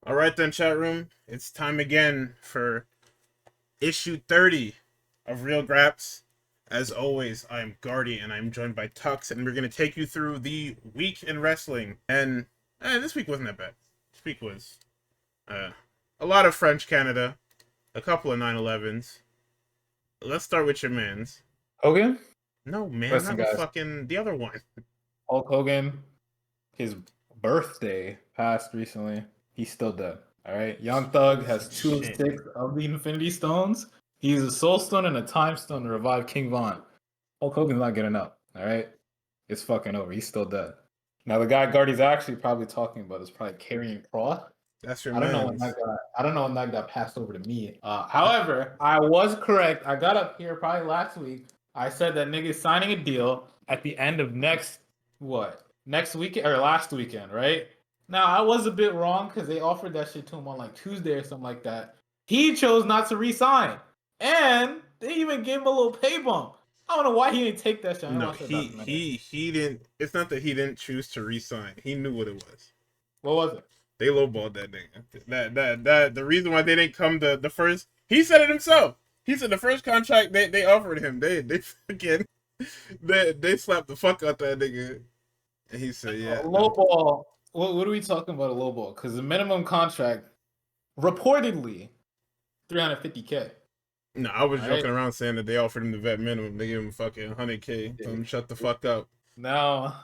All right then, chat room. It's time again for issue 30 of Real Graps. As always, I'm Guardy and I'm joined by Tux, and we're going to take you through the week in wrestling. And this week wasn't that bad. This week was uh, a lot of French Canada, a couple of 9/11s. Let's start with your mans. Hogan? No, man, Listen, not the guys. fucking the other one. Hulk Hogan, his birthday passed recently. He's still dead. All right. Young Thug has two of Shit. 6 of the Infinity Stones. He's a Soul Stone and a Time Stone to revive King Von. Hulk Hogan's not getting up. All right. It's fucking over. He's still dead. Now the guy Guardy's actually probably talking about is probably KARRION. That's your I don't know when mans. that got. I don't know when that got passed over to me. However, I was correct. I got up here probably last week. I said that nigga's signing a deal at the end of next weekend or last weekend, right? Now I was a bit wrong because they offered that shit to him on like Tuesday or something like that. He chose not to resign, and they even gave him a little pay bump. I don't know why he didn't take that shit. I didn't No, watch that he documentary. he he didn't. It's not that he didn't choose to resign. He knew what it was. What was it? They lowballed that nigga. That the reason why they didn't come the first. He said it himself. He said the first contract they offered him. They fucking they slapped the fuck out that nigga. And he said, yeah, A low no. ball. What are we talking about? A low ball? Because the minimum contract reportedly 350K. No, I was All right. joking around saying that they offered him the vet minimum. They gave him fucking 100K. Tell him shut the fuck up. Now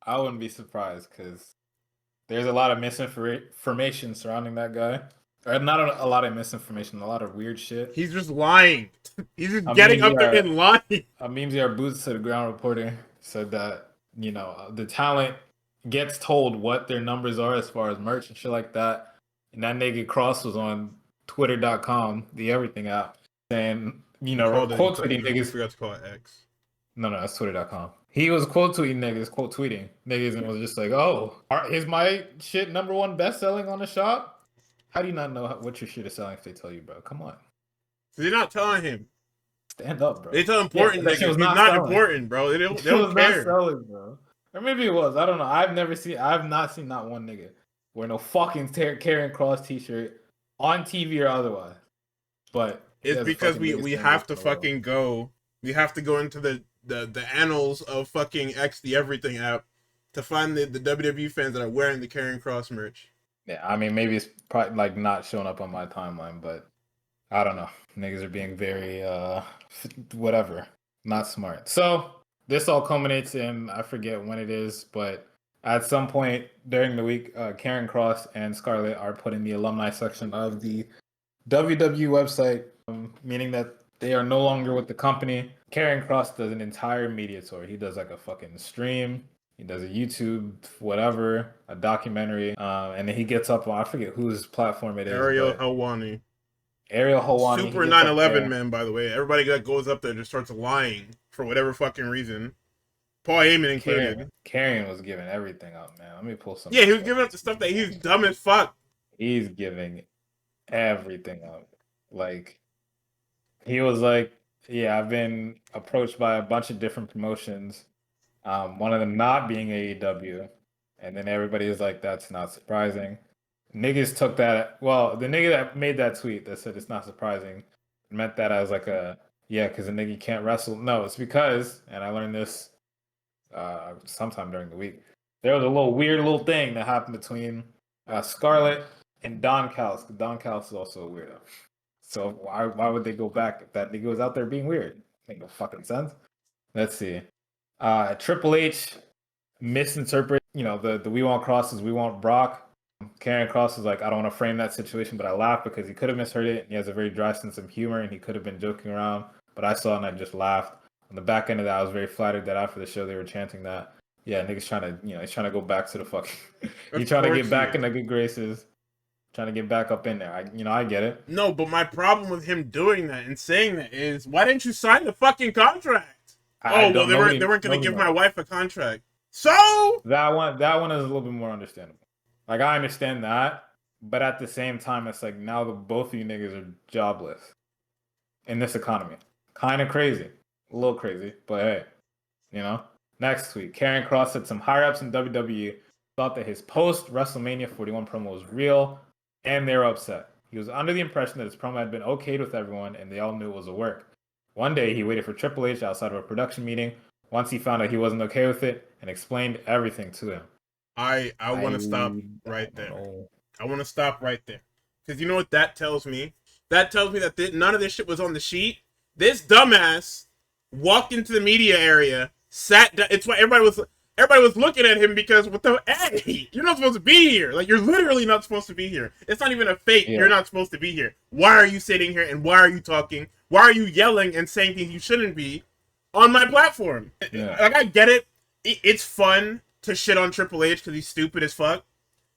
I wouldn't be surprised because there's a lot of misinformation surrounding that guy. Or not a lot of misinformation, a lot of weird shit. He's just lying. He's just A getting memes up there are and lying. a memes are boots to the ground reporter said that the talent gets told what their numbers are as far as merch and shit like that. And that nigga Cross was on Twitter.com, the everything app, saying, He called it. quote tweeting He niggas. forgot to call it X. No, that's Twitter.com. He was quote tweeting niggas, and was just like, "Oh, is my shit number one best selling on the shop? How do you not know what your shit is selling if they tell you, bro? Come on, So they're not telling him. stand up, bro." They tell Yeah, important that shit niggas. was He's not not selling. important, bro. They It don't was not care. selling, bro. Or maybe it was. I don't know. I've not seen not one nigga wear no fucking Karrion Kross t-shirt on TV or otherwise. But he It's has the because fucking we biggest we fan base have to in the world. fucking go. We have to go into the annals of fucking X the Everything app to find the WWE fans that are wearing the Karrion Kross merch. Yeah, I mean, maybe it's probably like not showing up on my timeline, but I don't know. Niggas are being very whatever, not smart. So this all culminates in, I forget when it is, but at some point during the week, Karen Cross and Scarlett are put in the alumni section of the WW website, meaning that they are no longer with the company. Karen Cross does an entire media tour. He does like a fucking stream. He does a YouTube, whatever, a documentary, and then he gets up on, I forget whose platform it is, Ariel but Helwani. Ariel Helwani, he Super gets up 9/11 there. man, by the way. Everybody that goes up there just starts lying for whatever fucking reason. Paul Heyman included. Carrion was giving everything up, man. Let me pull some. Yeah, he was giving up the stuff that he's dumb as fuck. He's giving everything up. Like, he was like, yeah, I've been approached by a bunch of different promotions. One of them not being AEW. And then everybody is like, that's not surprising. Niggas took that. Well, the nigga that made that tweet that said it's not surprising meant that as like yeah, because the nigga can't wrestle. No, it's because, and I learned this sometime during the week, there was a weird little thing that happened between Scarlett and Don Callis. Don Callis is also a weirdo. So why would they go back if that nigga was out there being weird? Make no fucking sense. Let's see. Triple H misinterpret, the we want crosses, we want Brock. Karen Cross was like, I don't want to frame that situation, but I laughed because he could have misheard it. He has a very dry sense of humor and he could have been joking around, but I saw it and I just laughed. On the back end of that, I was very flattered that after the show they were chanting that. Yeah, niggas trying to, he's trying to go back to the fucking, he's Of trying to course get he back is. in the good graces, trying to get back up in there. I get it. No, but my problem with him doing that and saying that is, why didn't you sign the fucking contract? I Oh well, don't, they weren't gonna nobody give my knows. wife a contract. So That one is a little bit more understandable. Like, I understand that, but at the same time, it's like now the both of you niggas are jobless in this economy. Kind of crazy, a little crazy, but hey, you know. Next week, Karen Cross said some higher ups in WWE thought that his post WrestleMania 41 promo was real, and they were upset. He was under the impression that his promo had been okayed with everyone, and they all knew it was a work. One day, he waited for Triple H outside of a production meeting once he found out he wasn't okay with it and explained everything to him. I want to stop right there. I want to stop right there. Because you know what that tells me? That tells me that none of this shit was on the sheet. This dumbass walked into the media area, sat down. It's why everybody was looking at him because hey, you're not supposed to be here. Like, you're literally not supposed to be here. It's not even a fake. Yeah. You're not supposed to be here. Why are you sitting here and why are you talking? Why are you yelling and saying things you shouldn't be on my platform? Yeah. Like, I get it. It's fun to shit on Triple H because he's stupid as fuck.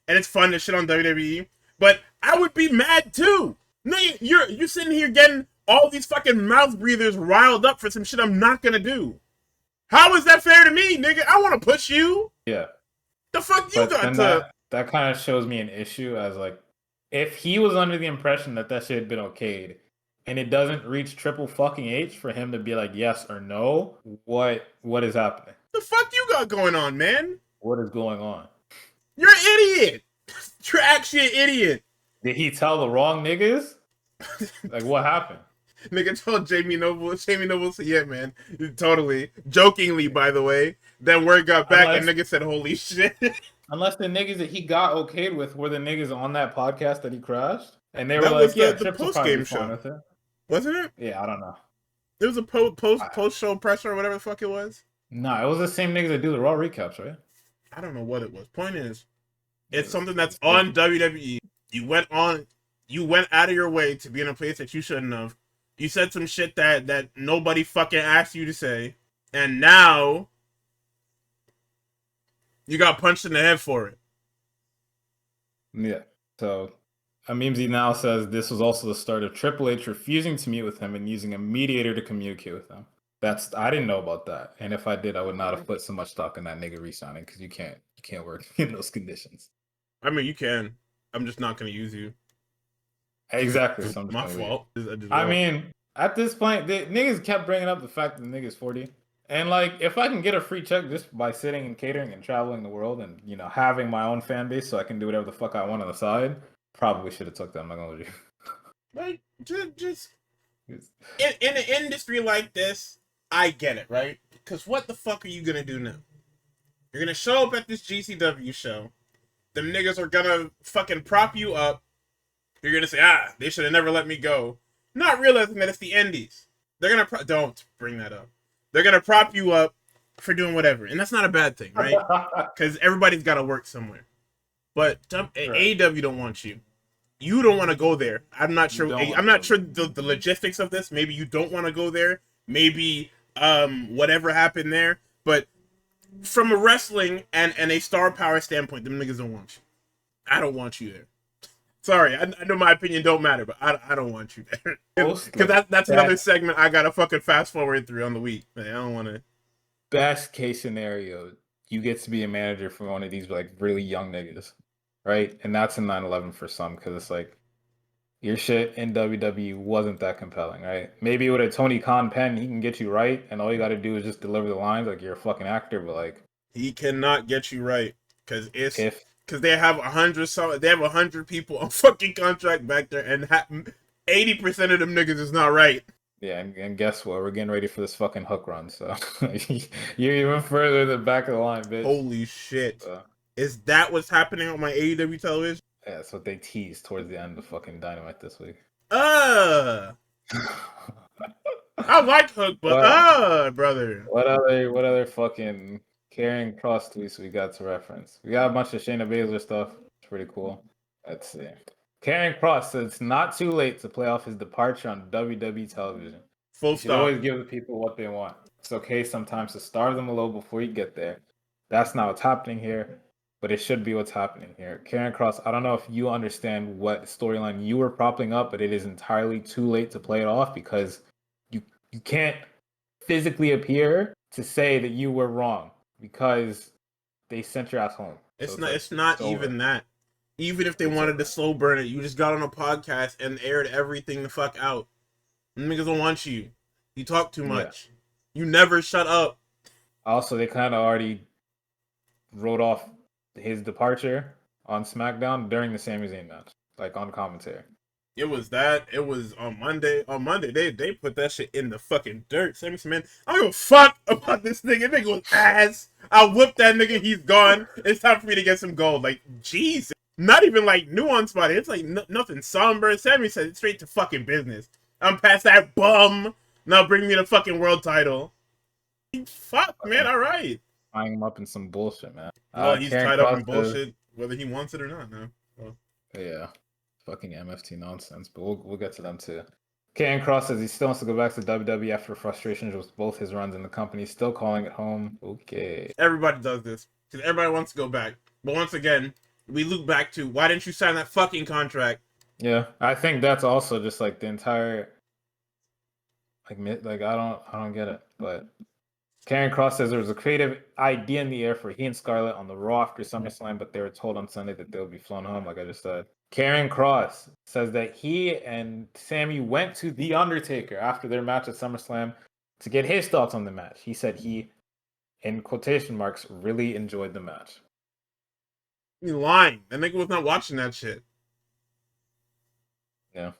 And it's fun to shit on WWE. But I would be mad too. No, you're sitting here getting all these fucking mouth breathers riled up for some shit I'm not gonna do. How is that fair to me, nigga? I want to push you. Yeah. The fuck you got to... That kind of shows me an issue as, like, if he was under the impression that shit had been okayed, and it doesn't reach Triple fucking H for him to be like yes or no, what is happening? The fuck you got going on, man? What is going on? You're an idiot. You're actually an idiot. Did he tell the wrong niggas? Like, what happened? Nigga told Jamie Noble said, yeah, man. Totally. Jokingly, by the way. Then word got back and nigga said, holy shit. Unless the niggas that he got okayed with were the niggas on that podcast that he crashed. And they were like, yeah, the post-game show. With it. Wasn't it? Yeah, I don't know. It was a post-show presser or whatever the fuck it was. No, it was the same niggas that do the Raw recaps, right? I don't know what it was. Point is, it's something that's on WWE. You went out of your way to be in a place that you shouldn't have. You said some shit that nobody fucking asked you to say. And now you got punched in the head for it. Yeah. So Amimzi now says this was also the start of Triple H refusing to meet with him and using a mediator to communicate with him. I didn't know about that. And if I did, I would not have put so much stock in that nigga re-signing because you can't work in those conditions. I mean, you can. I'm just not going to use you. Exactly. So my fault. I mean, at this point, the niggas kept bringing up the fact that the nigga's 40. And, like, if I can get a free check just by sitting and catering and traveling the world and, you know, having my own fan base so I can do whatever the fuck I want on the side, probably should have took that. I'm not going to do. Like, just in an industry like this, I get it, right? Because what the fuck are you going to do now? You're going to show up at this GCW show. Them niggas are going to fucking prop you up. You're going to say, they should have never let me go. Not realizing that it's the indies. They're going to... Don't bring that up. They're going to prop you up for doing whatever. And that's not a bad thing, right? Because everybody's got to work somewhere. But AEW don't want you. You don't want to go there. I'm not sure. I'm not sure the logistics of this. Maybe you don't want to go there. Maybe whatever happened there. But from a wrestling and a star power standpoint, them niggas don't want you. I don't want you there. Sorry, I know my opinion don't matter, but I don't want you there. Because that's another segment I gotta fucking fast forward through on the week. Man, I don't want to. Best case scenario, you get to be a manager for one of these like really young niggas, right? And that's a 9/11 for some because it's like your shit in WWE wasn't that compelling, right? Maybe with a Tony Khan pen, he can get you right, and all you got to do is just deliver the lines like you're a fucking actor. But like, he cannot get you right because they have 100 people on fucking contract back there, and 80% of them niggas is not right. Yeah, and guess what? We're getting ready for this fucking hook run, so you're even further than the back of the line, bitch. Holy shit. Is that what's happening on my AEW television? Yeah, that's what they teased towards the end of fucking Dynamite this week. I like Hook, but brother. What other fucking KARRION KROSS tweets we got to reference? We got a bunch of Shayna Baszler stuff. It's pretty cool. Let's see. KARRION KROSS says it's not too late to play off his departure on WWE television. Full you stop. should always give the people what they want. It's okay sometimes to starve them a little before you get there. That's not what's happening here, but it should be what's happening here. KARRION KROSS, I don't know if you understand what storyline you were propping up, but it is entirely too late to play it off because you can't physically appear to say that you were wrong because they sent your ass home. It's not even that. Even if they wanted to slow burn it, you just got on a podcast and aired everything the fuck out. Niggas don't want you. You talk too much. Yeah. You never shut up. Also, they kind of already wrote off his departure on SmackDown during the Sami Zayn match, like on commentary. It was that. It was on Monday. On Monday, they put that shit in the fucking dirt. Sammy Smith, I don't give a fuck about this nigga. Nigga was ass. I whipped that nigga. He's gone. It's time for me to get some gold. Like, jeez. Not even like nuance about it. It's like nothing somber. Sammy said it's straight to fucking business. I'm past that bum. Now bring me the fucking world title. Fuck, man. All right. Tying him up in some bullshit, man. Well, he's Karrion tied up Kross in bullshit, whether he wants it or not. Now. Well. Yeah, fucking MFT nonsense. But we'll get to them too. Karrion Kross says he still wants to go back to WWE after frustrations with both his runs in the company. Still calling it home. Okay. Everybody does this because everybody wants to go back. But once again, we look back to why didn't you sign that fucking contract? Yeah, I think that's also just like the entire like I don't get it. But Karrion Kross says there was a creative idea in the air for he and Scarlett on the Raw after SummerSlam, but they were told on Sunday that they'll be flown home, like I just said. Karrion Kross says that he and Sammy went to The Undertaker after their match at SummerSlam to get his thoughts on the match. He said he, in quotation marks, really enjoyed the match. He's lying. That nigga was not watching that shit. Yeah.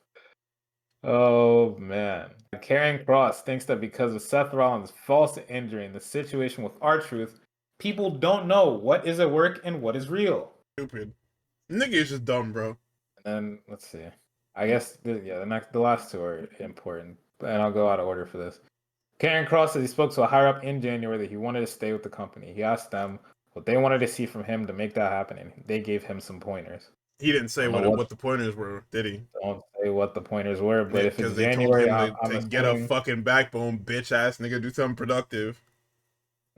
Oh, man. Karrion Kross thinks that because of Seth Rollins' false injury and the situation with R-Truth, people don't know what is at work and what is real. Stupid. Nigga is just dumb, bro. And then, let's see. I guess, the last two are important. And I'll go out of order for this. Karrion Kross says he spoke to a higher up in January that he wanted to stay with the company. He asked them what they wanted to see from him to make that happen, and they gave him some pointers. He didn't say what the pointers were, did he? Don't say what the pointers were, but if it's they January, told him I'm to get a fucking backbone, bitch ass nigga, do something productive.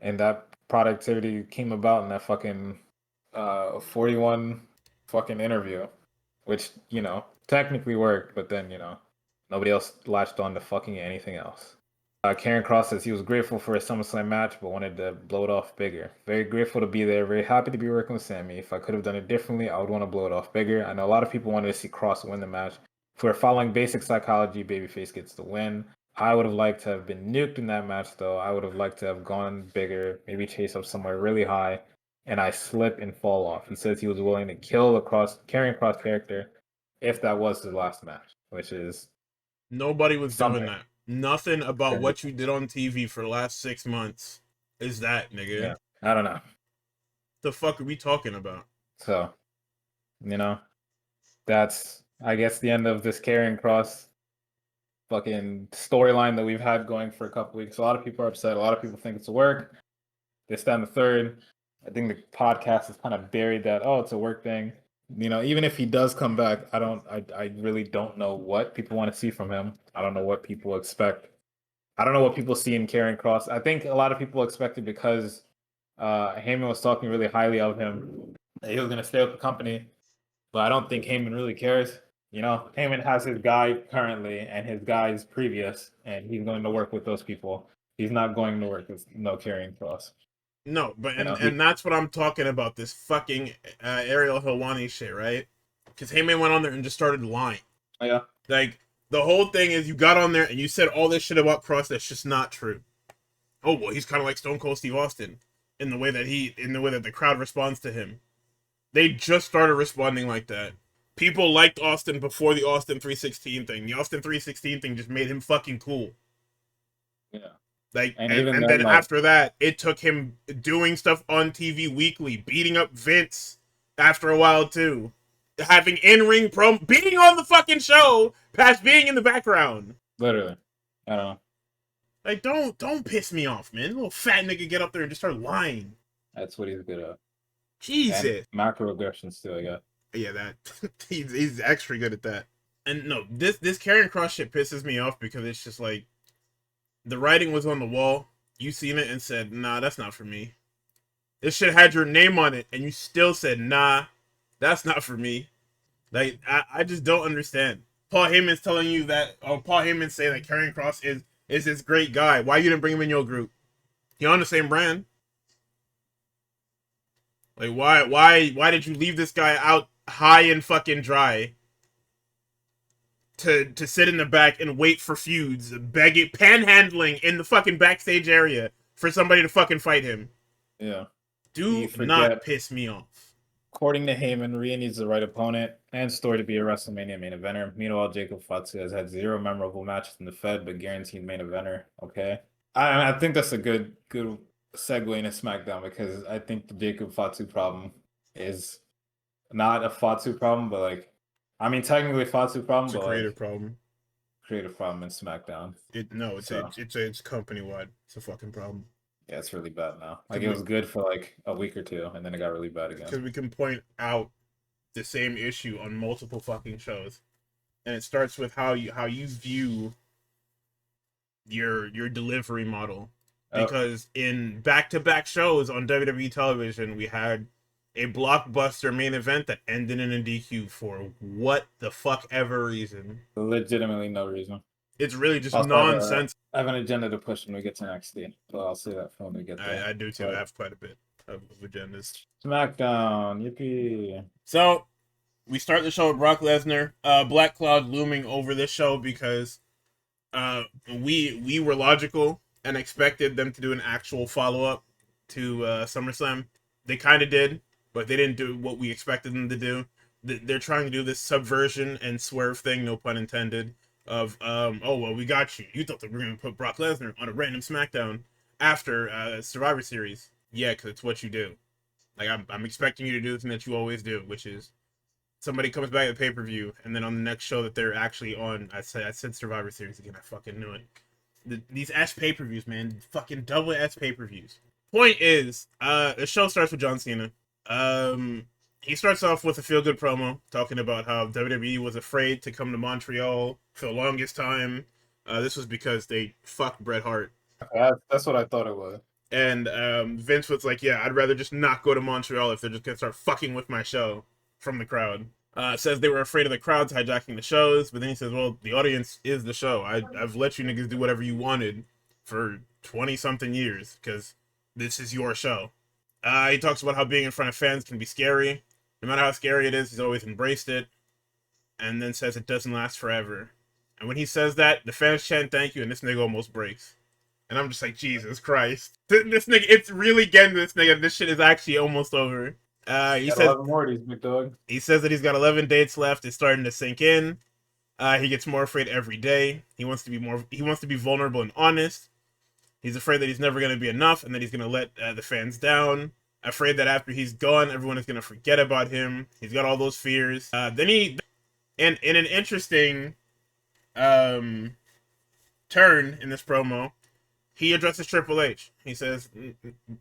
And that productivity came about in that fucking 41 fucking interview, which, technically worked, but then, nobody else latched on to fucking anything else. Karrion Kross says he was grateful for his SummerSlam match, but wanted to blow it off bigger. Very grateful to be there. Very happy to be working with Sammy. If I could have done it differently, I would want to blow it off bigger. I know a lot of people wanted to see Kross win the match. If we're following basic psychology, babyface gets the win. I would have liked to have been nuked in that match, though. I would have liked to have gone bigger, maybe chase up somewhere really high, and I slip and fall off. He says he was willing to kill the Karrion Kross character if that was his last match, which is nobody was something. doing that. Nothing about what you did on TV for the last 6 months is that, nigga. Yeah, I don't know. The fuck are we talking about? So, that's, I guess, the end of this Karrion Kross fucking storyline that we've had going for a couple weeks. A lot of people are upset. A lot of people think it's a work. This, that, and the third. I think the podcast has kind of buried that, it's a work thing. Even if he does come back, I really don't know what people want to see from him. I don't know what people expect. I don't know what people see in Karrion Kross. I think a lot of people expected because Heyman was talking really highly of him that he was going to stay with the company. But I don't think Heyman really cares. Heyman has his guy currently and his guys previous, and he's going to work with those people. He's not going to work with no Karrion Kross. No, but and that's what I'm talking about. This fucking Ariel Helwani shit, right? Because Heyman went on there and just started lying. Oh, yeah. Like, the whole thing is you got on there and you said all this shit about Kross that's just not true. Oh, well, he's kind of like Stone Cold Steve Austin in the way that the crowd responds to him. They just started responding like that. People liked Austin before the Austin 316 thing. The Austin 316 thing just made him fucking cool. Yeah. Like, and then after that, it took him doing stuff on TV weekly, beating up Vince after a while too, having in-ring being on the fucking show past being in the background. Literally, I don't know. Like, don't piss me off, man. Little fat nigga get up there and just start lying. That's what he's good at. Jesus. And macroaggressions too, I got. Yeah, that he's extra good at that. And no, this Karrion Kross shit pisses me off because it's just like, the writing was on the wall. You seen it and said, nah, that's not for me. This shit had your name on it, and you still said, nah, that's not for me. Like, I just don't understand. Paul Heyman's telling you that, or Paul Heyman saying that Karrion Kross is this great guy. Why you didn't bring him in your group? You're on the same brand. Like, why did you leave this guy out high and fucking dry? To sit in the back and wait for feuds, panhandling in the fucking backstage area for somebody to fucking fight him. Yeah. Do not piss me off. According to Heyman, Rhea needs the right opponent and story to be a WrestleMania main eventer. Meanwhile, Jacob Fatu has had 0 memorable matches in the Fed, but guaranteed main eventer. Okay, I think that's a good segue into SmackDown because I think the Jacob Fatu problem is not a Fatu problem, but like, I mean, technically a Fatu problem, It's a but creative like problem. creative problem in SmackDown. So It's company wide. It's a fucking problem. yeah, it's really bad now. Like Because it was good for like a week or two, and then it got really bad again. we can point out the same issue on multiple fucking shows, and it starts with how you view your delivery model. Because in back-to-back shows on WWE television, we had a blockbuster main event that ended in a DQ for what the fuck ever reason. Legitimately no reason. It's really just Also, nonsense. I have an agenda to push when we get to NXT, but I'll say that for when we get there. I do too. But I have quite a bit of agendas. SmackDown, yippee! So we start the show with Brock Lesnar, Black Cloud looming over this show because we were logical and expected them to do an actual follow up to SummerSlam. They kind of did, but they didn't do what we expected them to do. They're trying to do this subversion and swerve thing, no pun intended, of oh well, we got you. You thought that we were gonna put Brock Lesnar on a random SmackDown after Survivor Series. Yeah, because it's what you do. Like I'm expecting you to do the thing that you always do, which is somebody comes back at the pay-per-view, and then on the next show that they're actually on, I said Survivor Series again. I fucking knew it. These S pay-per-views, man, fucking double S pay-per-views. Point is, the show starts with John Cena. He starts off with a feel-good promo talking about how WWE was afraid to come to Montreal for the longest time. This was because they fucked Bret Hart. That's what I thought it was. And Vince was like, yeah, I'd rather just not go to Montreal if they're just going to start fucking with my show from the crowd. Says they were afraid of the crowds hijacking the shows, but then he says, well, the audience is the show. I've let you niggas do whatever you wanted for 20-something years because this is your show. He talks about how being in front of fans can be scary. No matter how scary it is, he's always embraced it. And then says it doesn't last forever. And when he says that, the fans chant thank you, and this nigga almost breaks. And I'm just like, Jesus Christ. This nigga, it's really getting this nigga. This shit is actually almost over. He says 11 more of these, big dog. He says that he's got 11 dates left. It's starting to sink in. He gets more afraid every day. He wants to be vulnerable and honest. He's afraid that he's never going to be enough and that he's going to let the fans down. Afraid that after he's gone, everyone is going to forget about him. He's got all those fears. Then in an interesting turn in this promo, he addresses Triple H. He says,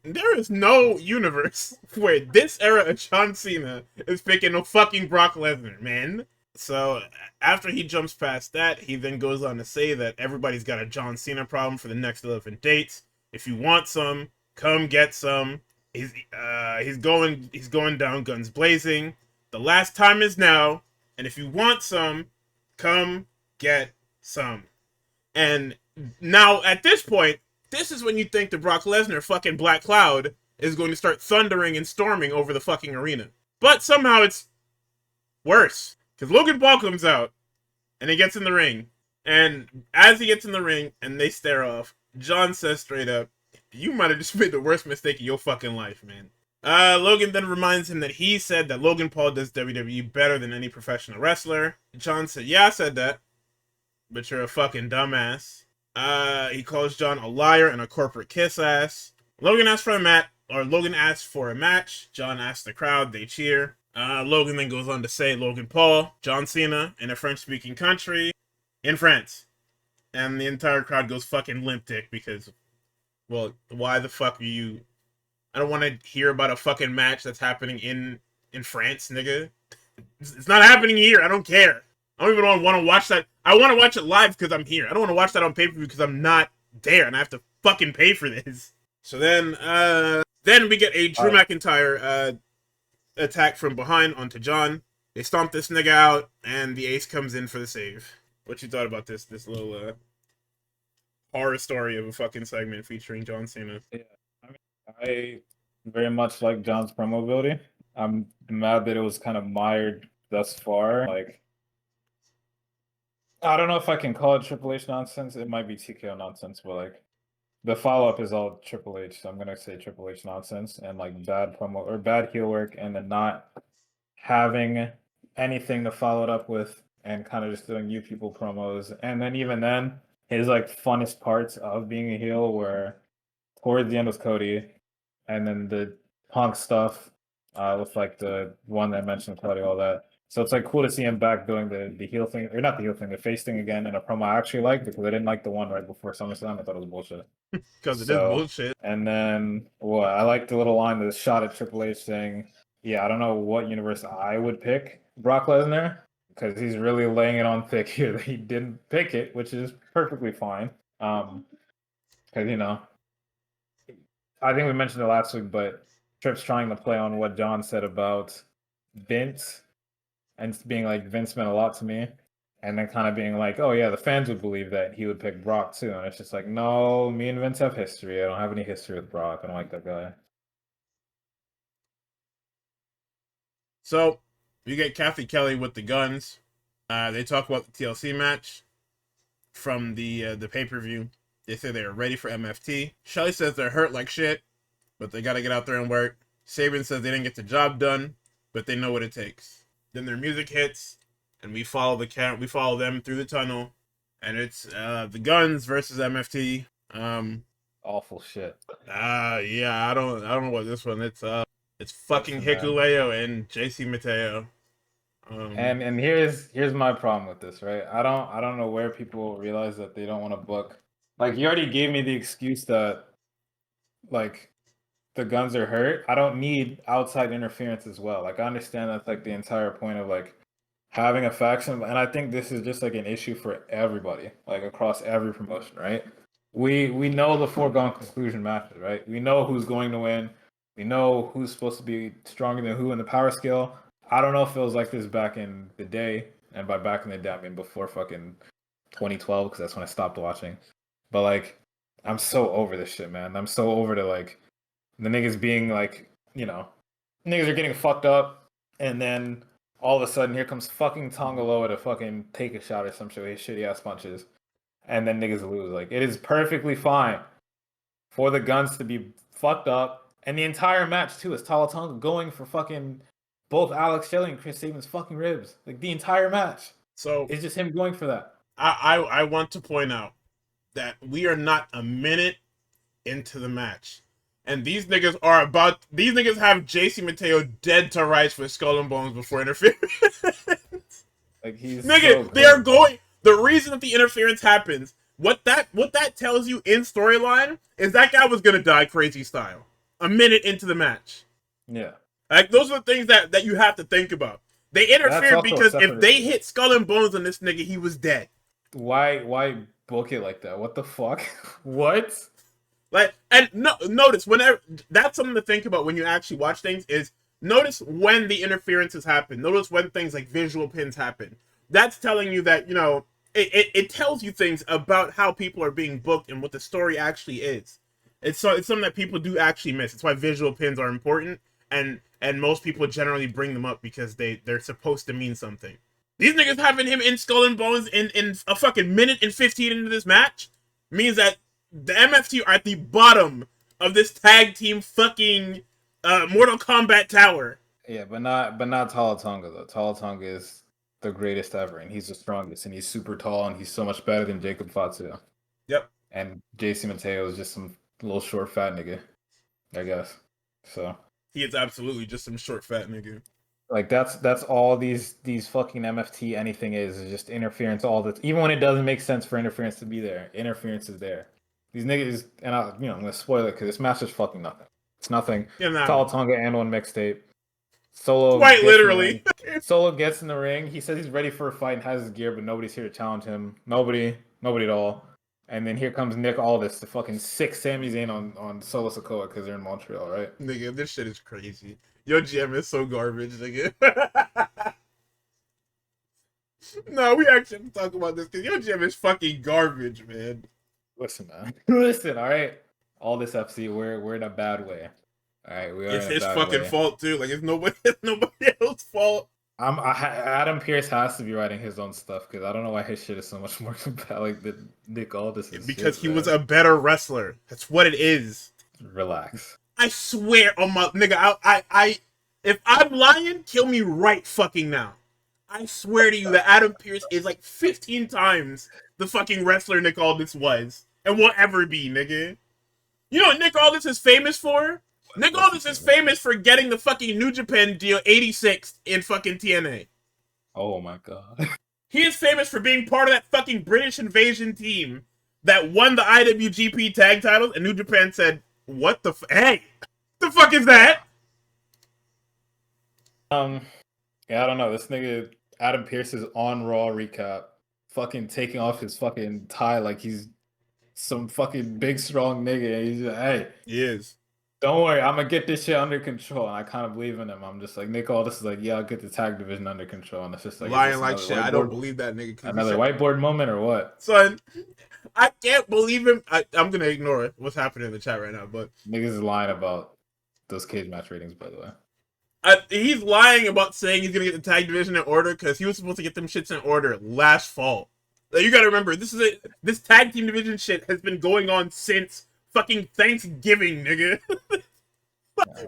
there is no universe where this era of John Cena is picking no fucking Brock Lesnar, man. So after he jumps past that, he then goes on to say that everybody's got a John Cena problem for the next 11 dates. If you want some, come get some. He's going down guns blazing. The last time is now, and if you want some, come get some. And now at this point, this is when you think the Brock Lesnar fucking Black Cloud is going to start thundering and storming over the fucking arena. But somehow it's worse. Because Logan Paul comes out and he gets in the ring. And as he gets in the ring and they stare off, John says straight up, you might have just made the worst mistake of your fucking life, man. Logan then reminds him that he said that Logan Paul does WWE better than any professional wrestler. John said, yeah, I said that. But you're a fucking dumbass. He calls John a liar and a corporate kiss ass. Logan asks for a match. John asks the crowd. They cheer. Logan then goes on to say Logan Paul, John Cena, in a French-speaking country, in France. And the entire crowd goes fucking limp dick because, well, why the fuck are you... I don't want to hear about a fucking match that's happening in France, nigga. It's not happening here. I don't care. I don't even want to watch that. I want to watch it live because I'm here. I don't want to watch that on pay-per-view because I'm not there and I have to fucking pay for this. So then we get a Drew McIntyre attack from behind onto John. They stomp this nigga out and the ace comes in for the save. What you thought about this little horror story of a fucking segment featuring John Cena? Yeah, I mean, I very much like John's promo ability. I'm mad that it was kind of mired thus far. Like, I don't know if I can call it Triple H nonsense. It might be TKO nonsense, but like, The follow-up is all Triple H, so I'm gonna say Triple H nonsense and like bad promo or bad heel work, and then not having anything to follow it up with, and kind of just doing you people promos. And then even then, his like funnest parts of being a heel were towards the end with Cody, and then the Punk stuff with like the one that I mentioned Cody, all that. So it's like cool to see him back doing the heel thing, or not the heel thing, the face thing again in a promo I actually liked, because I didn't like the one right before SummerSlam. I thought it was bullshit. Because it is So, bullshit. and then what I liked the little line, the shot at Triple H saying, "Yeah, I don't know what universe I would pick Brock Lesnar, because he's really laying it on thick here that he didn't pick it, which is perfectly fine. Because I think we mentioned it last week, but Tripp's trying to play on what John said about Vince, and being like, Vince meant a lot to me. And then kind of being like, oh yeah, the fans would believe that he would pick Brock too. And it's just like, no, me and Vince have history. I don't have any history with Brock. I don't like that guy. So you get Kathy Kelly with the guns. They talk about the TLC match from the pay-per-view. They say they are ready for MFT. Shelly says they're hurt like shit, but they got to get out there and work. Sabin says they didn't get the job done, but they know what it takes. Then their music hits, and we follow we follow them through the tunnel, and it's the Guns versus MFT. Awful shit. Yeah, I don't know what this one. It's fucking Listen, man. Hikuleo and JC Mateo. And here's my problem with this, right? I don't know where people realize that they don't want to book. Like, you already gave me the excuse that like the Guns are hurt. I don't need outside interference as well. Like, I understand that's like the entire point of like having a faction, and I think this is just like an issue for everybody, like across every promotion, right? We know the foregone conclusion matches, right? We know who's going to win. We know who's supposed to be stronger than who in the power scale. I don't know if it was like this back in the day, and by back in the day I mean before fucking 2012, because that's when I stopped watching. But like, I'm so over this shit, man. I'm so over to like the niggas being like, niggas are getting fucked up, and then all of a sudden here comes fucking Tongaloa to fucking take a shot or some shit with his shitty ass punches, and then niggas lose. Like, it is perfectly fine for the Guns to be fucked up, and the entire match too is Tala Tonga going for fucking both Alex Shelley and Chris Sabin's fucking ribs. Like, the entire match so is just him going for that. I want to point out that we are not a minute into the match. And these niggas have JC Mateo dead to rights with Skull and Bones before interference. Like, he's so Nigga, they are good. going. The reason that the interference happens, what that tells you in storyline is that guy was gonna die crazy style. A minute into the match. Yeah. Like, those are the things that you have to think about. They That's interfered also a because if separate they issue. hit Skull and Bones on this nigga, he was dead. Why book it like that? What the fuck? What? Like, and no, notice whenever that's something to think about when you actually watch things is notice when the interferences happen. Notice when things like visual pins happen. That's telling you that it tells you things about how people are being booked and what the story actually is. It's something that people do actually miss. It's why visual pins are important, and most people generally bring them up because they're supposed to mean something. These niggas having him in Skull and Bones in a fucking minute and 15 into this match means that the MFT are at the bottom of this tag team fucking Mortal Kombat tower. Yeah, but not Tala Tonga though. Tala Tonga is the greatest ever, and he's the strongest, and he's super tall, and he's so much better than Jacob Fatu. Yep. And JC Mateo is just some little short fat nigga, I guess. So He is absolutely just some short fat nigga. like, that's all these fucking MFT anything is just interference. All that, even when it doesn't make sense for interference to be there, interference is there. These niggas, and I'm gonna spoil it because this match is fucking nothing. It's nothing. Yeah, nah. Tala Tonga and one mixtape. Solo Quite gets in the literally. ring. Solo gets in the ring. He says he's ready for a fight and has his gear, but nobody's here to challenge him. Nobody at all. And then here comes Nick Aldis to fucking sick Sami Zayn on Solo Sikoa because they're in Montreal, right? Nigga, this shit is crazy. Your GM is so garbage, nigga. No, we actually have to talk about this because your GM is fucking garbage, man. Listen, man. Listen, all right. All this FC, we're in a bad way. All right, we are It's in a his bad fucking way. fault too. Like it's nobody else's fault. Adam Pearce has to be writing his own stuff because I don't know why his shit is so much more compelling than Nick Aldis's Because shit, he was man. a better wrestler. That's what it is. Relax. I swear on my nigga, if I'm lying, kill me right fucking now. I swear to you that Adam Pearce is like 15 times the fucking wrestler Nick Aldis was and will ever be, nigga. You know what Nick Aldis is famous for? Nick What's he Aldis is famous for? famous for getting the fucking New Japan deal 86 in fucking TNA. Oh my god. He is famous for being part of that fucking British invasion team that won the IWGP tag titles, and New Japan said, "What the hey, the fuck is that?" Um, yeah, I don't know. This nigga Adam Pearce is on Raw recap, fucking taking off his fucking tie like he's some fucking big strong nigga. And he's like, hey, He is don't worry, I'm gonna get this shit under control. And I kind of believe in him. I'm just like Nick Aldis is like, yeah, I'll get the tag division under control. And it's just like, is lying this like shit. I don't believe that nigga because he another said, whiteboard moment or what? "Son, I can't believe him." I'm gonna ignore it. What's happening in the chat right now? But Niggas is lying about those cage match ratings, by the way. he's lying about saying he's gonna get the tag division in order because he was supposed to get them shits in order last fall. Like, you gotta remember, this tag team division shit has been going on since fucking Thanksgiving, nigga.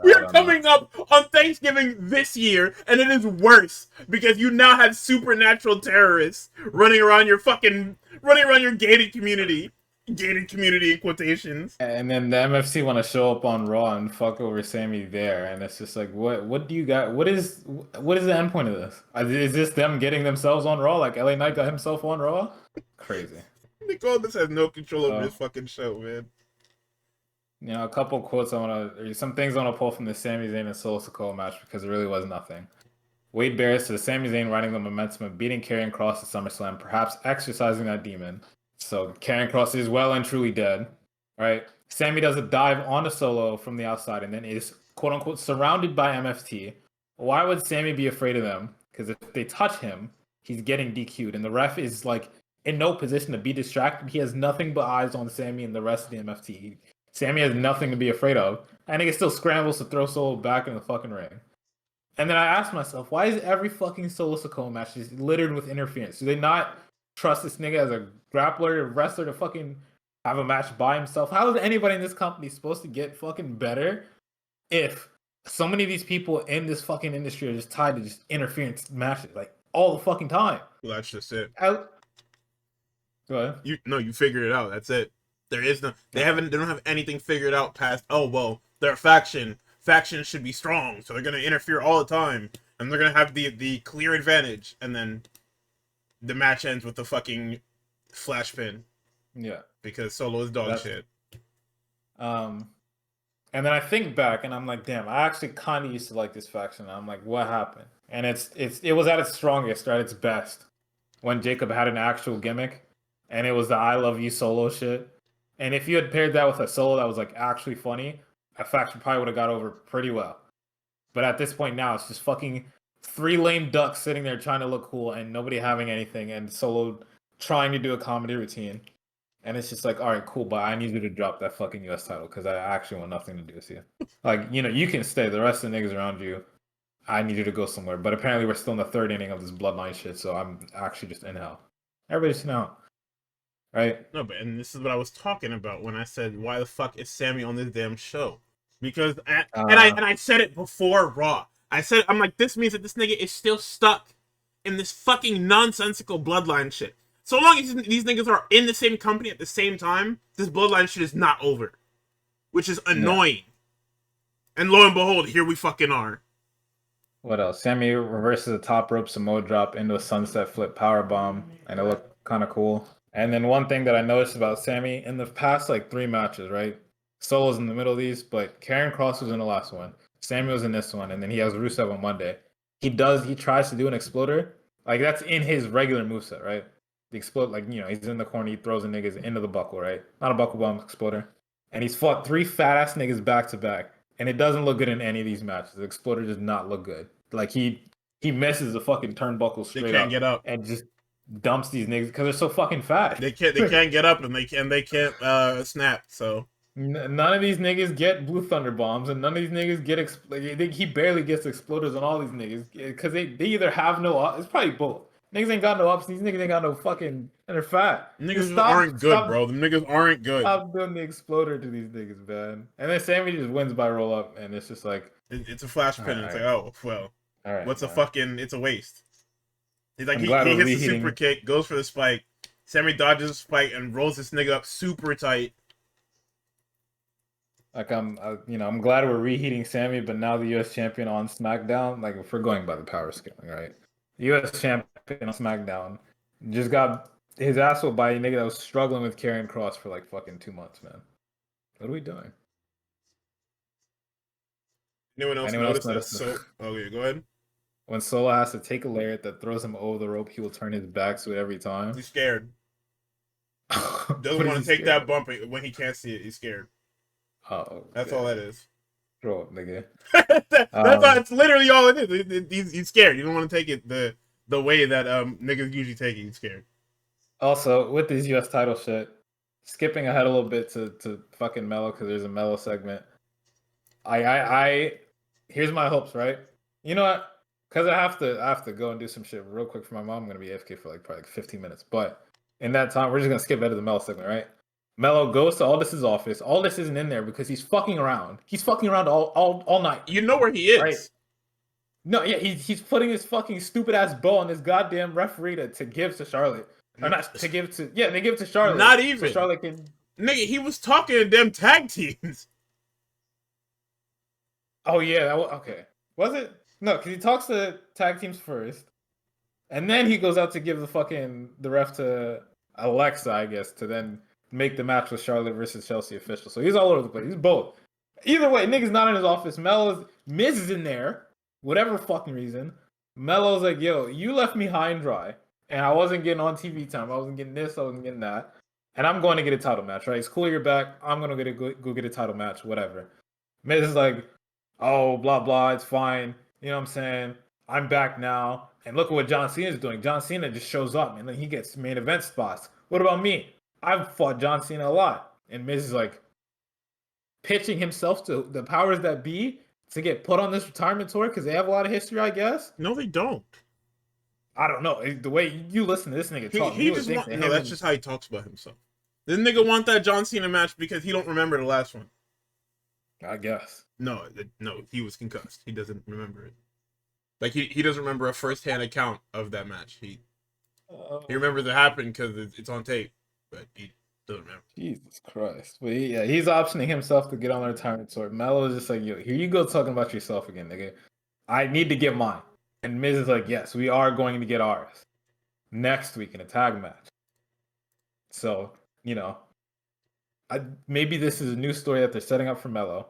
We I are don't know. coming up on Thanksgiving this year, and it is worse because you now have supernatural terrorists running around your gated community in quotations. And then the MFC want to show up on Raw and fuck over Sammy there, and it's just like, what do you got? What is the end point of this? Is this them getting themselves on Raw like LA Knight got himself on Raw? Crazy. Nick Aldis has no control over So, this fucking show, man. you know, a couple quotes some things I want to pull from the Sami Zayn and Solo Sikoa match because it really was nothing. Wade Barrett says Sami Zayn riding the momentum of beating KARRION Kross at SummerSlam, perhaps exercising that demon. So KARRION Kross is well and truly dead, right? Sammy does a dive on a Solo from the outside and then is quote unquote surrounded by MFT. Why would Sammy be afraid of them? Because if they touch him, he's getting DQ'd, and the ref is like in no position to be distracted. He has nothing but eyes on Sammy and the rest of the MFT. Sammy has nothing to be afraid of, and he still scrambles to throw Solo back in the fucking ring. And then I asked myself, why is every fucking Solo Sikoa match just littered with interference? Do they not trust this nigga as a grappler, a wrestler to fucking have a match by himself? How is anybody in this company supposed to get fucking better if so many of these people in this fucking industry are just tied to just interference matches like all the fucking time? Well, that's just it. Go ahead. You figured it out. That's it. There is no. They don't have anything figured out past. Oh well, they're a faction. Factions should be strong, so they're gonna interfere all the time, and they're gonna have the clear advantage. And then the match ends with the fucking flash pin. Yeah, because Solo is dog shit. And then I think back, and I'm like, damn, I actually kind of used to like this faction. And I'm like, what happened? And it was at its strongest, or at its best, when Jacob had an actual gimmick, and it was the "I love you" Solo shit. And if you had paired that with a Solo that was like actually funny, that faction probably would have got over pretty well. But at this point now, it's just fucking three lame ducks sitting there trying to look cool and nobody having anything, and Solo trying to do a comedy routine. And it's just like, all right, cool, but I need you to drop that fucking US title because I actually want nothing to do with you. Like, you know, you can stay. The rest of the niggas around you, I need you to go somewhere. But apparently we're still in the third inning of this bloodline shit, so I'm actually just in hell. Everybody's in hell. Right? No, and this is what I was talking about when I said, why the fuck is Sammy on this damn show? Because I said it before Raw. I'm like, this means that this nigga is still stuck in this fucking nonsensical bloodline shit. So long as these niggas are in the same company at the same time, this bloodline shit is not over. Which is annoying. Yeah. And lo and behold, here we fucking are. What else? Sammy reverses a top rope Samoa drop into a sunset flip powerbomb, and it looked kind of cool. And then one thing that I noticed about Sammy in the past like 3 matches, right? Solo's in the middle of these, but Karrion Kross was in the last one. Sammy was in this one, and then he has Rusev on Monday. He tries to do an exploder. Like, that's in his regular moveset, right? The explode, like, you know, he's in the corner, he throws the niggas into the buckle, right? Not a buckle bomb, exploder. And he's fought 3 fat ass niggas back to back. And it doesn't look good in any of these matches. The exploder does not look good. Like, he misses the fucking turnbuckle straight up. They can't get up. And just dumps these niggas because they're so fucking fat. They can't get up and they can't snap, so. None of these niggas get blue thunder bombs, and none of these niggas get he barely gets exploders on all these niggas because they either have no it's probably both. Niggas ain't got no ups. These niggas ain't got no fucking and they're fat. Niggas Just just aren't good, stop bro. Them niggas aren't good. doing the exploder to these niggas, man. And then Sammy just wins by roll up, and it's just like, It's a flash all pin. And it's like, right, oh well, all right, what's a man. fucking? It's a waste. He's like I'm he glad we're hits the super reheating. kick, goes for the spike. Sammy dodges the spike and rolls this nigga up super tight. Like I'm glad we're reheating Sammy, but now the U.S. champion on SmackDown. Like if we're going by the power scaling, right? The U.S. champion on SmackDown just got his ass whooped by a nigga that was struggling with carrying KROSS for like fucking 2 months, man. What are we doing? Anyone else Anyone else notice that? notice So, oh yeah, go ahead. when Solo has to take a layer that throws him over the rope, he will turn his back to it every time? He's scared. Doesn't What is want he to take scared that of? bump when he can't see it. He's scared. Oh, That's all that is. throw up, nigga. That's all. It's literally all it is. He's scared. You don't want to take it the way that niggas usually take it. He's scared. Also, with this U.S. title shit, skipping ahead a little bit to fucking Mello because there's a Mello segment. I here's my hopes, right? You know what? Because I have to go and do some shit real quick for my mom. I'm gonna be AFK for like probably 15 minutes. But in that time, we're just gonna skip ahead to the Mello segment, right? Mello goes to Aldis's office. Aldis isn't in there because he's fucking around. He's fucking around all night, You know where he right? is. No, yeah, he's putting his fucking stupid ass bow on this goddamn referee to give to Charlotte. Or not to give to they give it to Charlotte. Not So even. Charlotte can Nigga, he was talking to them tag teams. Oh yeah, okay. Was it? No, because he talks to tag teams first, and then he goes out to give the ref to Alexa, I guess, to then make the match with Charlotte versus Chelsea official. So he's all over the place. He's both. Either way, nigga's not in his office. Miz is in there, whatever fucking reason. Melo's like, yo, you left me high and dry, and I wasn't getting on TV time. I wasn't getting this. I wasn't getting that. And I'm going to get a title match, right? It's cool you're back. I'm gonna go get a title match, whatever. Miz is like, oh, blah, blah, it's fine. You know what I'm saying? I'm back now. And look at what John Cena's doing. John Cena just shows up and then he gets main event spots. What about me? I've fought John Cena a lot. And Miz is like pitching himself to the powers that be to get put on this retirement tour because they have a lot of history, I guess. No, they don't. I don't know. The way you listen to this nigga talk, He you would just think want that no. him That's and just how he talks about himself. This nigga want that John Cena match because he don't remember the last one. I guess. No, he was concussed. He doesn't remember it. Like he doesn't remember a first-hand account of that match. He remembers it happened because it's on tape, but he doesn't remember. Jesus Christ. But he's optioning himself to get on the retirement tour. Melo is just like, yo, here you go talking about yourself again, nigga. I need to get mine. And Miz is like, yes, we are going to get ours next week in a tag match. So, maybe this is a new story that they're setting up for Melo,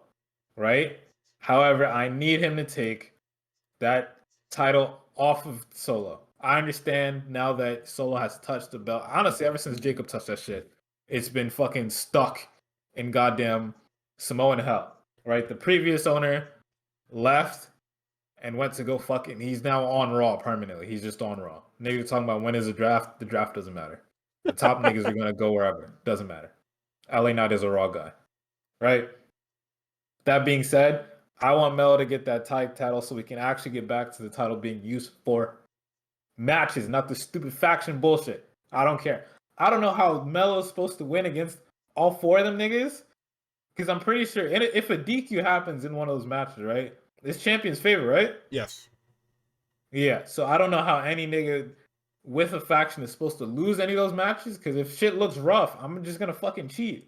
right? However, I need him to take that title off of Solo. I understand now that Solo has touched the belt. Honestly, ever since Jacob touched that shit, it's been fucking stuck in goddamn Samoan hell, right? The previous owner left and went to go fucking. He's now on Raw permanently. He's just on Raw. Niggas talking about when is the draft? The draft doesn't matter. The top niggas are gonna go wherever. Doesn't matter. LA Knight is a Raw guy, right? That being said, I want Melo to get that tag title so we can actually get back to the title being used for matches, not the stupid faction bullshit. I don't care. I don't know how Melo's supposed to win against all four of them niggas. Because I'm pretty sure if a DQ happens in one of those matches, right? It's champion's favor, right? Yes. Yeah. So I don't know how any nigga with a faction is supposed to lose any of those matches. Because if shit looks rough, I'm just gonna fucking cheat.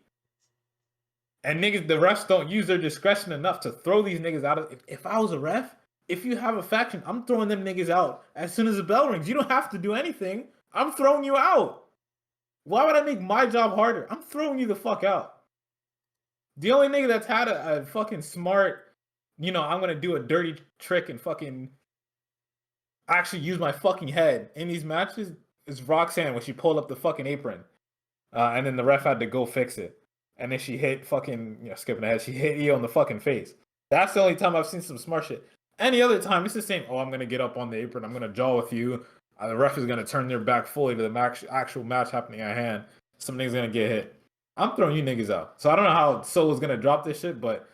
And niggas, the refs don't use their discretion enough to throw these niggas out of. If I was a ref, if you have a faction, I'm throwing them niggas out as soon as the bell rings. You don't have to do anything. I'm throwing you out. Why would I make my job harder? I'm throwing you the fuck out. The only nigga that's had a fucking smart, I'm gonna do a dirty trick and fucking actually use my fucking head in these matches is Roxanne when she pulled up the fucking apron, and then the ref had to go fix it, and then she hit fucking skipping ahead, she hit Io in the fucking face. That's the only time I've seen some smart shit. Any other time, it's the same. Oh, I'm gonna get up on the apron, I'm gonna jaw with you. The ref is gonna turn their back fully to the actual match happening at hand. Some niggas gonna get hit. I'm throwing you niggas out. So I don't know how Solo's gonna drop this shit, but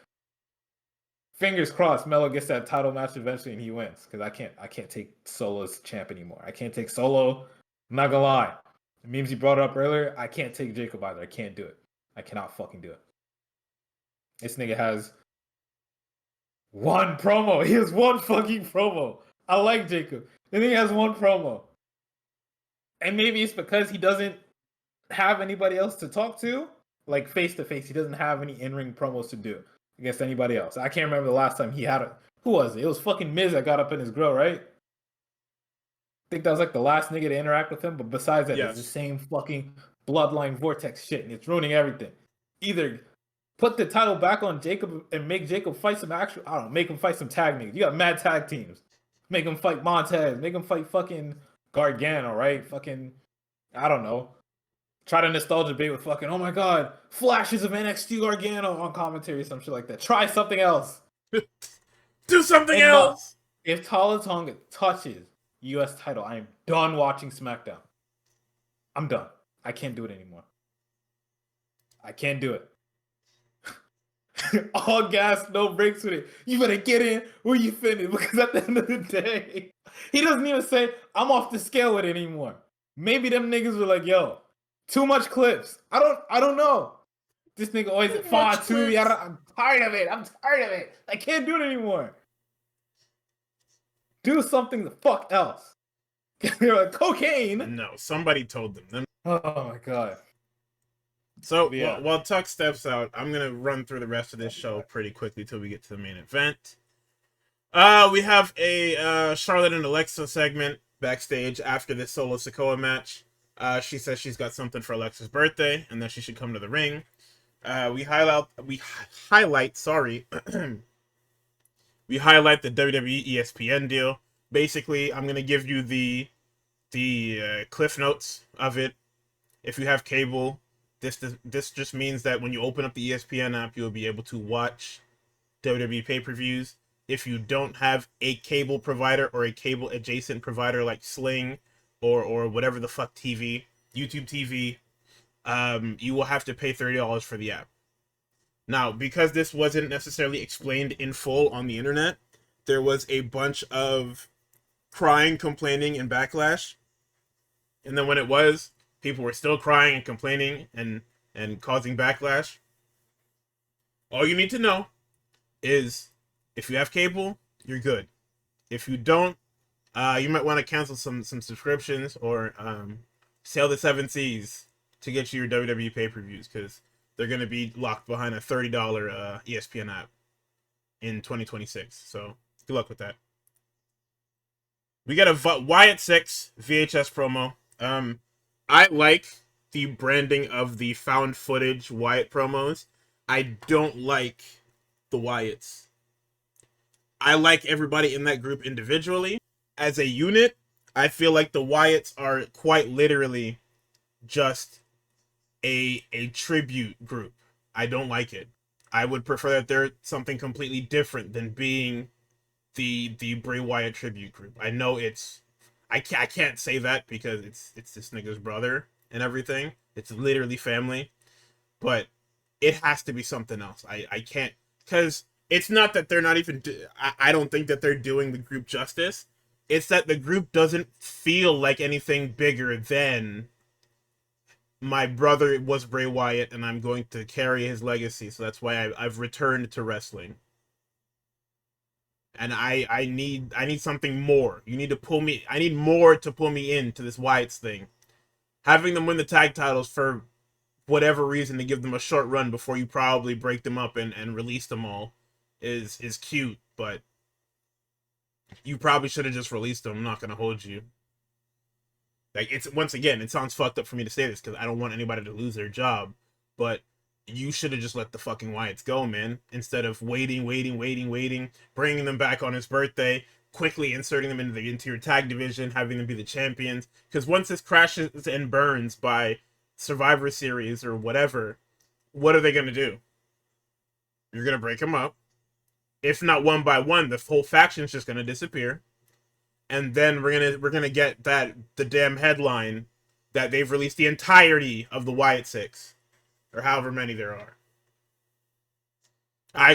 fingers crossed Melo gets that title match eventually and he wins. Because I can't take Solo as champ anymore. I can't take Solo. I'm not gonna lie. The memes you brought up earlier, I can't take Jacob either. I can't do it. I cannot fucking do it. This nigga has one promo. He has one fucking promo. I like Jacob. The nigga has one promo. And maybe it's because he doesn't have anybody else to talk to, like face to face. He doesn't have any in-ring promos to do against anybody else. I can't remember the last time he had a. Who was it? It was fucking Miz that got up in his grill, right? I think that was like the last nigga to interact with him. But besides that, Yes. it's the same fucking bloodline vortex shit, and it's ruining everything. Either put the title back on Jacob and make Jacob fight some actual. I don't know, make him fight some tag niggas. You got mad tag teams. Make him fight Montez. Make him fight fucking Gargano, right? Fucking, I don't know. Try to nostalgia bait with fucking, oh my god, flashes of NXT Gargano on commentary, some shit like that. Try something else. Do something And no, else. if Tala Tonga touches US title, I am done watching SmackDown. I'm done. I can't do it anymore. I can't do it. All gas, no breaks with it. You better get in where you finish, because at the end of the day, he doesn't even say, I'm off the scale with it anymore. Maybe them niggas were like, yo, too much clips. I don't know. This nigga always Too far much too. clips. I'm tired of it. I'm tired of it. I can't do it anymore. Do something the fuck else. You're like cocaine. No, somebody told them. Oh my god. So Yeah. while Tuck steps out, I'm gonna run through the rest of this show pretty quickly till we get to the main event. We have a Charlotte and Alexa segment backstage after this Solo Sikoa match. She says she's got something for Alexa's birthday and that she should come to the ring. We highlight sorry we highlight the WWE ESPN deal. Basically, I'm gonna give you the cliff notes of it. If you have cable, this just means that when you open up the ESPN app, you'll be able to watch WWE pay-per-views. If you don't have a cable provider or a cable adjacent provider like Sling or whatever the fuck TV, YouTube TV, you will have to pay $30 for the app. Now, because this wasn't necessarily explained in full on the internet, there was a bunch of crying, complaining, and backlash. And then when it was, people were still crying and complaining and causing backlash. All you need to know is if you have cable, you're good. If you don't, you might want to cancel some subscriptions or sail the seven seas to get you your WWE pay-per-views, because they're going to be locked behind a $30 ESPN app in 2026. So good luck with that. We got a Wyatt 6 VHS promo. I like the branding of the found footage Wyatt promos. I don't like the Wyatts. I like everybody in that group individually. As a unit, I feel like the Wyatts are quite literally just a tribute group. I don't like it. I would prefer that they're something completely different than being the Bray Wyatt tribute group. I know I can't say that because it's this nigga's brother and everything. It's literally family, but it has to be something else. I can't, because it's not that they're not even. I don't think that they're doing the group justice. It's that the group doesn't feel like anything bigger than my brother was Bray Wyatt, and I'm going to carry his legacy. So that's why I've returned to wrestling. And I need something more. You need to pull me. I need more to pull me into this Wyatt's thing. Having them win the tag titles for whatever reason to give them a short run before you probably break them up and release them all is cute, but you probably should have just released them. I'm not gonna hold you. Like, it's, once again, it sounds fucked up for me to say this because I don't want anybody to lose their job, but you should have just let the fucking Wyatts go, man, instead of waiting, bringing them back on his birthday, quickly inserting them into your tag division, having them be the champions. Because once this crashes and burns by Survivor Series or whatever, what are they gonna do? You're gonna break them up. If not one by one, the whole faction's just gonna disappear. And then we're gonna get the damn headline that they've released the entirety of the Wyatt Six. or however many there are.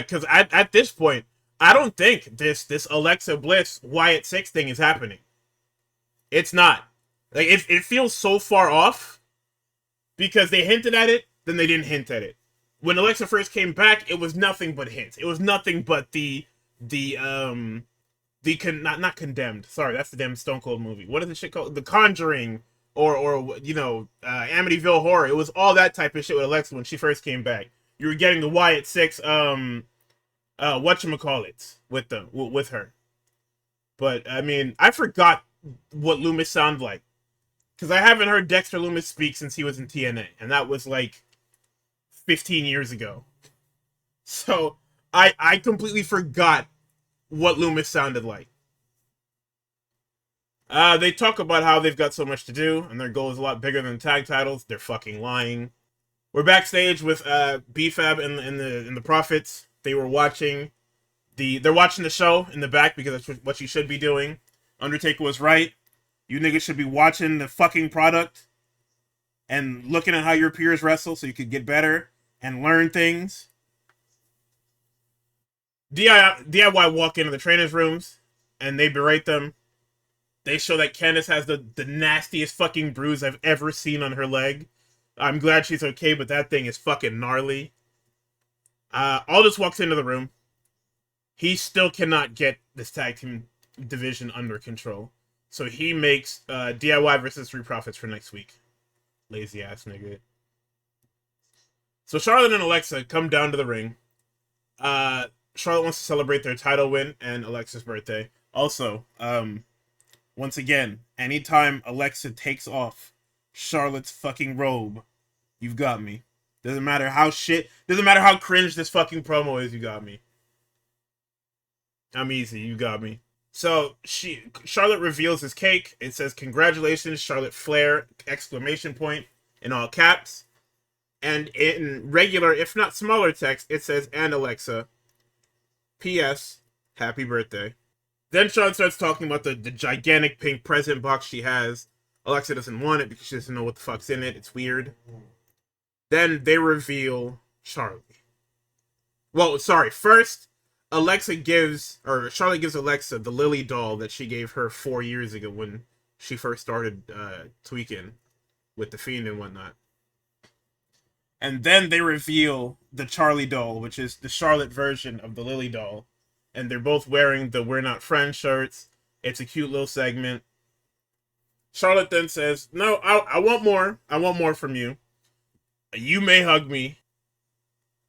Because at this point, I don't think this Alexa Bliss Wyatt Six thing is happening. It's not. Like it feels so far off because they hinted at it, then they didn't hint at it. When Alexa first came back, it was nothing but hints. It was nothing but not Condemned. Sorry, that's the damn Stone Cold movie. What is the shit called? The Conjuring or Amityville Horror. It was all that type of shit with Alexa when she first came back. You were getting the Wyatt Six whatchamacallit with her. But I mean, I forgot what Loomis sounded like. Because I haven't heard Dexter Loomis speak since he was in TNA. And that was like 15 years ago. So I completely forgot what Loomis sounded like. They talk about how they've got so much to do, and their goal is a lot bigger than tag titles. They're fucking lying. We're backstage with B-Fab and the Profits. They were watching they're watching the show in the back because that's what you should be doing. Undertaker was right. You niggas should be watching the fucking product and looking at how your peers wrestle so you could get better and learn things. DIY walk into the trainers' rooms and they berate them. They show that Candice has the nastiest fucking bruise I've ever seen on her leg. I'm glad she's okay, but that thing is fucking gnarly. Aldous walks into the room. He still cannot get this tag team division under control. So he makes DIY versus Street Profits for next week. Lazy ass nigga. So Charlotte and Alexa come down to the ring. Charlotte wants to celebrate their title win and Alexa's birthday. Also, once again, anytime Alexa takes off Charlotte's fucking robe, you've got me. Doesn't matter how cringe this fucking promo is, you got me. I'm easy, you got me. So Charlotte reveals his cake. It says, "Congratulations, Charlotte Flair!" exclamation point in all caps. And in regular, if not smaller text, it says, "And Alexa, P.S. Happy birthday." Then Charlotte starts talking about the gigantic pink present box she has. Alexa doesn't want it because she doesn't know what the fuck's in it. It's weird. Then they reveal Charlie. Well, sorry. First, Charlotte gives Alexa the Lily doll that she gave her 4 years ago when she first started tweaking with the Fiend and whatnot. And then they reveal the Charlie doll, which is the Charlotte version of the Lily doll. And they're both wearing the "We're Not Friends" shirts. It's a cute little segment. Charlotte then says, "No, I want more. I want more from you. You may hug me."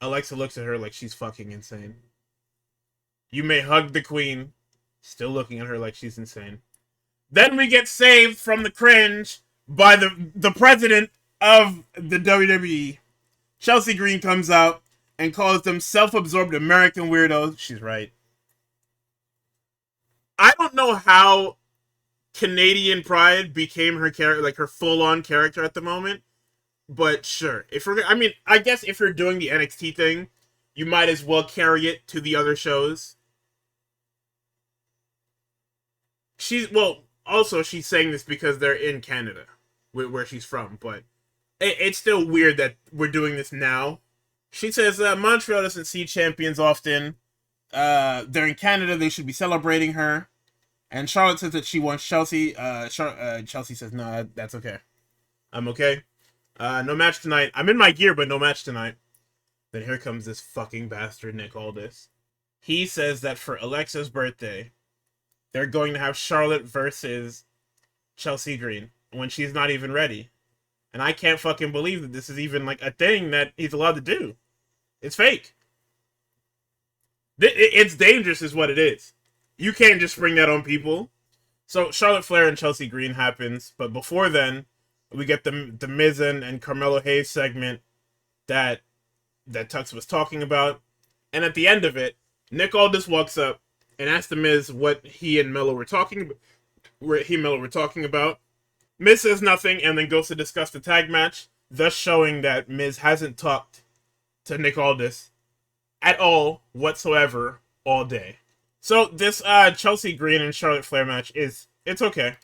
Alexa looks at her like she's fucking insane. "You may hug the queen." Still looking at her like she's insane. Then we get saved from the cringe by the president of the WWE. Chelsea Green comes out and calls them self-absorbed American weirdos. She's right. I don't know how Canadian Pride became her character, like her full-on character at the moment. But sure, I guess if you're doing the NXT thing, you might as well carry it to the other shows. She's saying this because they're in Canada, where she's from. But it's still weird that we're doing this now. She says Montreal doesn't see champions often. They're in Canada. They should be celebrating her. And Charlotte says that she wants Chelsea. Chelsea says, "No, that's okay. I'm okay. No match tonight. I'm in my gear, but no match tonight." Then here comes this fucking bastard, Nick Aldis. He says that for Alexa's birthday, they're going to have Charlotte versus Chelsea Green when she's not even ready. And I can't fucking believe that this is even like a thing that he's allowed to do. It's fake. It's dangerous is what it is. You can't just spring that on people. So Charlotte Flair and Chelsea Green happens, but before then, we get the Miz and Carmelo Hayes segment that Tux was talking about. And at the end of it, Nick Aldis walks up and asks the Miz what he and Melo were talking about. Miz says nothing and then goes to discuss the tag match, thus showing that Miz hasn't talked to Nick Aldis at all whatsoever all day. So this Chelsea Green and Charlotte Flair match it's okay.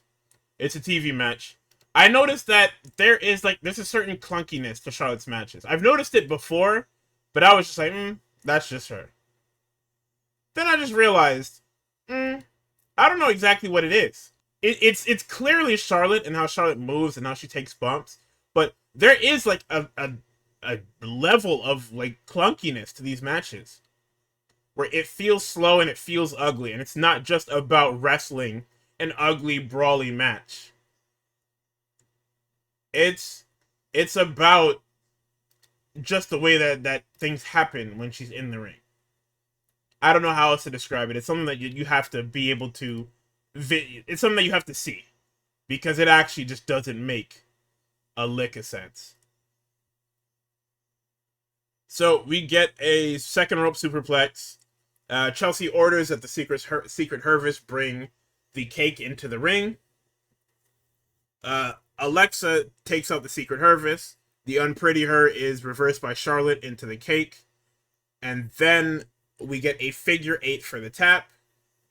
It's a TV match. I noticed that there's a certain clunkiness to Charlotte's matches. I've noticed it before, but I was just like, that's just her. Then I just realized, I don't know exactly what it is. It's clearly Charlotte and how Charlotte moves and how she takes bumps, but there is like a level of like clunkiness to these matches where it feels slow and it feels ugly, and it's not just about wrestling an ugly brawly match. It's it's about just the way that things happen when she's in the ring. I don't know how else to describe it. It's something that you have to be able to. It's something that you have to see because it actually just doesn't make a lick of sense. So we get a second rope superplex. Chelsea orders that the Secret Hervis bring the cake into the ring. Alexa takes out the Secret Hervis. The Unpretty Her is reversed by Charlotte into the cake. And then we get a figure 8 for the tap.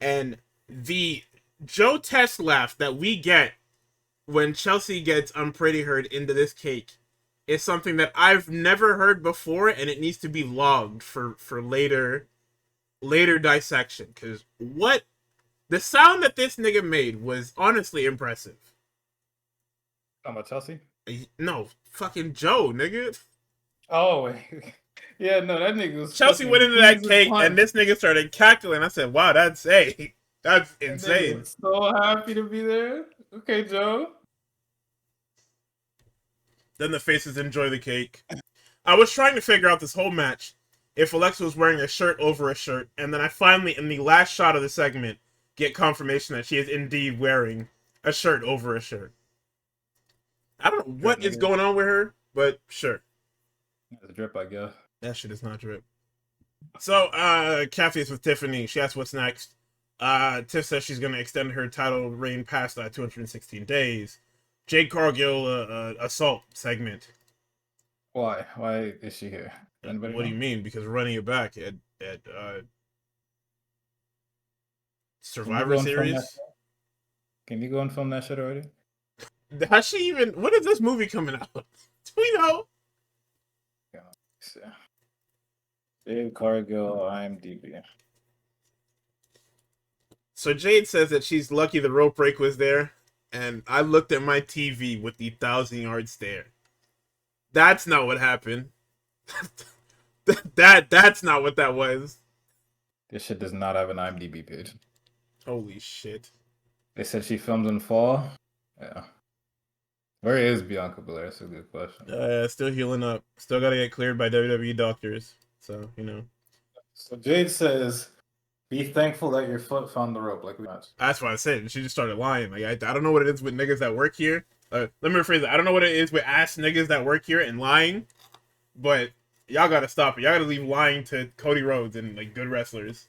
And the Joe Test laugh that we get when Chelsea gets Unpretty Her into this cake is something that I've never heard before, and it needs to be logged for later dissection. Because what the sound that this nigga made was honestly impressive. Talking about Chelsea? No, fucking Joe, nigga. Oh, yeah, no, that nigga was Chelsea fucking went into that pleased as cake, and punch. this nigga started cackling. I said, "Wow, that's that's That nigga insane." was so happy to be there. Okay, Joe. Then the faces enjoy the cake. I was trying to figure out this whole match if Alexa was wearing a shirt over a shirt, and then I finally, in the last shot of the segment, get confirmation that she is indeed wearing a shirt over a shirt. I don't know Drip, what is nigga. going on with her, but sure. That's a drip, I guess. That shit is not drip. So, Kathy is with Tiffany. She asks what's next. Tiff says she's going to extend her title reign past 216 days. Jade Cargill assault segment. Why? Why is she here? Anybody What do know? you mean? Because running it back at Can you go Survivor and film that? Series. Can you go and film that shit already? Has she even? When is this movie coming out? Do we know? Yeah. Dave Cargill, IMDb. So Jade says that she's lucky the rope break was there, and I looked at my TV with the 1,000-yard stare. That's not what happened. That's not what that was. This shit does not have an IMDb page. Holy shit. They said she films in fall. Yeah. Where is Bianca Belair? That's a good question. Still healing up. Still gotta get cleared by WWE doctors. So, So Jade says, be thankful that your foot found the rope like we watched. That's what I said. She just started lying. Like, I don't know what it is with niggas that work here. Let me rephrase it. I don't know what it is with ass niggas that work here and lying, but y'all gotta stop it. Y'all gotta leave lying to Cody Rhodes and, like, good wrestlers.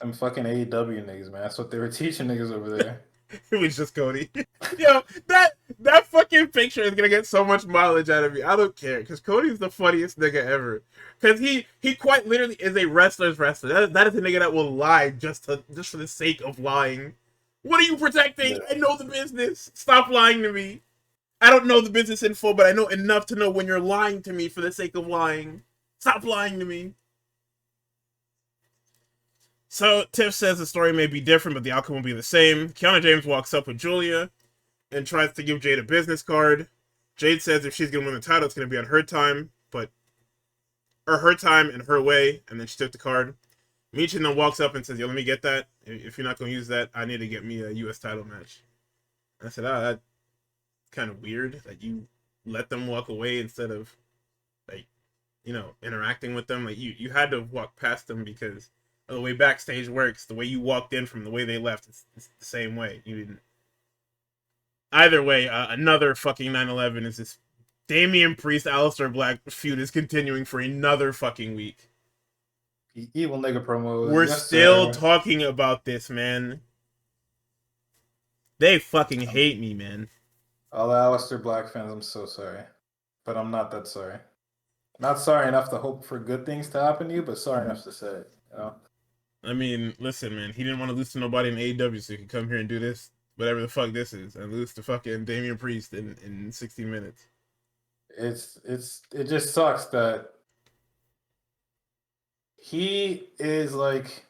Them fucking AEW niggas, man. That's what they were teaching niggas over there. It was just Cody. Yo, that fucking picture is gonna get so much mileage out of me. I don't care, because Cody's the funniest nigga ever. Because he quite literally is a wrestler's wrestler. That is a nigga that will lie just for the sake of lying. What are you protecting? I know the business. Stop lying to me. I don't know the business in full, but I know enough to know when you're lying to me for the sake of lying. Stop lying to me. So Tiff says the story may be different, but the outcome will be the same. Kiana James walks up with Julia and tries to give Jade a business card. Jade says if she's gonna win the title, it's gonna be on her time, or her time and her way. And then she took the card. Michin then walks up and says, "Yo, let me get that. If you're not gonna use that, I need to get me a U.S. title match." I said, that's kind of weird that you let them walk away instead of, like, interacting with them. Like, you had to walk past them because of the way backstage works. The way you walked in from the way they left, it's the same way. You didn't. Either way, another fucking 9/11 is this Damian Priest, Aleister Black feud is continuing for another fucking week. Evil nigga promos. We're Yes, still sir. talking about this, man. They fucking hate me, man. All the Aleister Black fans, I'm so sorry. But I'm not that sorry. Not sorry enough to hope for good things to happen to you, but sorry enough to say it. You know? I mean, listen, man. He didn't want to lose to nobody in AEW, so he could come here and do this. whatever the fuck this is, and lose to fucking Damian Priest in 60 minutes. It just sucks that he is like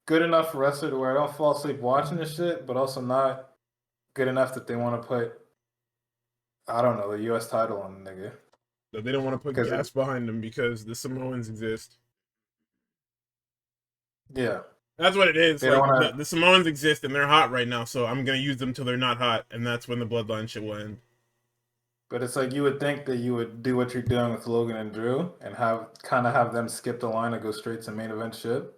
good enough wrestler to where I don't fall asleep watching this shit, but also not good enough that they want to put, I don't know, the U.S. title on the nigga. But they don't want to put gas behind them because the Samoans exist. Yeah. That's what it is. They like, don't wanna... the Samoans exist and they're hot right now, so I'm going to use them till they're not hot, and that's when the bloodline shit will end. But it's like you would think that you would do what you're doing with Logan and Drew and have them skip the line and go straight to main event shit.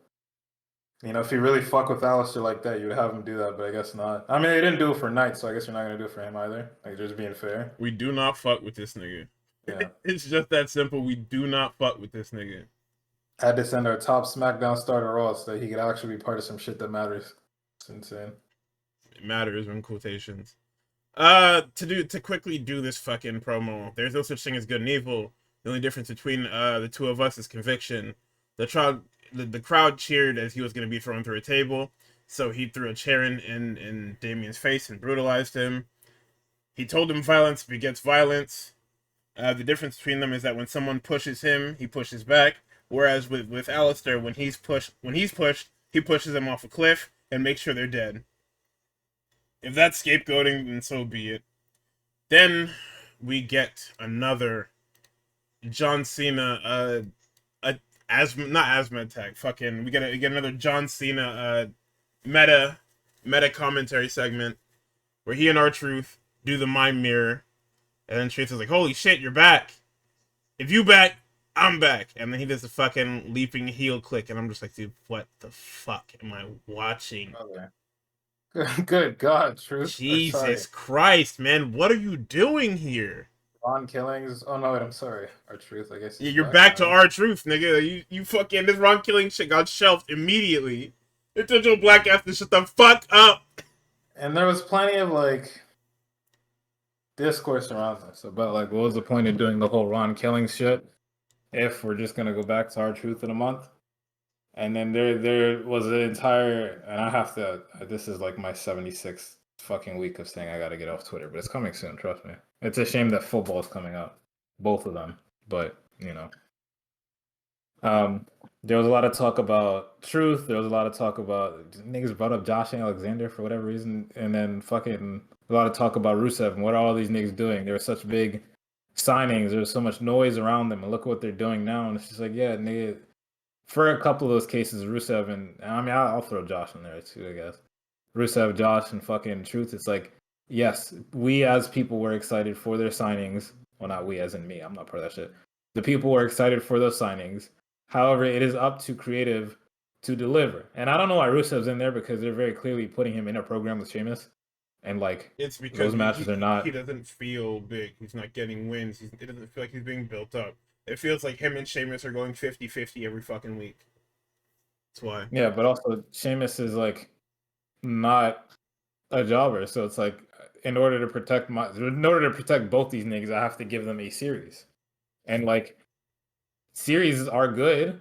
You know, if you really fuck with Alistair like that, you would have him do that, but I guess not. I mean, they didn't do it for Knight, so I guess you're not going to do it for him either. Like, just being fair. We do not fuck with this nigga. Yeah. It's just that simple. We do not fuck with this nigga. Had to send our top SmackDown star to Raw so that he could actually be part of some shit that matters. It's insane. It matters in quotations. To quickly do this fucking promo, there's no such thing as good and evil. The only difference between the two of us is conviction. The crowd cheered as he was going to be thrown through a table, so he threw a chair in Damian's face and brutalized him. He told him violence begets violence. The difference between them is that when someone pushes him, he pushes back. Whereas with Alistair, when he's pushed, he pushes them off a cliff and makes sure they're dead. If that's scapegoating, then so be it. Then we get another John Cena, not asthma attack. Fucking, we get another John Cena meta commentary segment where he and R-Truth do the mind mirror, and then Truth is like, "Holy shit, you're back! If you back, I'm back." And then he does the fucking leaping heel click, and I'm just like, dude, what the fuck am I watching? Okay. Good God, Truth. Jesus Christ, man, what are you doing here? Ron Killings. Oh no, wait, I'm sorry. R-Truth, I guess. Yeah, you're back to R-Truth, nigga. You fucking, this Ron Killing shit got shelved immediately. It told your black ass to shut the fuck up. And there was plenty of like discourse around this about like, what was the point of doing the whole Ron Killing shit if we're just gonna go back to R-Truth in a month? And then there was an entire, and I have to, this is like my 76th fucking week of saying I gotta get off Twitter, but it's coming soon, trust me. It's a shame that football is coming up, both of them, but you know. There was a lot of talk about Truth, there was a lot of talk about, niggas brought up Josh Alexander for whatever reason, and then fucking a lot of talk about Rusev and what are all these niggas doing? There were such big signings, there was so much noise around them, and look at what they're doing now, and it's just like, yeah, nigga, for a couple of those cases, Rusev and, I mean, I'll throw Josh in there too, I guess. Rusev, Josh, and fucking Truth, it's like, yes, we as people were excited for their signings. Well, not we as in me, I'm not part of that shit. The people were excited for those signings. However, it is up to creative to deliver. And I don't know why Rusev's in there because they're very clearly putting him in a program with Sheamus. And like, it's because those matches are not. He doesn't feel big. He's not getting wins. It doesn't feel like he's being built up. It feels like him and Sheamus are going 50-50 every fucking week. That's why. Yeah, but also Sheamus is like not a jobber, so it's like in order to protect both these niggas, I have to give them a series, and like series are good.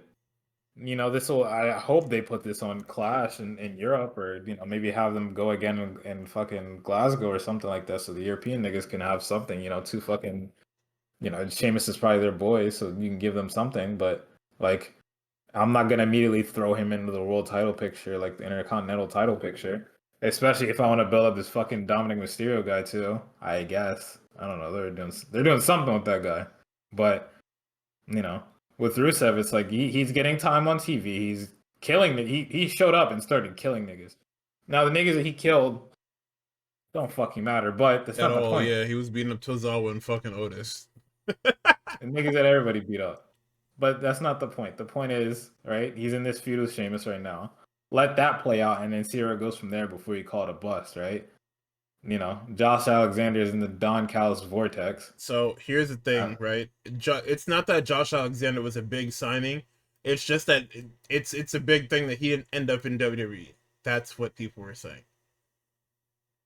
You know, I hope they put this on Clash in Europe, or you know, maybe have them go again in fucking Glasgow or something like that, so the European niggas can have something. You know, to fucking, you know, Sheamus is probably their boy, so you can give them something. But like, I'm not gonna immediately throw him into the world title picture, like the Intercontinental title picture. Especially if I want to build up this fucking Dominic Mysterio guy too. I guess, I don't know. They're doing something with that guy, but you know, with Rusev, it's like he's getting time on TV. He's killing. He showed up and started killing niggas. Now the niggas that he killed don't fucking matter, but that's not the point. Yeah, he was beating up Tozawa and fucking Otis. And niggas that everybody beat up. But that's not the point. The point is, right, he's in this feud with Sheamus right now. Let that play out and then see where it goes from there before you call it a bust, right? You know, Josh Alexander is in the Don Callis vortex. So here's the thing, right? It's not that Josh Alexander was a big signing. It's just that it's a big thing that he didn't end up in WWE. That's what people were saying.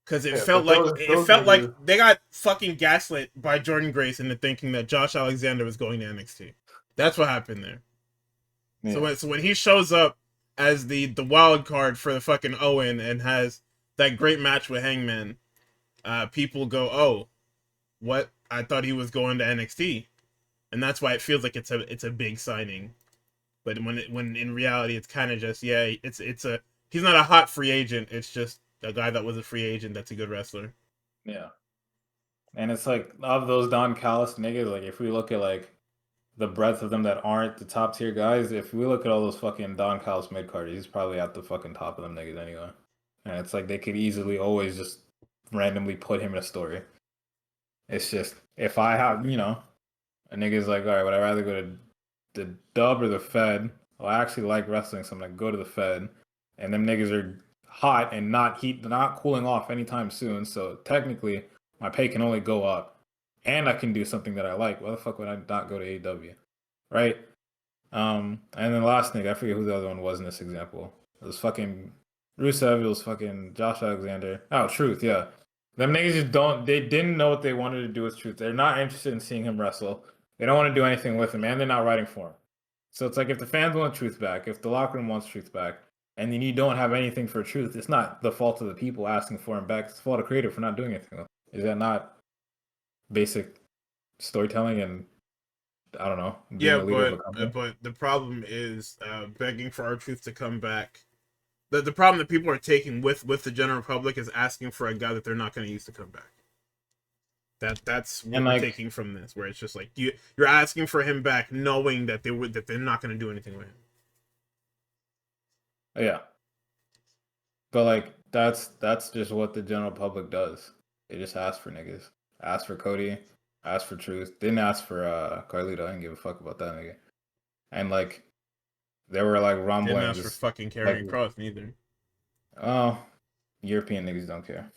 Because it felt like they got fucking gaslit by Jordan Grace into thinking that Josh Alexander was going to NXT. That's what happened there. Yeah. So when he shows up as the wild card for the fucking Owen and has that great match with Hangman, people go, "Oh, what? I thought he was going to NXT," and that's why it feels like it's a big signing. But when in reality it's kind of just it's a he's not a hot free agent. It's just a guy that was a free agent that's a good wrestler. Yeah. And it's like of those Don Callis niggas, like if we look at like the breadth of them that aren't the top tier guys, if we look at all those fucking Don Callis mid carders, he's probably at the fucking top of them niggas anyway. And it's like they could easily always just randomly put him in a story. It's just if I have, a nigga's like, all right, would I rather go to the dub or the Fed? Well, I actually like wrestling, so I'm gonna go to the Fed. And them niggas are hot and not cooling off anytime soon. So technically, my pay can only go up, and I can do something that I like. Why the fuck would I not go to AEW, right? And then last nigga, I forget who the other one was in this example. It was fucking Rusev. It was fucking Josh Alexander. Oh, Truth, yeah. Them niggas just don't. They didn't know what they wanted to do with Truth. They're not interested in seeing him wrestle. They don't want to do anything with him, and they're not writing for him. So it's like if the fans want Truth back, if the locker room wants Truth back, and then you don't have anything for Truth, it's not the fault of the people asking for him back. It's the fault of creative for not doing anything. Is that not basic storytelling and I don't know, being Yeah, a leader of a company? but the problem is begging for our truth to come back. The problem that people are taking with the general public is asking for a guy that they're not going to use to come back. That's what And we're like, taking from this, where it's just like you're asking for him back, knowing that they're not going to do anything with him. yeah, but like that's just what the general public does. They just ask for niggas, ask for Cody, ask for Truth. Didn't ask for Carlito. I didn't give a fuck about that nigga. And like there were like Didn't ask for rumblings, fucking like KRRION Kross neither. oh, European niggas don't care,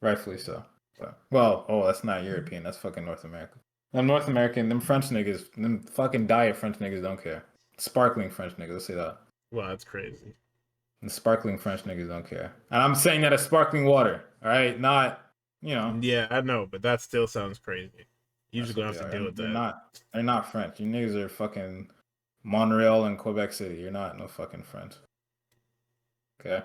rightfully so. But, well, oh, that's not European. That's fucking North America. Them North American, them French niggas, them fucking diet French niggas don't care. Sparkling French niggas, let's say that. Well, that's crazy. The sparkling French niggas don't care. And I'm saying that as sparkling water, all right? Not, Yeah, I know, but that still sounds crazy. You're just that's what gonna they have to are. deal with They're that. not. They're not French. You niggas are fucking Montreal and Quebec City. You're not no fucking French. Okay.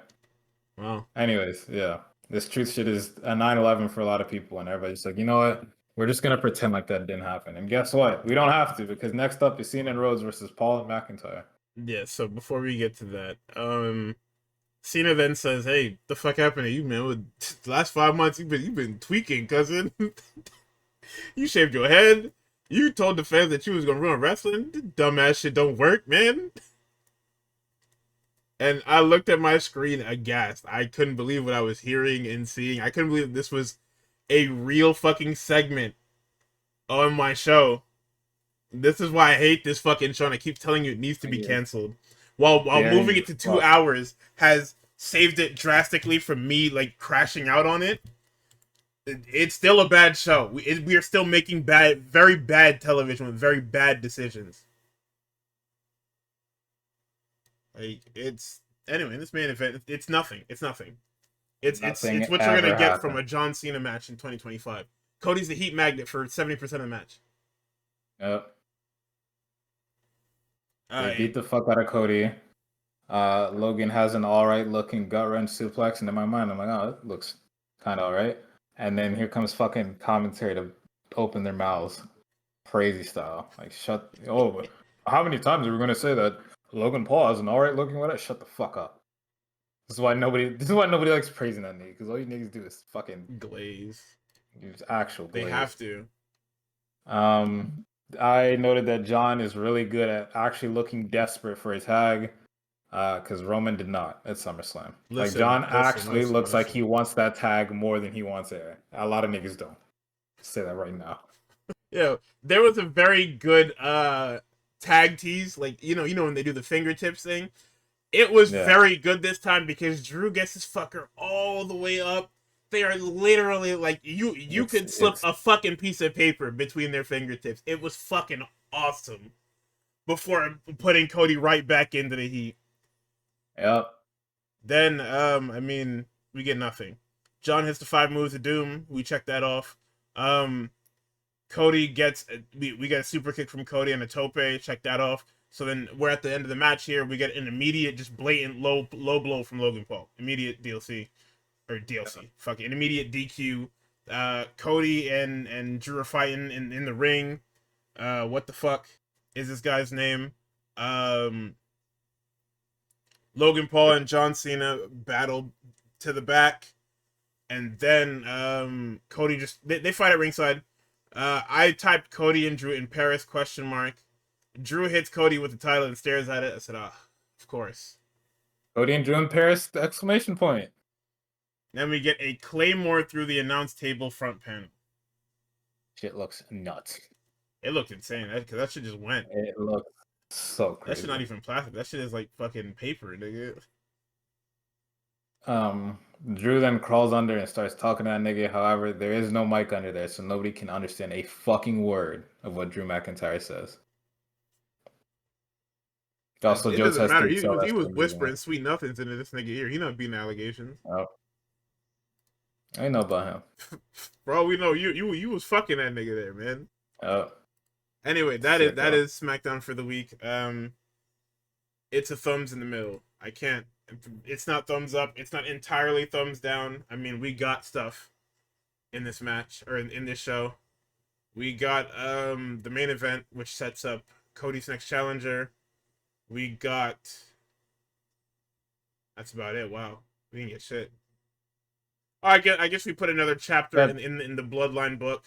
Well, Anyways, yeah. This truth shit is a 9/11 for a lot of people, and everybody's like, you know what? We're just gonna pretend like that didn't happen. And guess what? We don't have to because next up is Cena and Rhodes versus Paul and McIntyre. yeah. So before we get to that, Cena then says, "Hey, the fuck happened to you, man? With the last 5 months, you've been tweaking, cousin. You shaved your head. You told the fans that you was gonna run wrestling. Dumbass shit don't work, man." And I looked at my screen aghast. I couldn't believe what I was hearing and seeing. I couldn't believe this was a real fucking segment on my show. This is why I hate this fucking show, and I keep telling you it needs to be Yeah. canceled. While moving Very it to two fuck. hours has saved it drastically from me like crashing out on it. It's still a bad show. We are still making very bad television with very bad decisions. Like it's anyway. In this main event, it's nothing. It's nothing. Nothing It's what you're ever gonna get from happened. a John Cena match in 2025. Cody's the heat magnet for 70% of the match. Yep. They Uh, beat the fuck out of Cody. Logan has an all right looking gut wrench suplex, and in my mind, I'm like, oh, it looks kind of all right. And then here comes fucking commentary to open their mouths, crazy style. Like, shut. Oh, how many times are we gonna say that Logan Paul has an all right looking what? Shut the fuck up. This is why nobody. This is why nobody likes praising that nigga because all you niggas do is fucking Glaze. use actual They glaze. have to. Um, I noted that John is really good at actually looking desperate for his tag. Because Roman did not at SummerSlam. Like John actually looks like he wants that tag more than he wants air. A lot of niggas don't. Say that right now. Yeah, there was a very good tag tease, like when they do the fingertips thing. It was Yeah. very good this time because Drew gets his fucker all the way up. They are literally like you could slip a fucking piece of paper between their fingertips. It was fucking awesome. Before putting Cody right back into the heat. Yep. Then we get nothing. John hits the 5 moves of doom. We check that off. Cody gets we get a super kick from Cody and a tope. Check that off. So then we're at the end of the match here. We get an immediate, just blatant low blow from Logan Paul. Immediate DLC. or DLC. Fuck an immediate DQ. Cody and Drew are fighting in the ring. What the fuck is this guy's name? Logan Paul and John Cena battle to the back, and then Cody just they fight at ringside. I typed Cody and Drew in Paris question mark. Drew hits Cody with the title and stares at it. I said, of course. Cody and Drew in Paris, the exclamation point. Then we get a Claymore through the announce table front panel. Shit looks nuts. It looked insane, because that shit just went. It looks so crazy. That shit not even plastic. That shit is like fucking paper, nigga. Drew then crawls under and starts talking to that nigga. However, there is no mic under there, so nobody can understand a fucking word of what Drew McIntyre says. Also, it Joe doesn't matter. He Test was whispering sweet nothings into this nigga ear. He not beating allegations. Oh, I know about him. Bro, we know you was fucking that nigga there, man. Oh. Anyway, that is SmackDown for the week. It's a thumbs in the middle. I can't. It's not thumbs up. It's not entirely thumbs down. I mean, we got stuff in this match or in this show. We got the main event, which sets up Cody's next challenger. We got. That's about it. Wow, we didn't get shit. Oh, I guess we put another chapter in the Bloodline book.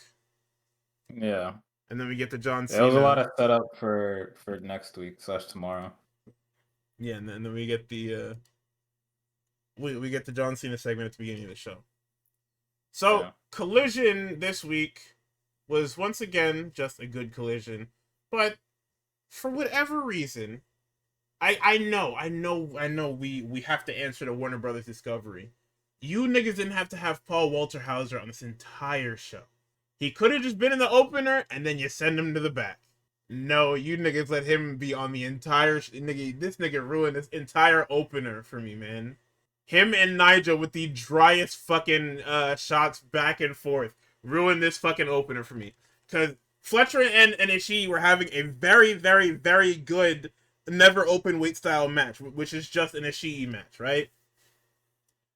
Yeah. And then we get the John Cena. There was a lot of setup for next week / tomorrow. Yeah, and then we get the we get the John Cena segment at the beginning of the show. So yeah. Collision this week was once again just a good collision, but for whatever reason, I know we have to answer to Warner Brothers Discovery. You niggas didn't have to have Paul Walter Hauser on this entire show. He could have just been in the opener, and then you send him to the back. No, you niggas let him be on the entire... This nigga ruined this entire opener for me, man. Him and Nigel with the driest fucking shots back and forth ruined this fucking opener for me. Because Fletcher and Ishii were having a very, very, very good never open weight style match, which is just an Ishii match, right?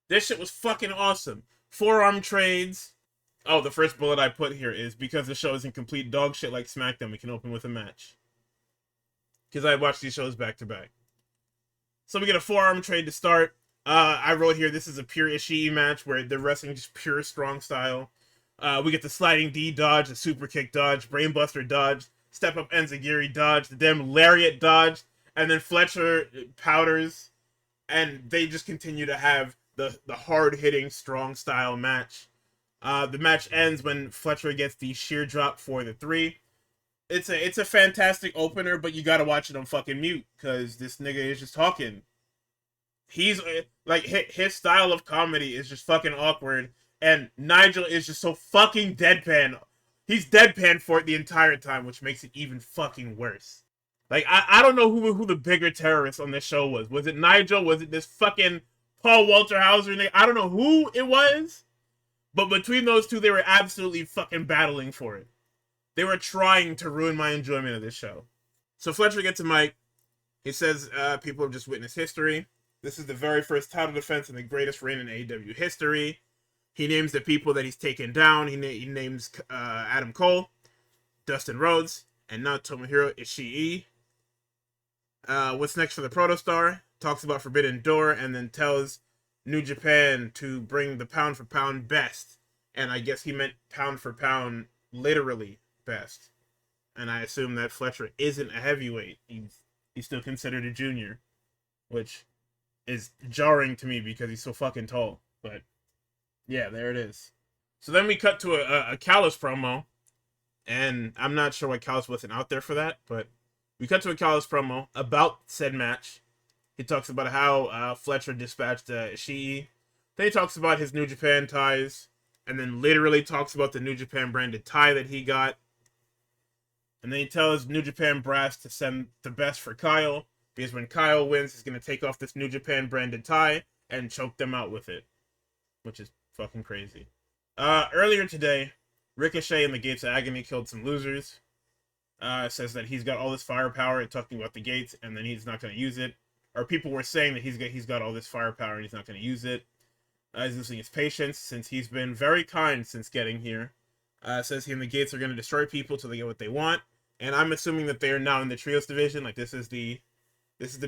This shit was fucking awesome. Forearm trades... Oh, the first bullet I put here is because the show isn't complete dog shit like SmackDown, we can open with a match. Because I watched these shows back to back. So we get a forearm trade to start. I wrote here, this is a pure Ishii match where they're wrestling just pure strong style. We get the sliding D dodge, the super kick dodge, brainbuster dodge, step up enziguri dodge, the damn lariat dodge, and then Fletcher powders. And they just continue to have the hard-hitting, strong style match. The match ends when Fletcher gets the sheer drop for the 3. It's a fantastic opener, but you gotta watch it on fucking mute, because this nigga is just talking. He's, like, his style of comedy is just fucking awkward, and Nigel is just so fucking deadpan. He's deadpan for it the entire time, which makes it even fucking worse. Like, I don't know who the bigger terrorist on this show was. Was it Nigel? Was it this fucking Paul Walter Hauser nigga? I don't know who it was. But between those two, they were absolutely fucking battling for it. They were trying to ruin my enjoyment of this show. So Fletcher gets a mic. He says, people have just witnessed history. This is the very first title defense in the greatest reign in AEW history. He names the people that he's taken down. He names Adam Cole, Dustin Rhodes, and now Tomohiro Ishii. What's next for the Protostar? Talks about Forbidden Door, and then tells New Japan to bring the pound for pound best. And I guess he meant pound for pound literally best. And I assume that Fletcher isn't a heavyweight. He's still considered a junior. Which is jarring to me because he's so fucking tall. But yeah, there it is. So then we cut to a Callis promo. And I'm not sure why Callis wasn't out there for that. But we cut to a Callis promo about said match. He talks about how Fletcher dispatched Ishii. Then he talks about his New Japan ties. And then literally talks about the New Japan branded tie that he got. And then he tells New Japan brass to send the best for Kyle. Because when Kyle wins, he's going to take off this New Japan branded tie and choke them out with it. Which is fucking crazy. Earlier today, Ricochet and the Gates of Agony killed some losers. Says that he's got all this firepower, talking about the Gates, and then he's not going to use it. Or people were saying that he's got all this firepower and he's not going to use it. He's losing his patience since he's been very kind since getting here. Says him the Gates are going to destroy people till they get what they want, and I'm assuming that they are now in the trios division. Like this is the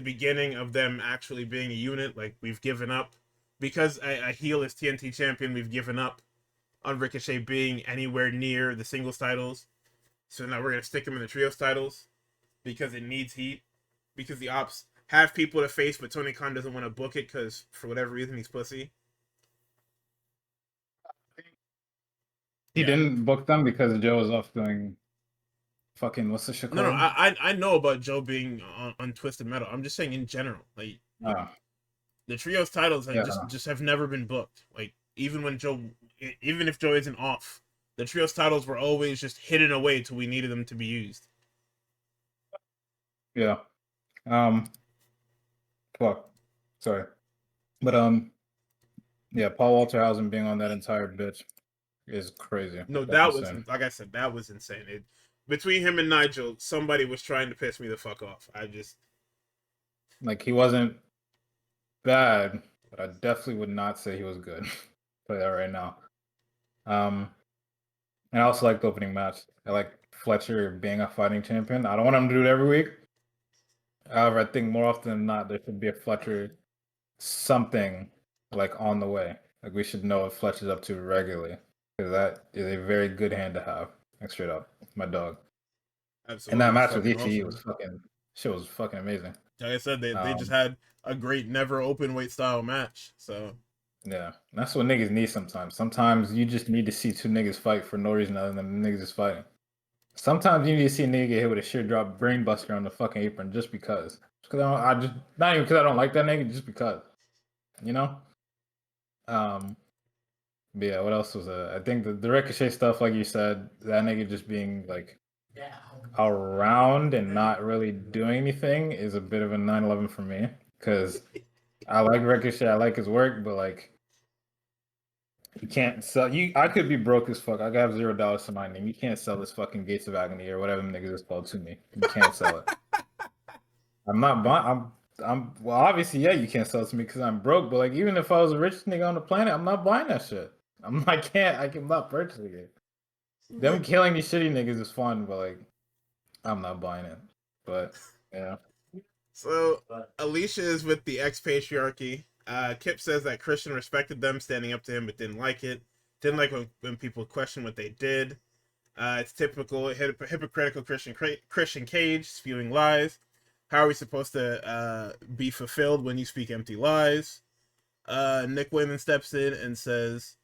beginning of them actually being a unit. Like we've given up because a heel is TNT champion. We've given up on Ricochet being anywhere near the singles titles. So now we're gonna stick him in the trios titles because it needs heat. Because the ops have people to face, but Tony Khan doesn't want to book it because for whatever reason he's pussy. He didn't book them because Joe was off doing fucking what's the shit No, called? I know about Joe being on Twisted Metal. I'm just saying in general, like Oh, the trios titles have yeah, just have never been booked. Like even if Joe isn't off, the trios titles were always just hidden away till we needed them to be used. yeah. Fuck, sorry, but yeah, Paul Walterhausen being on that entire bitch is crazy. No, That's that was insane. like I said, that was insane. Between him and Nigel, somebody was trying to piss me the fuck off. I just Like he wasn't bad, but I definitely would not say he was good. Tell you that right now. And I also like the opening match. I like Fletcher being a fighting champion. I don't want him to do it every week. However, I think more often than not, there should be a Fletcher something like on the way. Like we should know what Fletcher's up to regularly because that is a very good hand to have. Like straight up, my dog. And absolutely that was match with fucking Ishii was awesome. fucking shit was fucking amazing. Like I said, they just Um, had a great never open weight style match. So yeah, that's what niggas need sometimes. Sometimes you just need to see two niggas fight for no reason other than niggas just fighting. Sometimes you need to see a nigga get hit with a sheer drop brainbuster on the fucking apron just because. Because I just not even because I don't like that nigga, just because. You know? Um but yeah, what else was I think the Ricochet stuff, like you said, that nigga just being like around and not really doing anything is a bit of a 9/11 for me. Cause I like Ricochet, I like his work, but like you can't sell you. I could be broke as fuck. I could have $0 to my name. You can't sell this fucking Gates of Agony or whatever niggas is called to me. You can't sell it. I'm not buying. I'm. Well, obviously, yeah, you can't sell it to me because I'm broke. But like, even if I was the richest nigga on the planet, I'm not buying that shit. I can't. I'm not purchasing it. Them killing these shitty niggas is fun, but like, I'm not buying it. But yeah. So Alicia is with the ex patriarchy. Kip says that Christian respected them standing up to him, but didn't like it. Didn't like when people question what they did. It's typical hypocritical Christian Cage spewing lies. How are we supposed to be fulfilled when you speak empty lies? Nick Wayman steps in and says,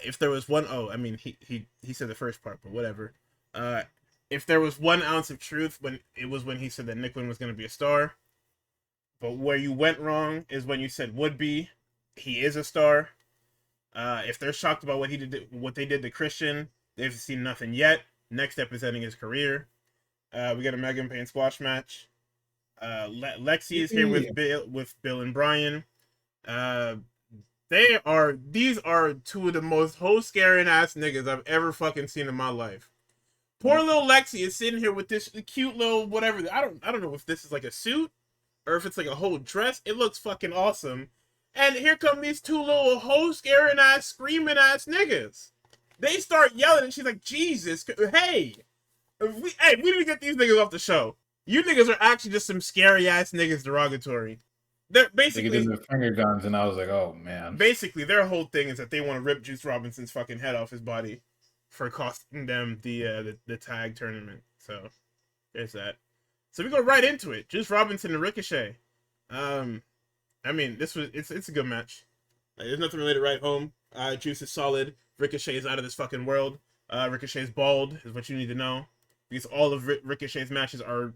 "If there was one, oh, I mean, he said the first part, but whatever. Uh, if there was 1 ounce of truth, when he said that Nick Wayman was going to be a star, but where you went wrong is when you said would be. He is a star. If they're shocked about what they did to Christian, they've seen nothing yet. Next step is ending his career. We got a Megan Payne squash match. Lexi is here Yeah. with Bill and Brian. Uh, these are two of the most hoe scaring ass niggas I've ever fucking seen in my life. Poor little Lexi is sitting here with this cute little whatever. I don't know if this is like a suit or if it's like a whole dress. It looks fucking awesome. And here come these two little hoe scaring ass, screaming ass niggas. They start yelling, and she's like, Jesus, hey, we need to get these niggas off the show. You niggas are actually just some scary ass niggas derogatory. They're They did the finger guns, and I was like, oh man. basically their whole thing is that they want to rip Juice Robinson's fucking head off his body for costing them the tag tournament. So there's that. So we go right into it. Juice Robinson and Ricochet. I mean, it's a good match. There's nothing really to write home. Juice is solid. Ricochet is out of this fucking world. Ricochet's bald is what you need to know, because all of Ricochet's matches are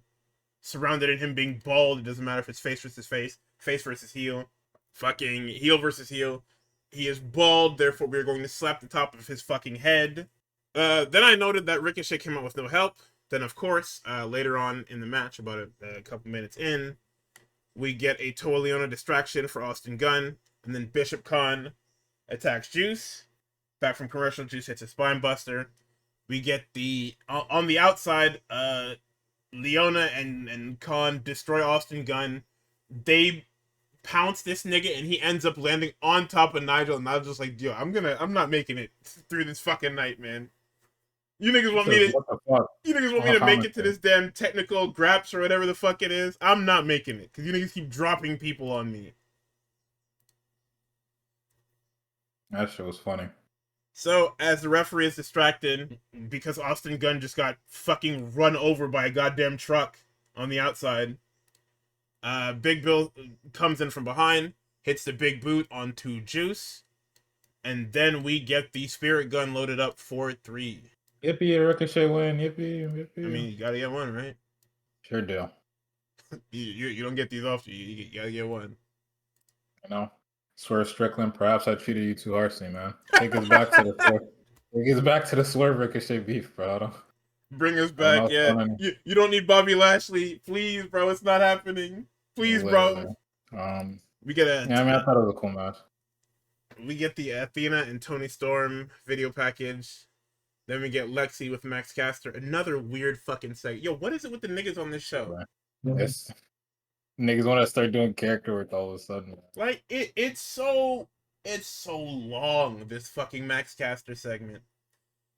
surrounded in him being bald. It doesn't matter if it's face versus face versus heel, fucking heel versus heel. He is bald, therefore we're going to slap the top of his fucking head. Then I noted that Ricochet came out with no help. Then, of course, later on in the match, about a couple minutes in, we get a Toa Leona distraction for Austin Gunn, and then Bishop Khan attacks Juice. Back from commercial, Juice hits a spine buster. We get the on the outside, Leona and Khan destroy Austin Gunn. They pounce this nigga, and he ends up landing on top of Nigel, and I was just like, yo, I'm not making it through this fucking night, man. You niggas want me to, What the fuck? you niggas want me to make it to this damn technical Graps or whatever the fuck it is? I'm not making it, because you niggas keep dropping people on me. That shit was funny. So, as the referee is distracted, because Austin Gunn just got fucking run over by a goddamn truck on the outside, Big Bill comes in from behind, hits the big boot onto Juice, and then we get the Spirit Gun loaded up for 3. Yippee, a Ricochet win. Yippee, yippee. I mean, you gotta get one, right? Sure do. You don't get these off. You gotta get one. You know, Swerve Strickland. Perhaps I treated you too harshly, man. Take us back to the Swerve. Take us back to the Swerve Ricochet beef, bro. Bring us back, yeah. You don't need Bobby Lashley, please, bro. It's not happening, please, bro. We get a. Yeah, I mean, I thought it was a cool match. We get the Athena and Tony Storm video package. Then we get Lexi with Max Caster. Another weird fucking segment. Yo, what is it with the niggas on this show? Yes. Niggas want to start doing character work all of a sudden. Like it's so long, this fucking Max Caster segment.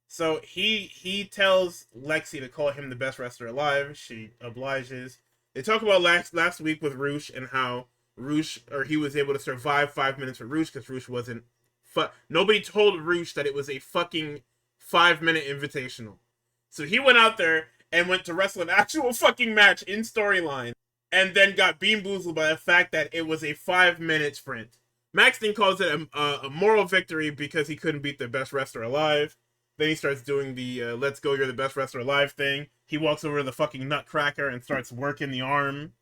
So he tells Lexi to call him the best wrestler alive. She obliges. They talk about last week with Roosh and how he was able to survive 5 minutes with Roosh because Roosh wasn't. Nobody told Roosh that it was a fucking 5-minute invitational. So he went out there and went to wrestle an actual fucking match in storyline, and then got beanboozled by the fact that it was a 5-minute sprint. Max then calls it a moral victory because he couldn't beat the best wrestler alive. Then he starts doing the let's go, you're the best wrestler alive thing. He walks over to the fucking nutcracker and starts working the arm.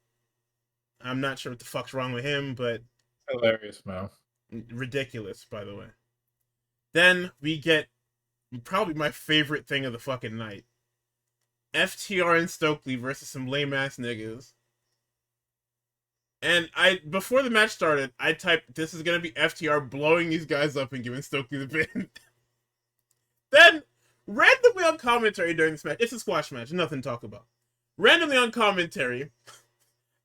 I'm not sure what the fuck's wrong with him, but... Hilarious, man. Ridiculous, by the way. Then we get probably my favorite thing of the fucking night. FTR and Stokely versus some lame-ass niggas. And before the match started, I typed, this is going to be FTR blowing these guys up and giving Stokely the pin. Then, randomly on commentary during this match, it's a squash match, nothing to talk about. Randomly on commentary,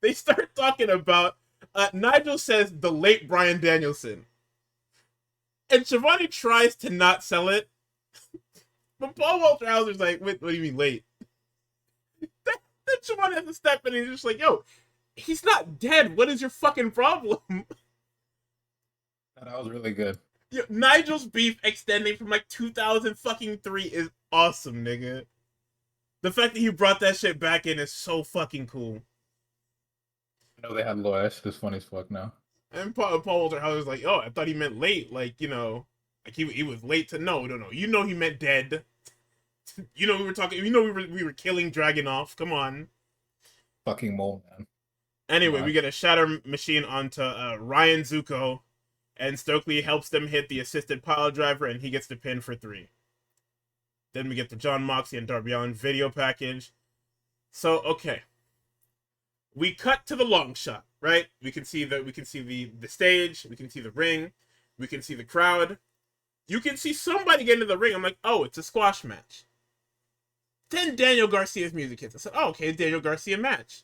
they start talking about, Nigel says the late Bryan Danielson. And Shivani tries to not sell it. But Paul Walter Hauser's like, what do you mean late? Then Shivani has to step in and he's just like, yo, he's not dead. What is your fucking problem? That was really good. Yo, Nigel's beef extending from like 2003 is awesome, nigga. The fact that he brought that shit back in is so fucking cool. I know they had Law. That shit is funny as fuck now. And Paul Walter Hauser's like, oh, I thought he meant late. Like, you know, like he was late to... No. You know he meant dead. You know we were talking... You know we were killing Dragunov. Come on. Fucking mole, man. Anyway, we get a shatter machine onto Ryan Zuko, and Stokely helps them hit the assisted pile driver, and he gets the pin for 3. Then we get the John Moxley and Darby Allin video package. So, okay. We cut to the long shot, right? We can see the stage, we can see the ring, we can see the crowd. You can see somebody get into the ring. I'm like, oh, it's a squash match. Then Daniel Garcia's music hits. I said, oh, okay, Daniel Garcia match.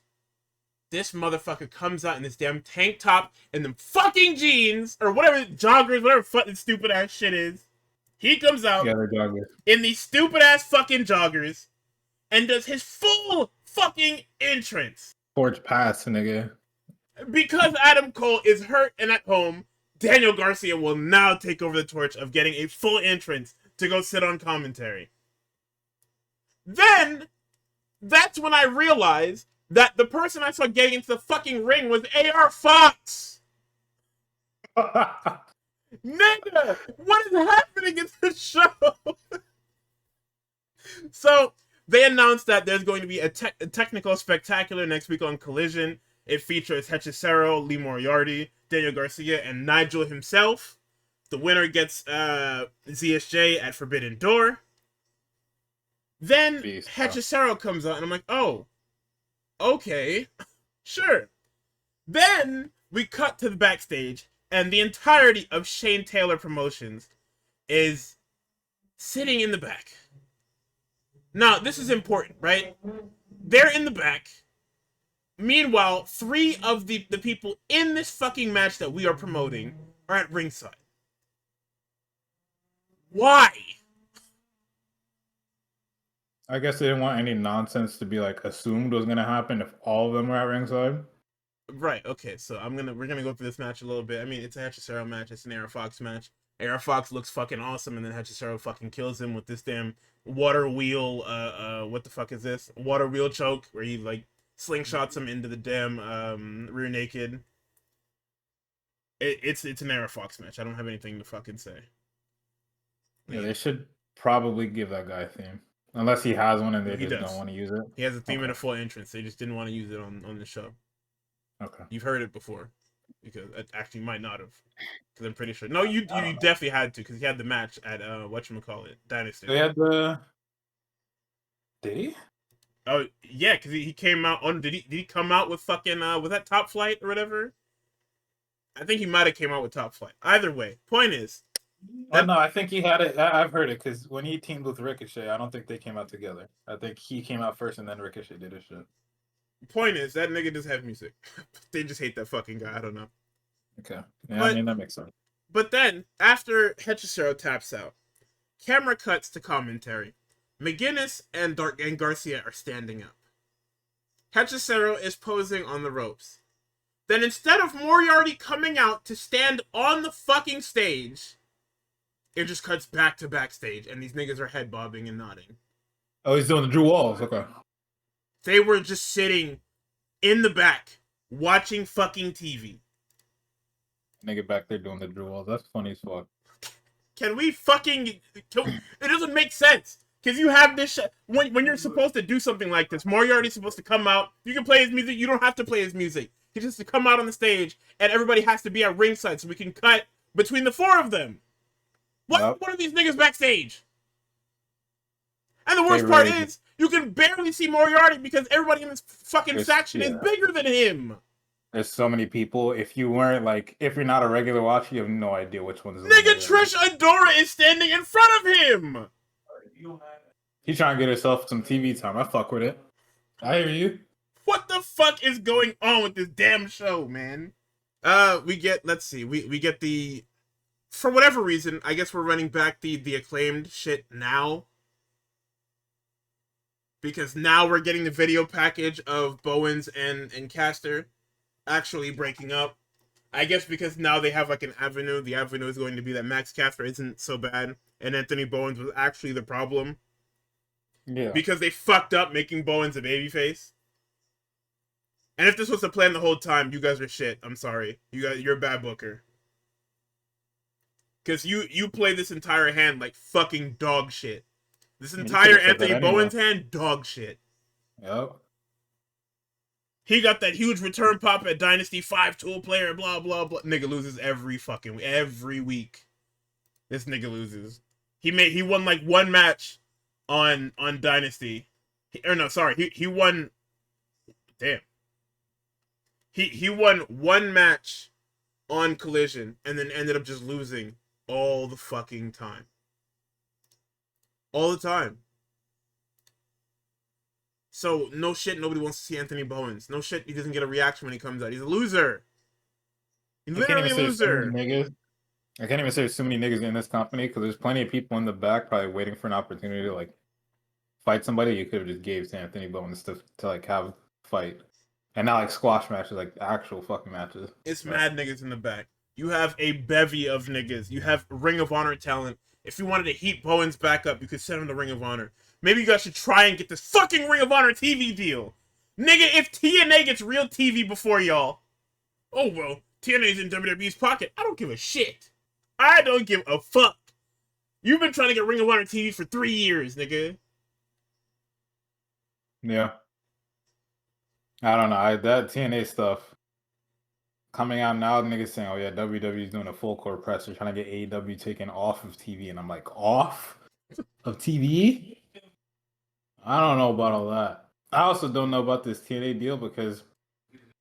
This motherfucker comes out in this damn tank top and them fucking jeans, or whatever, joggers, whatever fucking stupid ass shit is. He comes out in these stupid ass fucking joggers and does his full fucking entrance. Torch pass, nigga. Because Adam Cole is hurt and at home, Daniel Garcia will now take over the torch of getting a full entrance to go sit on commentary. Then, that's when I realized that the person I saw getting into the fucking ring was AR Fox. Nigga, what is happening in this show? So, they announced that there's going to be a technical spectacular next week on Collision. It features Hechicero, Lee Moriarty, Daniel Garcia, and Nigel himself. The winner gets ZSJ at Forbidden Door. Then Hechicero comes out, and I'm like, oh, okay, sure. Then we cut to the backstage, and the entirety of Shane Taylor Promotions is sitting in the back. Now, this is important, right? They're in the back. Meanwhile, 3 of the people in this fucking match that we are promoting are at ringside. Why? I guess they didn't want any nonsense to be like assumed was gonna happen if all of them were at ringside. Right. Okay. So we're gonna go through this match a little bit. I mean, it's a Hechicero match. It's an Air Fox match. Air Fox looks fucking awesome, and then Hechicero fucking kills him with this damn water wheel. What the fuck is this? Water wheel choke where he like slingshots him into the damn rear naked. It's an Air Fox match. I don't have anything to fucking say. Yeah, they should probably give that guy a theme. Unless he has one and they He just does. don't want to use it. He has a theme Okay. and a full entrance. They just didn't want to use it on the show. Okay. You've heard it before, because it actually might not have. Because I'm pretty sure. No, you I don't know. definitely had to, because he had the match at whatchamacallit, Dynasty. They had the. Did he? Oh yeah, because he came out on. Did he come out with fucking was that Top Flight or whatever? I think he might have came out with Top Flight. Either way, point is Oh that no, I think he had it. I've heard it because when he teamed with Ricochet, I don't think they came out together. I think he came out first and then Ricochet did his shit. point is that nigga does have music. They just hate that fucking guy. I don't know. Okay. Yeah, But I mean that makes sense. but then after Hechicero taps out, camera cuts to commentary. McGuinness and Garcia are standing up. Hechicero is posing on the ropes. Then instead of Moriarty coming out to stand on the fucking stage, it just cuts back to backstage, and these niggas are head bobbing and nodding. Oh, he's doing the Drew Walls. Okay. They were just sitting in the back, watching fucking TV. Nigga back there doing the Drew Walls. That's funny as fuck. Can we fucking... It doesn't make sense. Because you have this shit... When you're supposed to do something like this, Moriarty's supposed to come out. You can play his music. You don't have to play his music. He's just to come out on the stage, and everybody has to be at ringside so we can cut between the 4 of them. What are these niggas backstage? And the worst part is, you can barely see Moriarty because everybody in this fucking faction is bigger than him. There's so many people. If you weren't like, if you're not a regular watcher, you have no idea which one is. Nigga, Trish Adora is standing in front of him. He's trying to get herself some TV time. I fuck with it. I hear you. What the fuck is going on with this damn show, man? We get, let's see, we get the, for whatever reason, I guess we're running back the acclaimed shit now. Because now we're getting the video package of Bowens and Caster actually breaking up. I guess because now they have like an avenue. The avenue is going to be that Max Caster isn't so bad, and Anthony Bowens was actually the problem. Yeah. Because they fucked up making Bowens a babyface. And if this was the plan the whole time, you guys are shit. I'm sorry. You're a bad booker. Because you play this entire hand like fucking dog shit. This entire Anthony Bowens hand, dog shit. Yep. He got that huge return pop at Dynasty 5 tool player, blah, blah, blah. Nigga loses every week. This nigga loses. He won like one match on Dynasty. He won. Damn. He won one match on Collision and then ended up just losing all the fucking time. All the time. So, no shit, nobody wants to see Anthony Bowens. No shit, he doesn't get a reaction when he comes out. He's a loser. He's literally a loser. I can't even say there's so many niggas in this company because there's plenty of people in the back probably waiting for an opportunity to like fight somebody. You could have just gave to Anthony Bowens to like have a fight. And not like squash matches, like actual fucking matches. It's mad niggas in the back. You have a bevy of niggas. You have Ring of Honor talent. If you wanted to heat Bowens back up, you could send him to Ring of Honor. Maybe you guys should try and get this fucking Ring of Honor TV deal. Nigga, if TNA gets real TV before y'all. Oh, well, TNA's in WWE's pocket. I don't give a shit. I don't give a fuck. You've been trying to get Ring of Honor TV for 3 years, nigga. Yeah. I don't know. That TNA stuff coming out now, niggas saying, oh yeah, WWE's doing a full court press. They're trying to get AEW taken off of TV. And I'm like, off of TV? I don't know about all that. I also don't know about this TNA deal because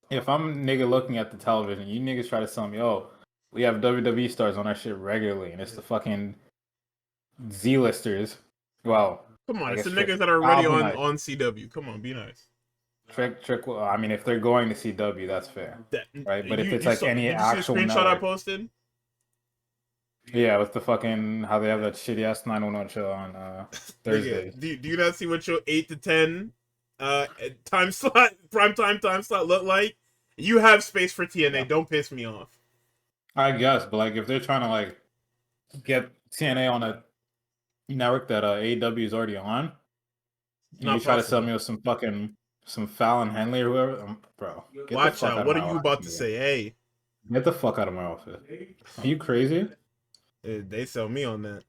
if I'm nigga looking at the television, you niggas try to tell me, oh, we have WWE stars on our shit regularly, and it's the fucking Z-listers. Well, come on, it's the niggas that are already on CW. Come on, be nice. Trick. Well, I mean, if they're going to CW, that's fair, That right? But if it's you like saw? any Did you see the actual screenshot I network, posted? yeah, with the fucking how they have that shitty ass 911 show on Nigga, Thursdays. do you not see what your 8 to 10 time slot, prime time slot look like? You have space for TNA. Yeah, Don't piss me off. I guess, but like if they're trying to like get TNA on a network that AEW is already on, and you Not try to sell possible. me with some Fallon Henley or whoever, bro, get the Watch fuck out. out of What are my you office, about to nigga. say? Hey, Get the fuck out of my office. Are you crazy? they sell me on that.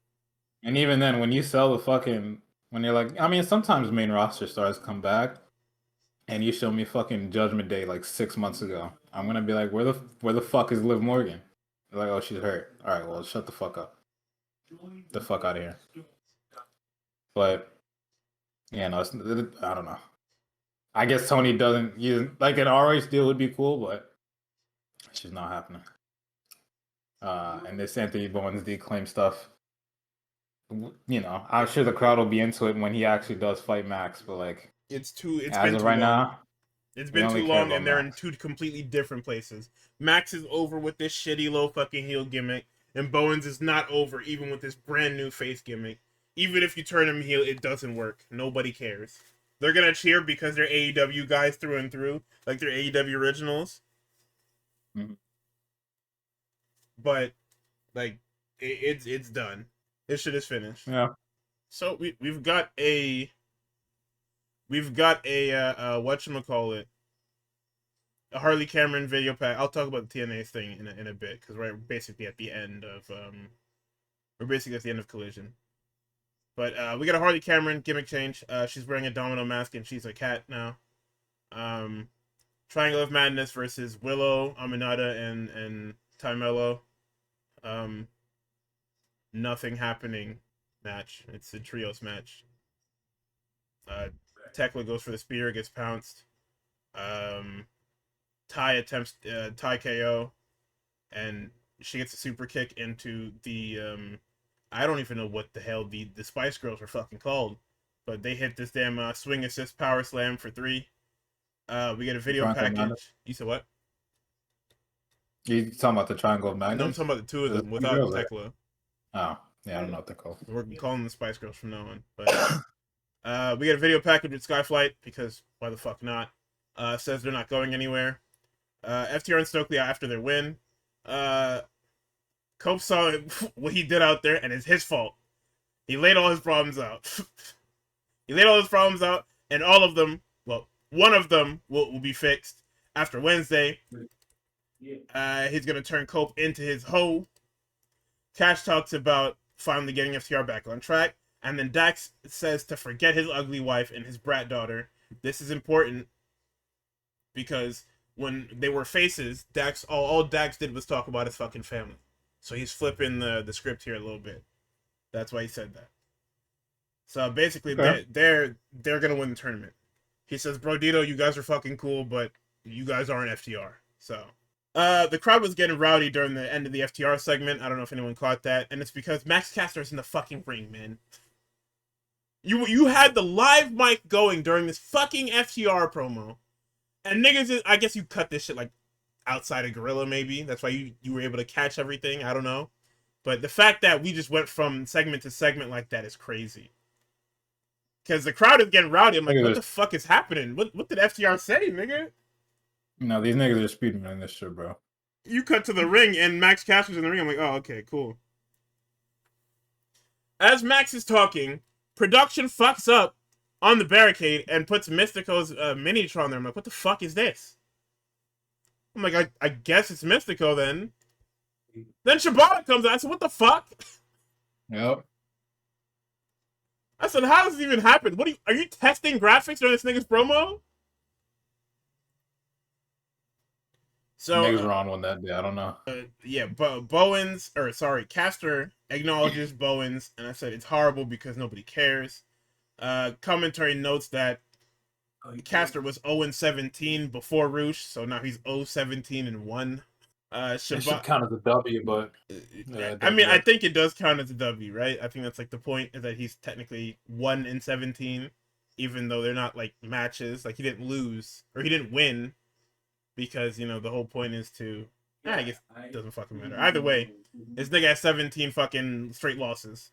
And even then, when you sell the fucking, when you're like, I mean, sometimes main roster stars come back, and you show me fucking Judgment Day like 6 months ago, I'm gonna be like, where the fuck is Liv Morgan? They're like, oh, she's hurt. All right, well, shut the fuck up. The fuck out of here. But yeah, no, I don't know. I guess Tony doesn't use like an RH deal would be cool, but it's just not happening. And this Anthony Bowens declaim stuff, you know, I'm sure the crowd will be into it when he actually does fight Max, but like It's as been of too right long. now, It's we been only too care long, about and they're in Max. two completely different places. Max is over with this shitty low fucking heel gimmick, and Bowens is not over even with this brand new face gimmick. Even if you turn him heel, it doesn't work. Nobody cares. They're gonna cheer because they're AEW guys through and through, like they're AEW originals. Mhm. But like, it's done. This shit is finished. Yeah, So we've got a whatchamacallit, a Harley Cameron video pack. I'll talk about the TNA thing in a bit because we're basically at the end of Collision. But we got a Harley Cameron gimmick change. She's wearing a domino mask and she's a cat now. Um, Triangle of Madness versus Willow, Aminata, and Ty. Um, Nothing happening match. It's a trios match. Uh, Tekla goes for the spear, gets pounced. Um, Ty attempts Ty KO, and she gets a super kick into the I don't even know what the hell the Spice Girls are fucking called, but they hit this damn swing assist power slam for 3. We get a the video Triangle of Madness. package. You said what? You talking about the Triangle of No, I'm Madness? talking about the two of There's them two without girls there. Tekla. Oh, yeah, I don't know what they're called. We're calling them the Spice Girls from now on. But we get a video package with Skyflight because why the fuck not? Says they're not going anywhere. FTR and Stokely after their win. Cope saw what he did out there, and it's his fault. He laid all his problems out. And all of them, well, one of them will be fixed after Wednesday. He's gonna turn Cope into his hoe. Cash talks about finally getting FTR back on track, and then Dax says to forget his ugly wife and his brat daughter. This is important because when they were faces, Dax all Dax did was talk about his fucking family. So he's flipping the script here a little bit. That's why he said that. So basically, Okay. they're gonna win the tournament. He says, "Brodito, you guys are fucking cool, but you guys aren't FTR." So, the crowd was getting rowdy during the end of the FTR segment. I don't know if anyone caught that, and it's because Max Caster's in the fucking ring, man. You had the live mic going during this fucking FTR promo, and niggas, I guess you cut this shit like outside of Gorilla, maybe. That's why you were able to catch everything. I don't know, but the fact that we just went from segment to segment like that is crazy. Because the crowd is getting rowdy. I'm like, Niggas what are, the fuck is happening? What did FTR say, nigga? no, these niggas are speedrunning this shit, bro. You cut to the ring and Max Caster's in the ring. I'm like, oh, okay, cool. As Max is talking, production fucks up on the barricade and puts Mystico's miniature on there. I'm like, what the fuck is this? I'm like, I guess it's Mystico then. Then Shibata comes out. I said, what the fuck? Yep. I said, how does this even happen? Are you testing graphics during this nigga's promo? So Niggas were on one that day. I don't know. yeah, Bowens, or sorry, Caster acknowledges Bowens, and I said it's horrible because nobody cares. Commentary notes that Caster was 0-17 before Roosh, so now he's 0-17-1. It should Shabbat. count as a W, but it I mean, doesn't I yet. think it does count as a W, right? I think that's like the point is that he's technically 1-17. even though they're not like matches. Like he didn't lose or he didn't win because you know the whole point is to. I guess it doesn't fucking matter. Either way, this nigga has 17 fucking straight losses.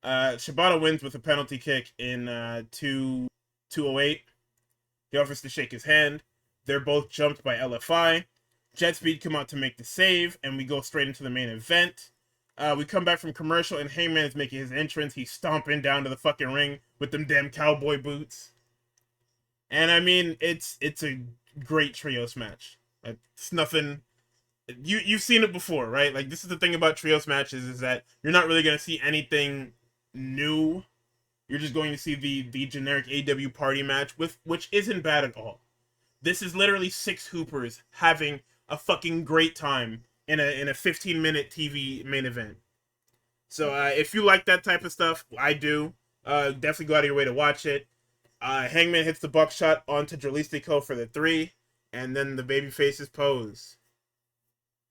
Shibata wins with a penalty kick in 2:08. He offers to shake his hand. They're both jumped by LFI. Jet Speed come out to make the save, and we go straight into the main event. We come back from commercial, and Hangman is making his entrance. He's stomping down to the fucking ring with them damn cowboy boots. And I mean, it's a great trios match. It's nothing. You've seen it before, right? Like this is the thing about trios matches is that you're not really gonna see anything new. You're just going to see the generic AW party match with which isn't bad at all. This is literally 6 hoopers having a fucking great time in a 15-minute TV main event. So if you like that type of stuff, I do. Definitely go out of your way to watch it. Hangman hits the buckshot onto Dralistico for the 3, and then the babyfaces pose.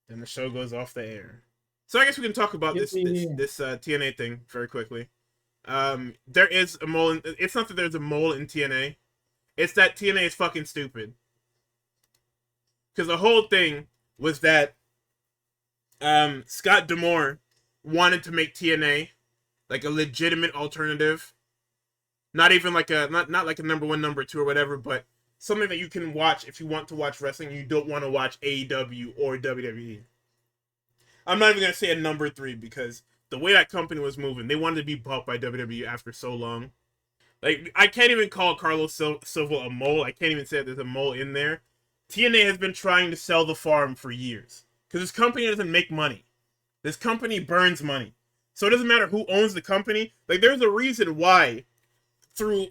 Then the show goes off the air. So I guess we can talk about this TNA thing very quickly. There is a mole. It's not that there's a mole in TNA. It's that TNA is fucking stupid. Because the whole thing was that Scott D'Amore wanted to make TNA like a legitimate alternative. Not even like not like a number 1, number 2 or whatever, but something that you can watch if you want to watch wrestling and you don't want to watch AEW or WWE. I'm not even going to say a number 3 because the way that company was moving, they wanted to be bought by WWE after so long. Like, I can't even call Carlos Silva a mole. I can't even say that there's a mole in there. TNA has been trying to sell the farm for years. Because this company doesn't make money. This company burns money. So it doesn't matter who owns the company. Like, there's a reason why through,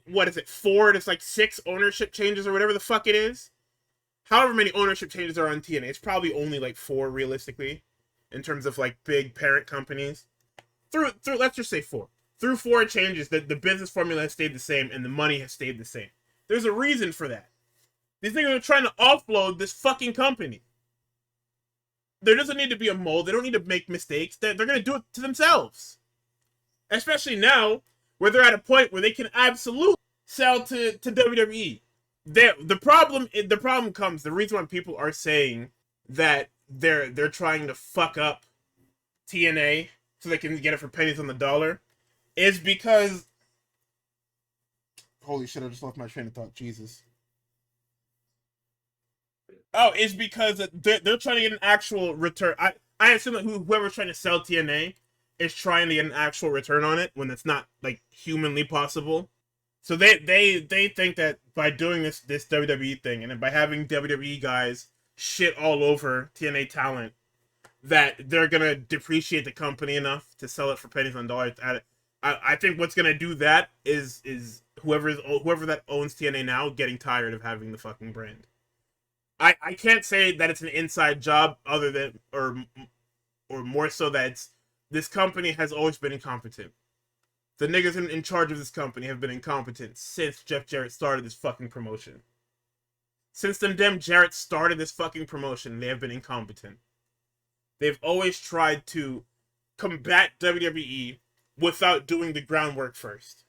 4 to 6 ownership changes or whatever the fuck it is. However many ownership changes are on TNA. It's probably only like 4 realistically. In terms of like big parent companies. Through let's just say 4. Through 4 changes, the business formula has stayed the same and the money has stayed the same. There's a reason for that. These niggas are trying to offload this fucking company. There doesn't need to be a mold. They don't need to make mistakes. They're going to do it to themselves. Especially now, where they're at a point where they can absolutely sell to WWE. The problem comes, the reason why people are saying that they're trying to fuck up TNA so they can get it for pennies on the dollar is because holy shit, I just lost my train of thought. Jesus. Oh, it's because they're trying to get an actual return. I assume that whoever's trying to sell TNA is trying to get an actual return on it when it's not like humanly possible. So they think that by doing this WWE thing and by having WWE guys shit all over TNA talent, that they're gonna depreciate the company enough to sell it for pennies on dollars. I think what's gonna do that is whoever that owns TNA now getting tired of having the fucking brand. I can't say that it's an inside job other than or more so that this company has always been incompetent. The niggas in charge of this company have been incompetent since Jeff Jarrett started this fucking promotion. Since them damn Jarrett started this fucking promotion, they have been incompetent. They've always tried to combat WWE without doing the groundwork first.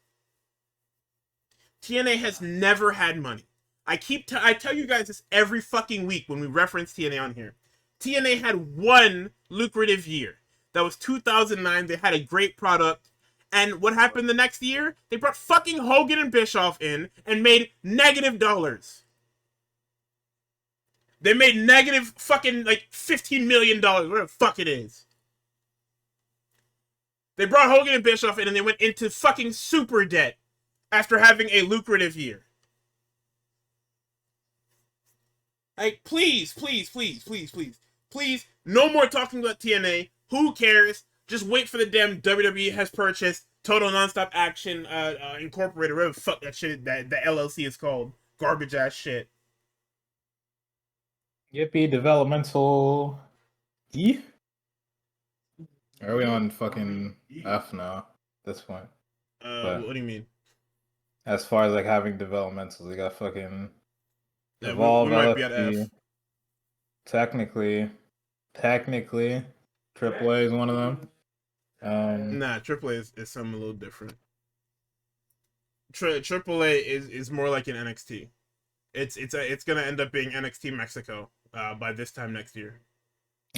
TNA has never had money. I tell you guys this every fucking week when we reference TNA on here. TNA had one lucrative year. That was 2009. They had a great product. And what happened the next year? They brought fucking Hogan and Bischoff in and made negative dollars. They made negative fucking like $15 million, whatever the fuck it is. They brought Hogan and Bischoff in and they went into fucking super debt after having a lucrative year. Like, please, no more talking about TNA. Who cares? Just wait for the damn WWE has purchased Total Nonstop Action Incorporated, whatever the fuck that shit, that the LLC is called. Garbage ass shit. Yippee developmental. E? Are we on fucking F now at this point? What do you mean? As far as like having developmentals, we got fucking Evolve. We might be at F. Technically, AAA is one of them. Nah, AAA is something a little different. AAA is more like an NXT. It's gonna end up being NXT Mexico by this time next year.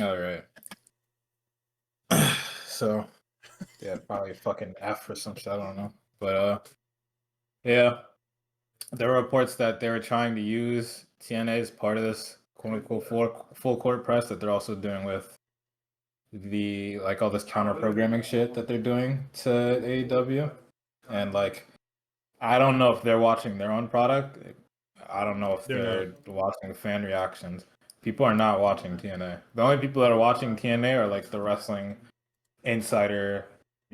All right. So yeah, probably fucking F or some shit. I don't know, but yeah, there were reports that they were trying to use TNA as part of this quote unquote full court press that they're also doing with the like all this counter programming shit that they're doing to AEW, and like I don't know if they're watching their own product. I don't know if They're not. they're watching the fan reactions. People are not watching TNA. The only people that are watching TNA are like the wrestling insider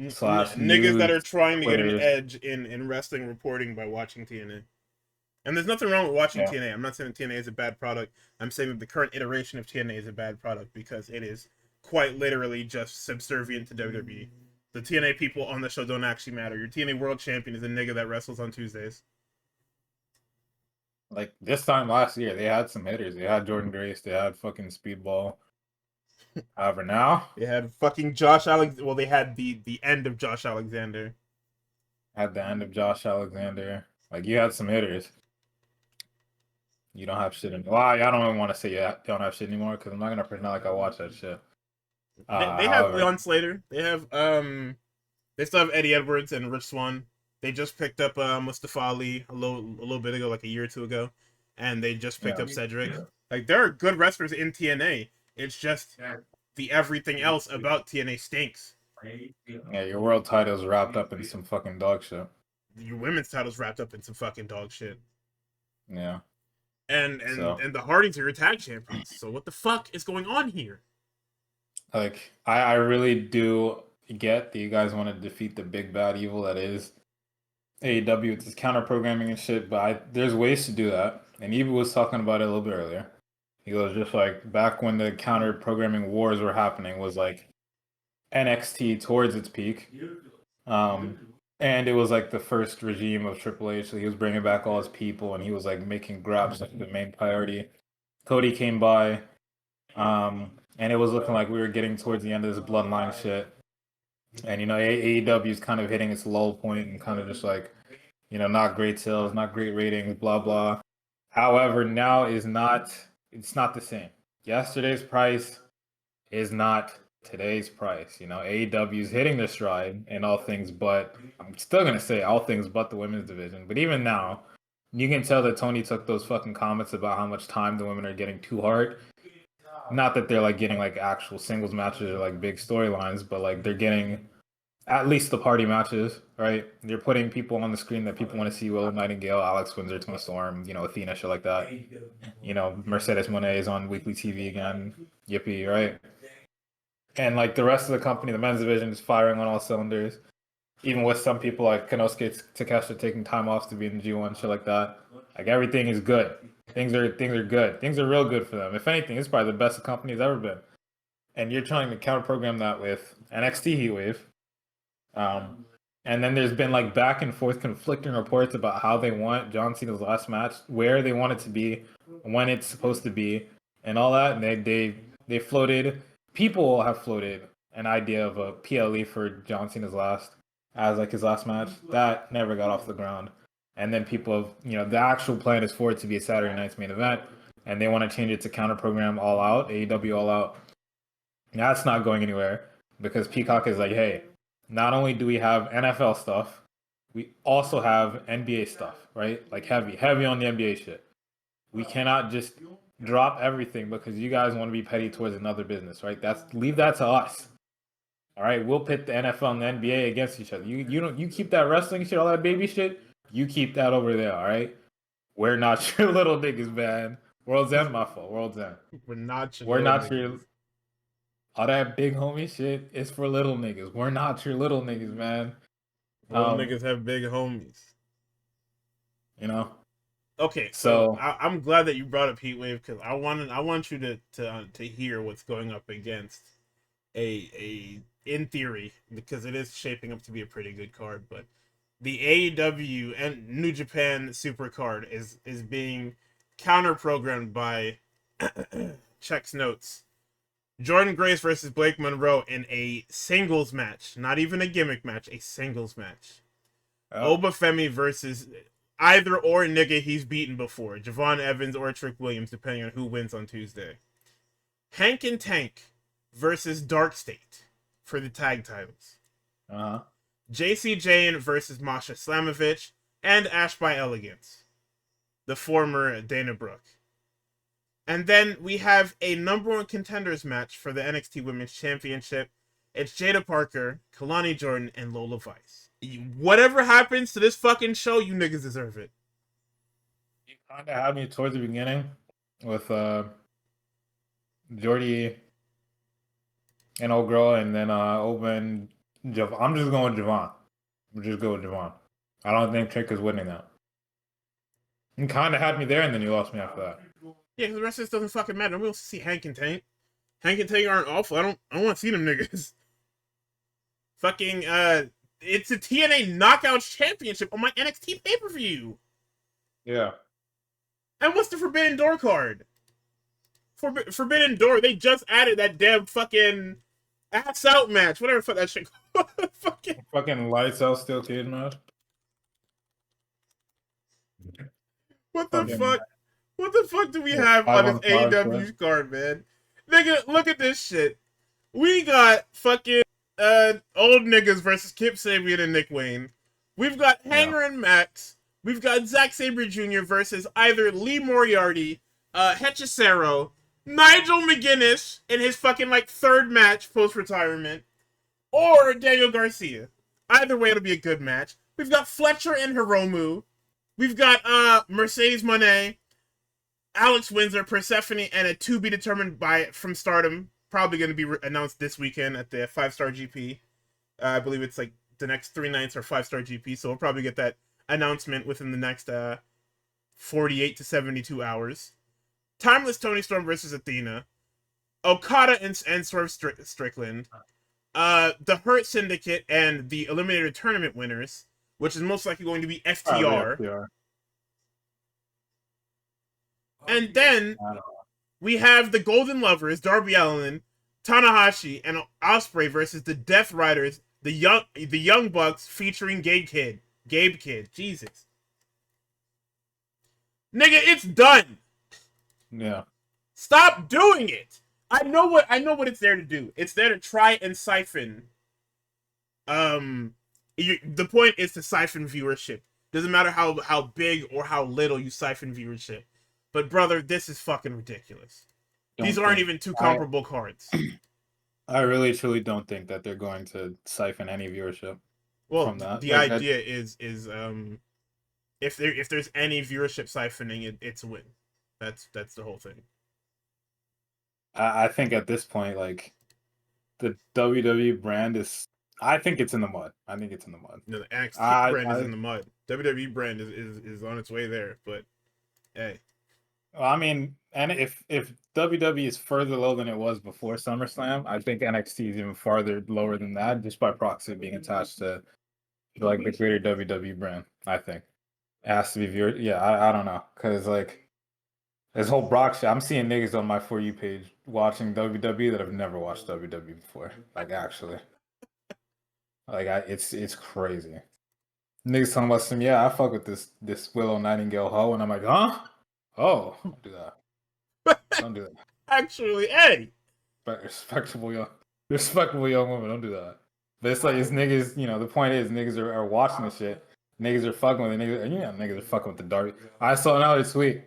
slash Niggas that news are trying to get an Twitters. edge in wrestling reporting by watching TNA. And there's nothing wrong with watching Yeah, TNA. I'm not saying that TNA is a bad product. I'm saying that the current iteration of TNA is a bad product because it is quite literally just subservient to WWE. The TNA people on the show don't actually matter. Your TNA World Champion is a nigga that wrestles on Tuesdays. like this time last year, they had some hitters. They had Jordan Grace. They had fucking Speedball. However, now They had fucking Josh Alex. Well, they had the end of Josh Alexander. at the end of Josh Alexander, like you had some hitters. You don't have shit anymore. Well, I don't even want to say you don't have shit anymore because I'm not gonna pretend like I watch that shit. They have However, Leon Slater. They have they still have Eddie Edwards and Rich Swann. They just picked up Mustafa Ali a little bit ago, like a year or two ago, and they just picked yeah, up Cedric. Like there are good wrestlers in TNA. It's just the everything else about TNA stinks. yeah, your world title's wrapped up in some fucking dog shit. Your women's title's wrapped up in some fucking dog shit. Yeah, And and so and the Hardys are your tag champions. So what the fuck is going on here? like I really do get that you guys want to defeat the big bad evil that is AEW with this counter programming and shit, but there's ways to do that. And Eva was talking about it a little bit earlier. He goes just like back when the counter programming wars were happening was like NXT towards its peak. Um, and it was like the first regime of Triple H. So he was bringing back all his people, and he was like making Graps like the main priority. Cody came by, and it was looking like we were getting towards the end of this bloodline shit. And you know, AEW is kind of hitting its lull point and kind of just like, you know, not great sales, not great ratings, blah blah. However, now is not it's not the same. Yesterday's price is not today's price. You know, AEW is hitting their stride in all things, but I'm still gonna say all things but the women's division. But even now, you can tell that Tony took those fucking comments about how much time the women are getting too hard. Not that they're like getting like actual singles matches or like big storylines, but like they're getting at least the party matches, right? They're putting people on the screen that people want to see: Willow Nightingale, Alex Windsor, Tony Storm, you know, Athena, shit like that. You know, Mercedes Monet is on weekly TV again. Yippee, right? And like the rest of the company, the men's division is firing on all cylinders. Even with some people like Konosuke Takeshita taking time off to be in the G1, shit like that. Like everything is good. Things are good. Things are real good for them. If anything, it's probably the best the company's ever been. And you're trying to counter program that with NXT Heatwave. And then there's been like back and forth conflicting reports about how they want John Cena's last match, where they want it to be, when it's supposed to be, and all that. And they floated. People have floated an idea of a PLE for John Cena's last as like his last match. That never got off the ground. And then people have, you know, the actual plan is for it to be a Saturday night's main event, and they want to change it to counter program All Out, AEW All Out. That's not going anywhere because Peacock is like, hey, not only do we have NFL stuff, we also have NBA stuff, right? Like heavy on the NBA shit. We cannot just drop everything because you guys want to be petty towards another business, right? Leave that to us. All right, we'll pit the NFL and the NBA against each other. You keep that wrestling shit, all that baby shit. You keep that over there, all right? We're not your little niggas, man. World's End, my fault. World's End. We're not your We're little not niggas. your all that big homie shit is for little niggas. We're not your little niggas, man. Little niggas have big homies. You know. Okay, so So I'm glad that you brought up Heatwave because I want you to hear what's going up against a in theory because it is shaping up to be a pretty good card, but the AEW and New Japan Super card is being counter programmed by Check's notes. Jordan Grace versus Blake Monroe in a singles match, not even a gimmick match, a singles match. Obafemi versus either or nigga he's beaten before, Javon Evans or Trick Williams, depending on who wins on Tuesday. Hank and Tank versus Dark State for the tag titles. JC Jane versus Masha Slamovich and Ash by Elegance, the former Dana Brooke. And then we have a number one contenders match for the NXT Women's Championship. It's Jada Parker, Kalani Jordan, and Lola Vice. Whatever happens to this fucking show, you niggas deserve it. You kind of had me towards the beginning with Jordy and old girl, and then Open. I'm just going with Javon. We'll just go with Javon. I don't think Trick is winning that. You kind of had me there, and then you lost me after that. Yeah, because the rest of this doesn't fucking matter. Nobody wants to see Hank and Tank. Hank and Tank aren't awful. I don't want to see them niggas. Fucking it's a TNA Knockouts Championship on my NXT pay-per-view. Yeah. And what's the Forbidden Door card? Forbidden Door, they just added that damn fucking ass out match. Whatever the fuck that shit called. Fucking lights out steel cage match. What the fuck? What the fuck do we have on this AEW card, man? Nigga, look at this shit. We got fucking old niggas versus Kip Sabian and Nick Wayne. We've got Hanger and Max. We've got Zack Sabre Jr. versus either Lee Moriarty, Hechicero, Nigel McGuinness in his fucking like third match post-retirement, or Daniel Garcia. Either way, it'll be a good match. We've got Fletcher and Hiromu. We've got Mercedes Moné, Alex Windsor, Persephone, and a to be determined from Stardom. Probably going to be announced this weekend at the 5-Star GP. I believe it's like the next 3 nights are 5-Star GP, so we'll probably get that announcement within the next 48 to 72 hours. Timeless Tony Storm versus Athena. Okada and Swerve Strickland. The Hurt Syndicate and the Eliminator Tournament winners, which is most likely going to be FTR. And then we have the Golden Lovers, Darby Allin, Tanahashi, and Ospreay versus the Death Riders, the Young Bucks featuring Gabe Kidd. Jesus. Nigga, it's done. Yeah. Stop doing it. I know what it's there to do. It's there to try and siphon. The point is to siphon viewership. Doesn't matter how big or how little you siphon viewership. But brother, this is fucking ridiculous. These aren't even two comparable cards. I really truly don't think that they're going to siphon any viewership from that. The idea is if there's any viewership siphoning, it's a win. That's the whole thing. I think at this point, like, the WWE brand is. I think it's in the mud. No, the NXT brand is in the mud. WWE brand is on its way there, but hey. Well, I mean, and if WWE is further low than it was before SummerSlam, I think NXT is even farther lower than that, just by proxy being attached to like the greater WWE brand. I think it has to be viewed. Yeah, I don't know, because like this whole Brock shit, I'm seeing niggas on my For You page watching WWE that have never watched WWE before. Like actually, like it's crazy. Niggas talking about some, I fuck with this Willow Nightingale hoe, and I'm like, huh? Oh, don't do that. Don't do that. Actually, hey. But respectable young woman, don't do that. But it's like, it's niggas, the point is niggas are watching this shit. Niggas are fucking with it. Niggas are fucking with the Darby. I saw another tweet.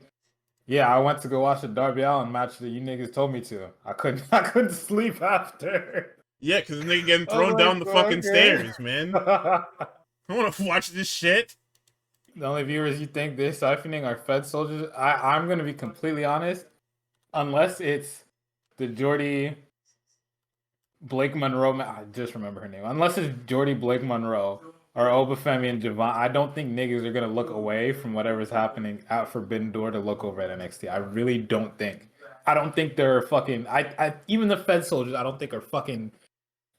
Yeah, I went to go watch the Darby Allin match that you niggas told me to. I couldn't sleep after. Yeah, because the nigga getting thrown down the fucking stairs, man. I want to watch this shit. The only viewers you think they're siphoning are Fed soldiers. I'm going to be completely honest. Unless it's the Jordy Blake Monroe. I just remember her name. Unless it's Jordy Blake Monroe or Obafemi and Javon, I don't think niggas are going to look away from whatever's happening at Forbidden Door to look over at NXT. I really don't think. I don't think they're fucking. Even the Fed soldiers, I don't think are fucking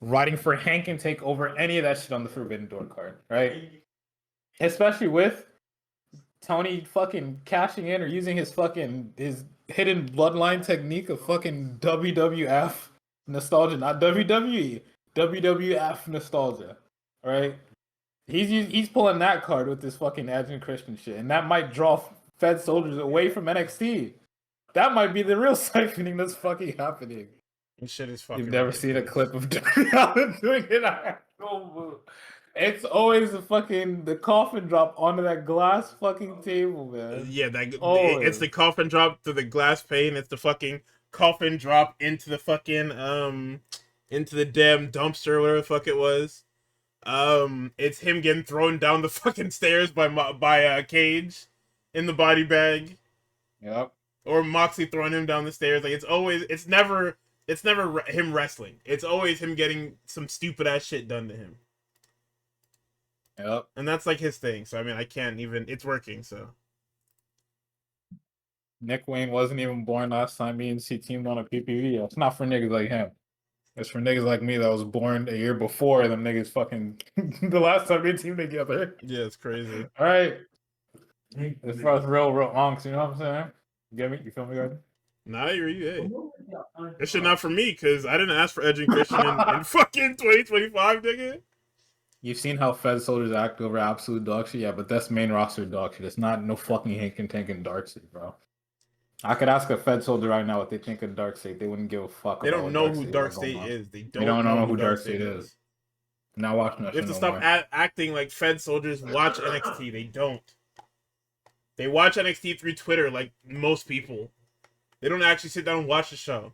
riding for Hank and take over any of that shit on the Forbidden Door card, right? Especially with Tony fucking cashing in or using his hidden bloodline technique of fucking WWF nostalgia, not WWE, WWF nostalgia, right? He's pulling that card with this fucking Edge and Christian shit, and that might draw Fed soldiers away from NXT. That might be the real siphoning that's fucking happening. This shit is You've fucking never seen a ridiculous. clip of Darby Allin doing it. It's always the coffin drop onto that glass fucking table, man. Yeah, it's Always. the coffin drop to the glass pane. It's the fucking coffin drop into the fucking into the damn dumpster, or whatever the fuck it was. It's him getting thrown down the fucking stairs by Cage in the body bag, Yep. or Moxley throwing him down the stairs. Like it's never him wrestling. It's always him getting some stupid ass shit done to him. Yep. And that's like his thing. So I mean, I can't even. It's working. So Nick Wayne wasn't even born last time me and C teamed on a PPV. It's not for niggas like him. It's for niggas like me that was born a year before them niggas fucking the last time we teamed together. yeah, it's crazy. All right. As far as real onks, you know what I'm saying? You get me? You feel me, guys? Nah, you're hey. This shit not for me, because I didn't ask for Edge and Christian in fucking 2025, nigga. You've seen how Fed soldiers act over absolute dog shit, yeah, but that's main roster dog shit. It's not no fucking Hankin tanking Darkseid, bro. I could ask a Fed soldier right now what they think of Darkseid. They wouldn't give a fuck. They about don't what know who Darkseid Darkseid is. They They don't don't know who who Darkseid is. I'm not watching that They have shit to no stop more. acting like Fed soldiers watch NXT. They don't. They watch NXT through Twitter like most people. They don't actually sit down and watch the show.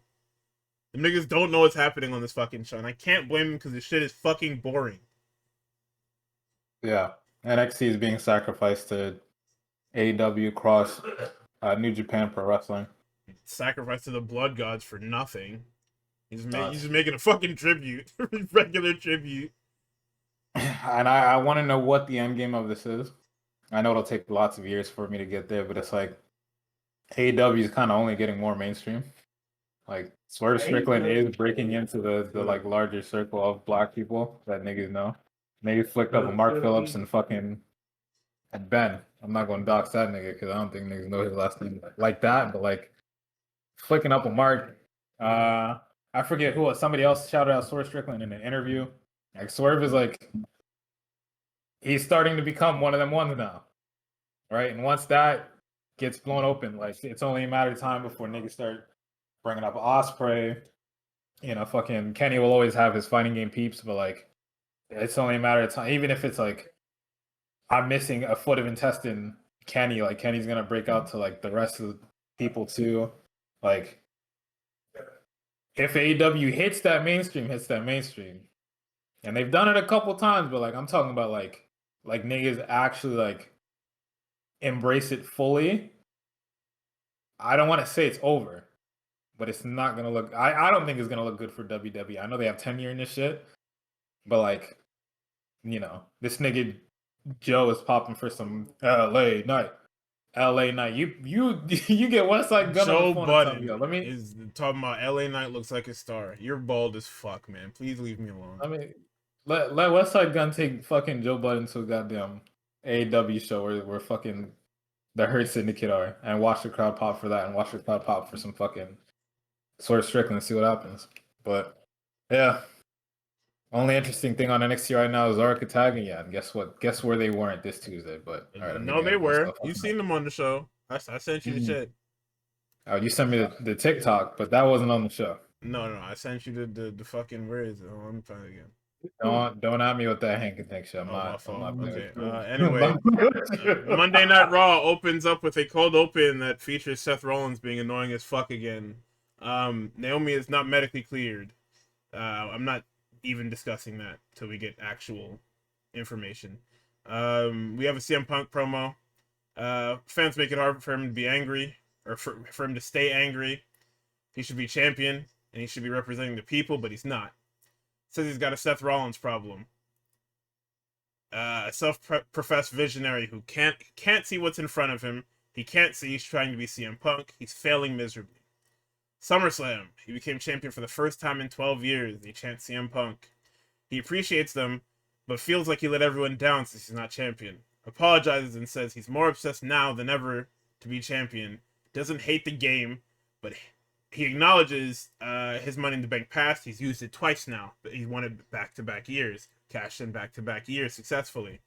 The niggas don't know what's happening on this fucking show, and I can't blame them because this shit is fucking boring. Yeah, NXT is being sacrificed to AEW, KROSS, New Japan Pro Wrestling. Sacrifice to the blood gods for nothing. He's just making a fucking tribute, regular tribute. And I want to know what the end game of this is. I know it'll take lots of years for me to get there, but it's like AEW is kind of only getting more mainstream. Like Swerve Strickland is breaking into the like larger circle of black people that niggas know. Niggas flicked up with Mark Phillips and fucking and Ben. I'm not going to dox that nigga because I don't think niggas know his last name like that. But like flicking up with Mark, I forget who. Somebody else shouted out Swerve Strickland in an interview. Like Swerve is like he's starting to become one of them ones now, right? And once that gets blown open, like it's only a matter of time before niggas start bringing up Osprey. You know, fucking Kenny will always have his fighting game peeps, but like it's only a matter of time. Even if it's like I'm missing a foot of intestine, Kenny, like Kenny's gonna break out to like the rest of the people too. Like if AEW hits that mainstream. And they've done it a couple times, but like I'm talking about like niggas actually like embrace it fully. I don't want to say it's over, but it's not gonna look. I don't think it's gonna look good for WWE. I know they have tenure in this shit, but like, you know, this nigga Joe is popping for some LA night. LA night. You you get Westside Gun on Joe the phone and tell me, yo, Budden is talking about LA Knight looks like a star. You're bald as fuck, man. Please leave me alone. let Westside Gun take fucking Joe Budden to a goddamn AEW show where fucking the Hurt Syndicate are and watch the crowd pop for that and watch the crowd pop for some fucking Swerve Strickland and see what happens. But yeah. Only interesting thing on NXT right now is Zarka tagging. Yeah, and guess what? Guess where they weren't this Tuesday. But all right, I'm No, getting they ahead of were. myself. You seen them on the show. I sent you the shit. Oh, you sent me the TikTok, but that wasn't on the show. No, I sent you the fucking where is it? Oh, let me find it again. Don't at me with that Hank and Tank shit. My fault. Okay. Anyway, Anyway, Monday Night Raw opens up with a cold open that features Seth Rollins being annoying as fuck again. Naomi is not medically cleared. I'm not even discussing that till we get actual information. We have a CM Punk promo. Fans make it hard for him to be angry, or for him to stay angry. He should be champion, and he should be representing the people, but he's not. Says he's got a Seth Rollins problem. A self-professed visionary who can't see what's in front of him. He can't see he's trying to be CM Punk. He's failing miserably. SummerSlam. He became champion for the first time in 12 years. He chants CM Punk. He appreciates them, but feels like he let everyone down since he's not champion. Apologizes and says he's more obsessed now than ever to be champion. Doesn't hate the game, but he acknowledges his Money in the Bank past. He's used it twice now, but he's won it back-to-back years. cashed in back-to-back years successfully.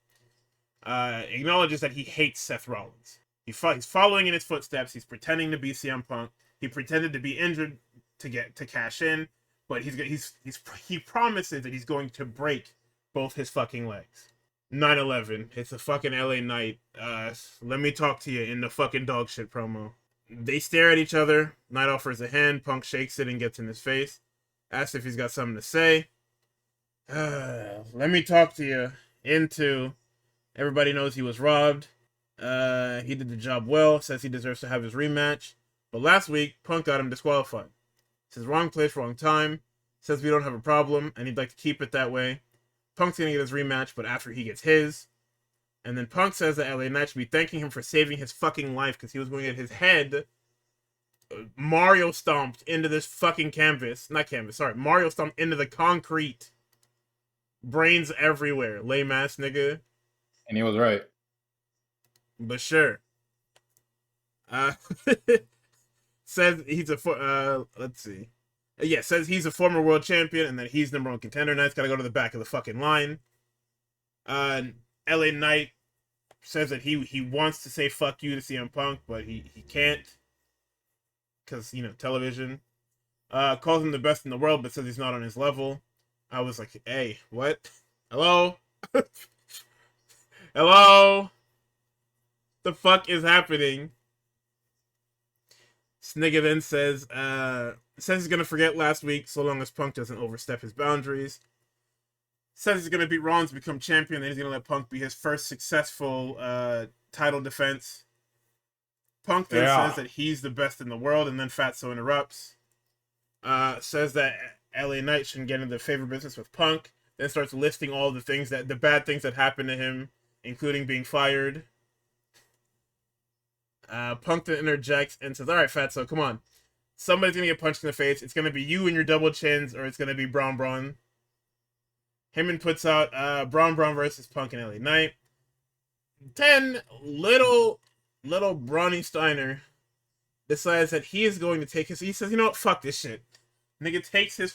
Acknowledges that he hates Seth Rollins. He's following in his footsteps. He's pretending to be CM Punk. He pretended to be injured to cash in, but he promises that he's going to break both his fucking legs. 9/11. It's a fucking LA night. Let me talk to you in the fucking dog shit promo. They stare at each other. Knight offers a hand. Punk shakes it and gets in his face. Asks if he's got something to say. Let me talk to you into everybody knows he was robbed. He did the job well. Says he deserves to have his rematch. But last week, Punk got him disqualified. Says wrong place, wrong time. Says we don't have a problem, and he'd like to keep it that way. Punk's gonna get his rematch, but after he gets his. And then Punk says that LA Knight should be thanking him for saving his fucking life because he was going to get his head Mario stomped into this fucking canvas. Not canvas, sorry. Mario stomped into the concrete. Brains everywhere. Lame ass nigga. And he was right. But sure. Says he's a let's see. Yeah, says he's a former world champion and that he's number one contender. Knight's gotta go to the back of the fucking line. LA Knight says that he wants to say fuck you to CM Punk, but he can't. Because, television. Calls him the best in the world, but says he's not on his level. I was like, hey, what? Hello? Hello? The fuck is happening? Snigger then says he's gonna forget last week so long as Punk doesn't overstep his boundaries. Says he's gonna beat Rollins to become champion, then he's gonna let Punk be his first successful title defense. Punk then says that he's the best in the world, and then Fatso interrupts. Says that LA Knight shouldn't get into the favor business with Punk. Then starts listing all the bad things that happened to him, including being fired. Punk then interjects and says, alright, Fatso, come on. Somebody's gonna get punched in the face. It's gonna be you and your double chins, or it's gonna be Braun Braun. Heyman puts out Braun versus Punk and LA Knight. 10, little Brawny Steiner decides that he is going to take he says, you know what, fuck this shit. Nigga takes his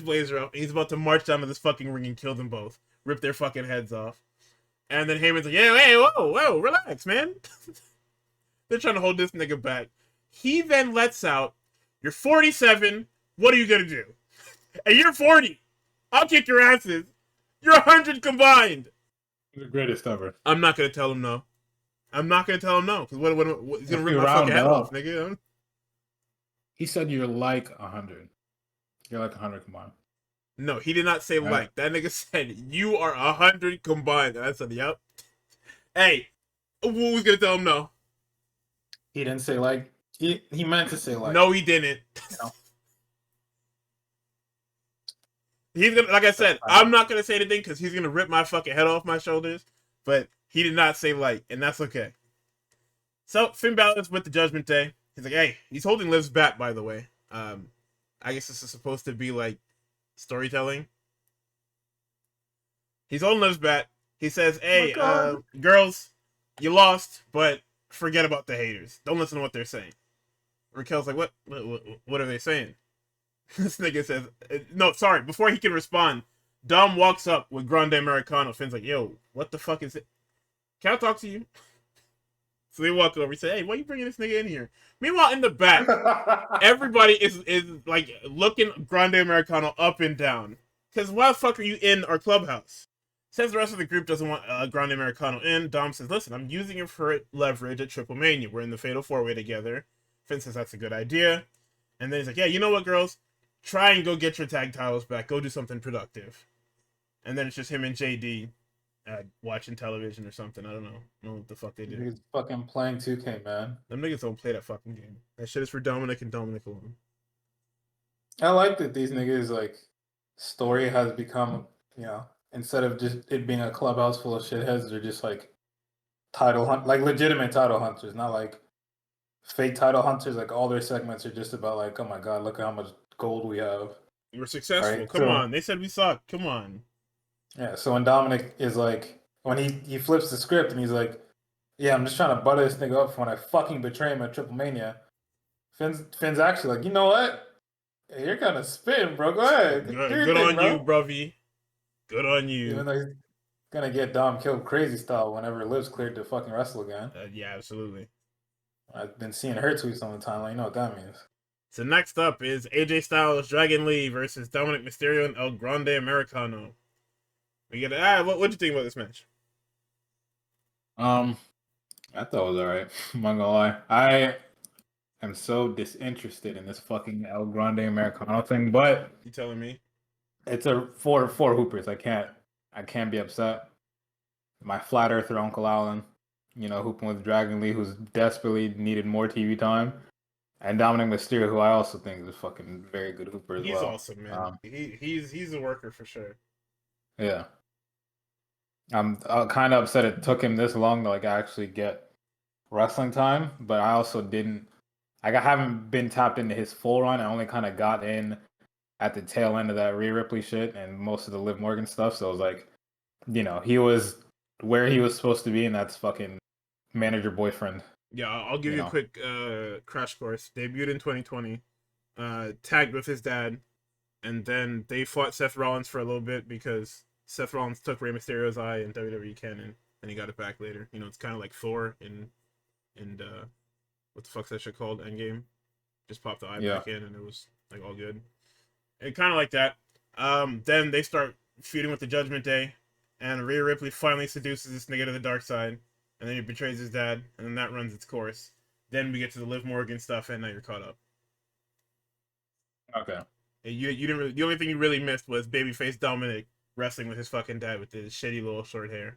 blazer off, and he's about to march down to this fucking ring and kill them both. Rip their fucking heads off. And then Heyman's like, yeah, hey, whoa, relax, man. They're trying to hold this nigga back. He then lets out, you're 47, what are you gonna do? And you're 40. I'll kick your asses. You're 100 combined. The greatest ever. I'm not gonna tell him no. Because what he's gonna rip my fucking head off, nigga. He said you're like 100. You're like 100 combined. No, he did not say like. That nigga said, you are 100 combined. And I said, yep. Hey, who's gonna tell him no? He didn't say like. He meant to say like. No, he didn't. No. He's gonna, like I said, I'm not gonna say anything because he's gonna rip my fucking head off my shoulders. But he did not say like, and that's okay. So Finn Balor's with the Judgment Day. He's like, hey, he's holding Liv's bat, by the way. I guess this is supposed to be like storytelling. He's holding Liv's bat. He says, hey, girls, you lost, but forget about the haters. Don't listen to what they're saying. Raquel's like, what are they saying? This nigga says, no, sorry, before he can respond, Dom walks up with Grande Americano. Finn's like, yo, what the fuck is it? Can I talk to you? So they walk over. He say, hey, why are you bringing this nigga in here? Meanwhile, in the back, everybody is like looking Grande Americano up and down. Because why the fuck are you in our clubhouse? Says the rest of the group doesn't want Grande Americano in. Dom says, listen, I'm using it for leverage at Triple Mania. We're in the Fatal 4-Way together. Finn says that's a good idea. And then he's like, yeah, you know what, girls? Try and go get your tag titles back. Go do something productive. And then it's just him and JD watching television or something. I don't know what the fuck they do. He's fucking playing 2K, man. Them niggas don't play that fucking game. That shit is for Dominic and Dominic alone. I like that these niggas, like, story has become, instead of just it being a clubhouse full of shitheads, they're just like legitimate title hunters, not like fake title hunters. Like, all their segments are just about like, oh my god, look at how much gold we have. We're successful. Right? Come on. They said we suck. Come on. Yeah, so when Dominic is like, when he flips the script and he's like, yeah, I'm just trying to butter this nigga up for when I fucking betray him at Triple Mania. Finn's actually like, you know what? Hey, you're gonna spin, bro. Go ahead. Good on you, brovy. Good on Even you. though he's gonna get Dom killed crazy style whenever Liv's cleared to fucking wrestle again. Yeah, absolutely. I've been seeing her tweets on the timeline. You know what that means. So next up is AJ Styles, Dragon Lee versus Dominic Mysterio and El Grande Americano. We get what'd you think about this match? Um, I thought it was alright. I'm not gonna lie. I am so disinterested in this fucking El Grande Americano thing, but You telling me? it's a four hoopers. I can't be upset. My flat earther Uncle Alan, hooping with Dragon Lee, who's desperately needed more TV time, and Dominic Mysterio, who I also think is a fucking very good hooper as He's well. awesome, man. He's a worker for sure. Yeah, I'm kind of upset it took him this long to like actually get wrestling time, but I also didn't. Like, I haven't been tapped into his full run. I only kind of got in at the tail end of that Rhea Ripley shit and most of the Liv Morgan stuff. So it was like, he was where he was supposed to be, and that's fucking manager boyfriend. Yeah, I'll give You you a know. quick crash course. Debuted in 2020, tagged with his dad, and then they fought Seth Rollins for a little bit because Seth Rollins took Rey Mysterio's eye in WWE canon, and he got it back later. It's kind of like Thor in what the fuck's that shit called? Endgame. Just popped the eye Yeah. back in, and it was like all good. And kind of like that. Then they start feuding with the Judgment Day, and Rhea Ripley finally seduces this nigga to the dark side, and then he betrays his dad, and then that runs its course. Then we get to the Liv Morgan stuff, and now you're caught up. Okay. And you didn't really, the only thing you really missed was babyface Dominic wrestling with his fucking dad with his shitty little short hair.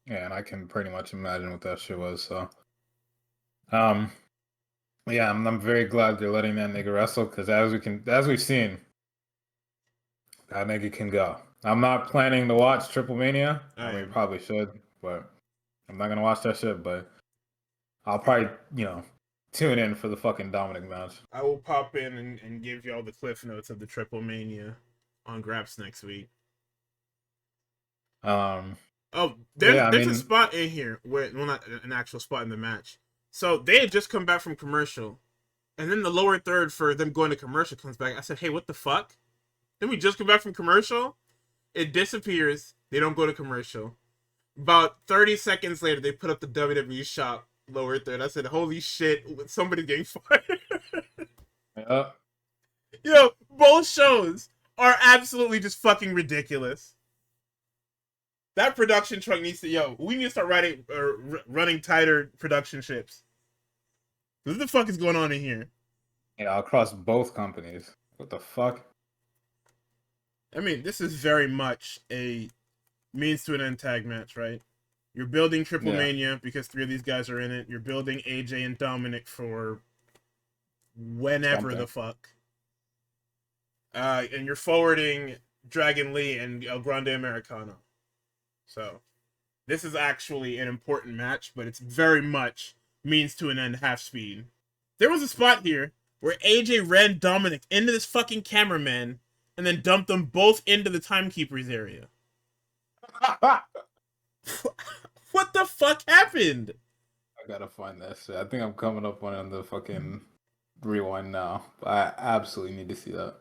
Yeah, and I can pretty much imagine what that shit was. So, um, yeah, I'm very glad they're letting that nigga wrestle because as we've seen, that nigga can go. I'm not planning to watch Triple Mania. I I mean, am. probably should, but I'm not gonna watch that shit. But I'll probably, tune in for the fucking Dominic match. I will pop in and give y'all the cliff notes of the Triple Mania on Graps next week. Um, Oh, yeah, I there's a mean, spot in here where, well, not an actual spot in the match. So they had just come back from commercial, and then the lower third for them going to commercial comes back. I said, "Hey, what the fuck? Then we just come back from commercial." It disappears. They don't go to commercial. About 30 seconds later, they put up the WWE shop lower third. I said, "Holy shit! Somebody's getting fired." yeah, Both shows are absolutely just fucking ridiculous. That production truck needs to we need to start running tighter production ships. What the fuck is going on in here? across both companies. What the fuck? I mean, this is very much a means to an end tag match, right? You're building Triple Yeah, Mania because three of these guys are in it. You're building AJ and Dominic for whenever the something. fuck. And you're forwarding Dragon Lee and El Grande Americano. So this is actually an important match, but it's very much means to an end half speed. There was a spot here where AJ ran Dominic into this fucking cameraman and then dumped them both into the timekeeper's area. What the fuck happened? I gotta find that shit. I think I'm coming up on the fucking rewind now. I absolutely need to see that.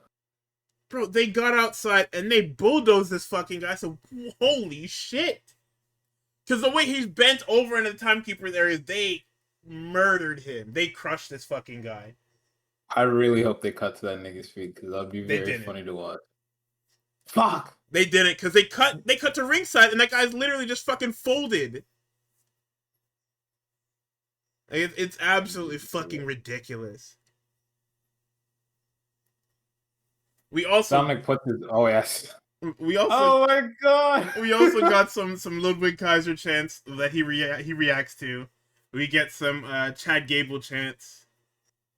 Bro, they got outside and they bulldozed this fucking guy. So, holy shit. Because the way he's bent over into the timekeeper's area, they murdered him. They crushed this fucking guy. I really hope they cut to that nigga's feet because that'd be They very didn't. funny to watch. Fuck. They didn't because they cut to ringside and that guy's literally just fucking folded. It's absolutely fucking ridiculous. We also Dominic puts his. Oh yes. we also Oh my god. we also got some Ludwig Kaiser chants that he reacts to. We get some Chad Gable chants.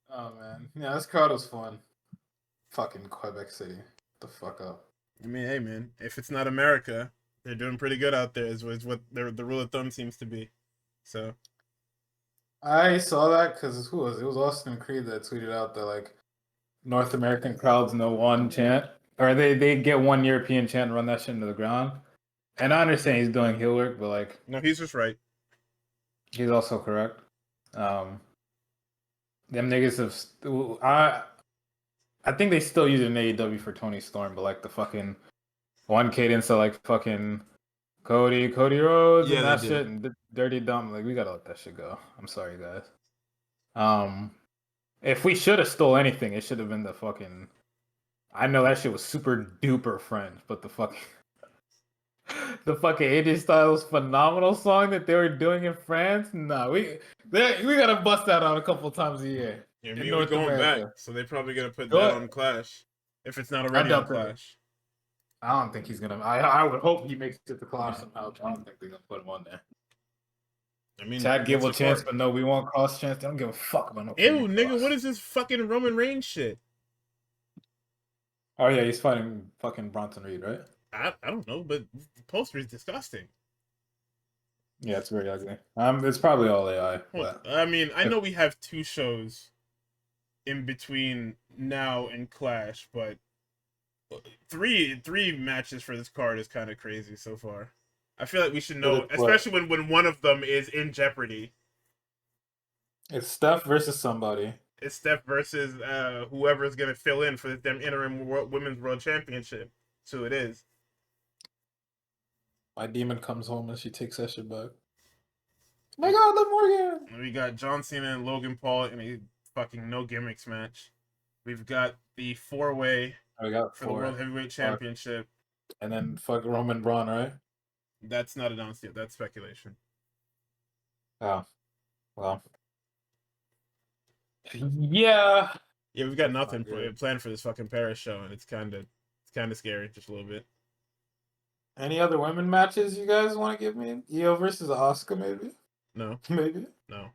Oh man. Yeah, this crowd was fun. Fucking Quebec City. The fuck up. I mean, hey man, if it's not America, they're doing pretty good out there. Is what the rule of thumb seems to be. So I saw that because who was it? It was Austin Creed that tweeted out that like North American crowds know one chant, or they get one European chant and run that shit into the ground. And I understand he's doing heel work, but like no, he's just right. he's also correct. Them niggas have I think they still use it in AEW for Tony Storm, but like the fucking one cadence of like fucking Cody Rhodes Yeah, and they that did. shit and Dirty Dumb. Like we gotta let that shit go. I'm sorry, guys. If we should have stole anything, it should have been the fucking. I know that shit was super duper French, but the fucking the fucking AJ Styles phenomenal song that they were doing in France. Nah, we gotta bust that out a couple times a year Yeah, in me, we're North going back, America. so they're probably gonna put that Go on Clash, if it's not I already on doubt that. Clash. I don't think he's gonna. I would hope he makes it to Clash somehow. I don't think they're gonna put him on there. I mean, Chad it's Gable a chance, card. but no, we want Cross chance. They don't give a fuck about no Ew, fucking nigga, what Cross. is this fucking Roman Reigns shit? Oh yeah, he's fighting fucking Bronson Reed, right? I don't know, but the poster is disgusting. Yeah, it's very ugly. It's probably all AI, but I mean, I if, know we have 2 shows in between now and Clash, but three matches for this card is kind of crazy so far. I feel like we should but know, it's what? especially when one of them is in jeopardy. It's Steph versus somebody. It's Steph versus whoever is gonna fill in for this damn interim women's world championship. So it is. My demon comes home and she takes that shit back. Oh my God, Liv Morgan! We got John Cena and Logan Paul in a fucking no gimmicks match. We've got the 4-way Oh, we got for the 4. World Heavyweight Championship. And then fuck Roman Braun, right? That's not announced yet. That's speculation. Oh, well. Yeah. Yeah, we've got That's nothing not good. planned for this fucking Paris show, and it's kind of scary, just a little bit. Any other women matches you guys want to give me? Io versus Asuka, maybe? No, Maybe. no.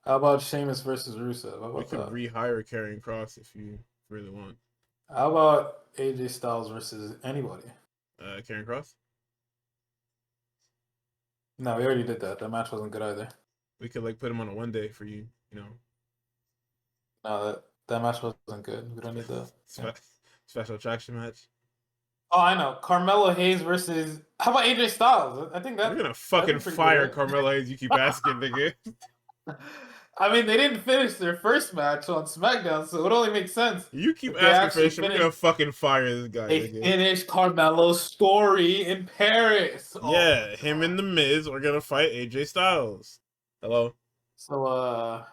How about Sheamus versus Rusev? How We about could that? rehire KARRION KROSS if you really want. How about AJ Styles versus anybody? KARRION KROSS. No, we already did that. That match wasn't good either. We could like put him on a 1-day for you. No, that match wasn't good. We don't need that. Yeah. Special attraction match. Oh, I know. Carmelo Hayes versus. How about AJ Styles? I think We're gonna that'd fucking be pretty fire good, Carmelo as you keep asking, nigga. right? I mean, they didn't finish their first match on SmackDown, so it would only make sense You keep if they asking for actually this shit. We're gonna fucking fire this guy, they nigga. finished Carmelo's story in Paris. Oh Yeah, my him God. and the Miz are gonna fight AJ Styles. Hello. So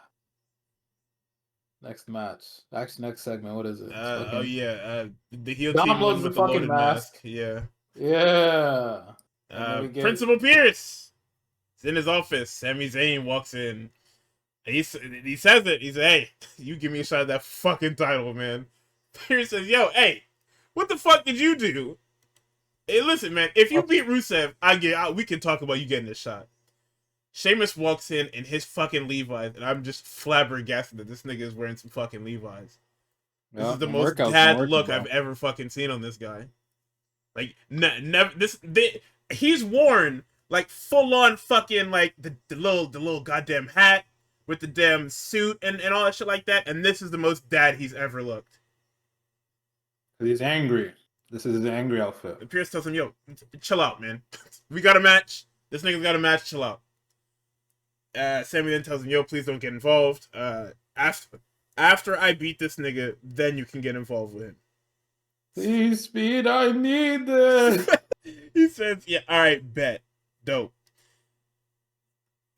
next match. Actually, next segment. What is it? It's Oh fucking yeah. The heel Dom team won loads the with the fucking loaded mask. mask. Yeah. Yeah. And then we get Principal Pierce is in his office. Sami Zayn walks in. He says it. He says, "Hey, you give me a shot at that fucking title, man." Pierce says, "Yo, hey, what the fuck did you do? Hey, listen, man. If you beat Rusev, we can talk about you getting this shot." Sheamus walks in his fucking Levi's, and I'm just flabbergasted that this nigga is wearing some fucking Levi's. This is the most dad look I've ever fucking seen on this guy. Like, never. He's worn like full on fucking like the little goddamn hat with the damn suit and all that shit like that. And this is the most dad he's ever looked. He's angry. This is his angry outfit. And Pierce tells him, "Yo, chill out, man. We got a match. This nigga's got a match. Chill out." Sammy then tells him, "Yo, please don't get involved. After I beat this nigga, then you can get involved with him." Please, Speed, I need this. He says, "Yeah, all right, bet, dope."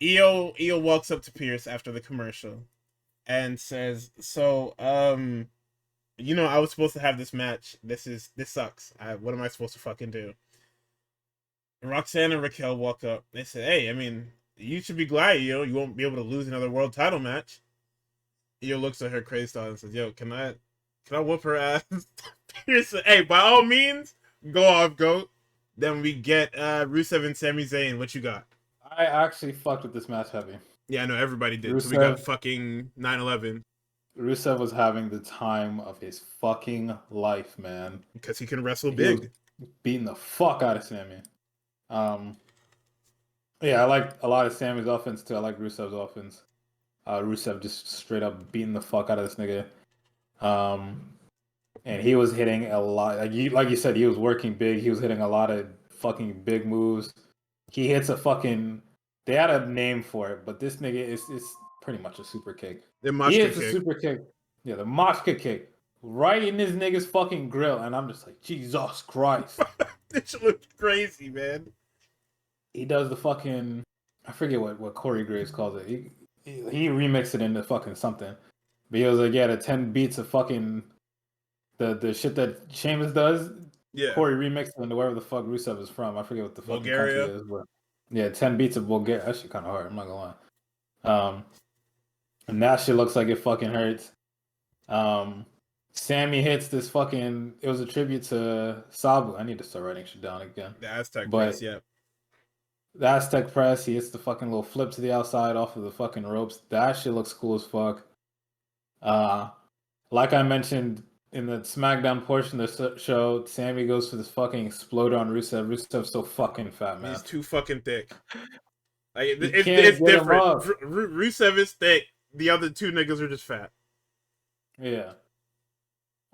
Io walks up to Pierce after the commercial and says, "So, I was supposed to have this match. This sucks. What am I supposed to fucking do?" Roxanne and Raquel walk up. They say, "Hey, I mean, you should be glad, you won't be able to lose another world title match." Io looks at her crazy style and says, "Yo, can I whoop her ass?" Pierce said, "Hey, by all means, go off, goat." Then we get Rusev and Sami Zayn. What you got? I actually fucked with this match heavy. Yeah, I know everybody did. Rusev, So we got fucking 9/11 Rusev was having the time of his fucking life, man. because he can wrestle He big. was beating the fuck out of Sami. Yeah, I like a lot of Sammy's offense too. I like Rusev's offense. Rusev just straight up beating the fuck out of this nigga. And he was hitting a lot. Like you said, he was working big. He was hitting a lot of fucking big moves. He hits a fucking. They had a name for it, but this nigga is pretty much a super kick. The He Machka hits a kick. super kick. Yeah, the Machka kick. right in this nigga's fucking grill, and I'm just like, Jesus Christ. This shit looks crazy, man. He does the fucking, I forget what Corey Graves calls it. He remixed it into fucking something. But he was like, yeah, the 10 beats of fucking the shit that Sheamus does. Yeah. Corey remixed it into wherever the fuck Rusev is from. I forget what the fucking country Bulgaria. is, but yeah, 10 beats of Bulgaria. That shit kind of hard. I'm not gonna lie. And that shit looks like it fucking hurts. Sammy hits this fucking. It was a tribute to Sabu. I need to start writing shit down again. The Aztec But press, yeah. the Aztec press, he hits the fucking little flip to the outside off of the fucking ropes. That shit looks cool as fuck. Like I mentioned in the SmackDown portion of the show, Sammy goes for this fucking exploder on Rusev. Rusev's so fucking fat, man. He's too fucking thick. Like, It's it's different. Rusev is thick. The other two niggas are just fat. Yeah.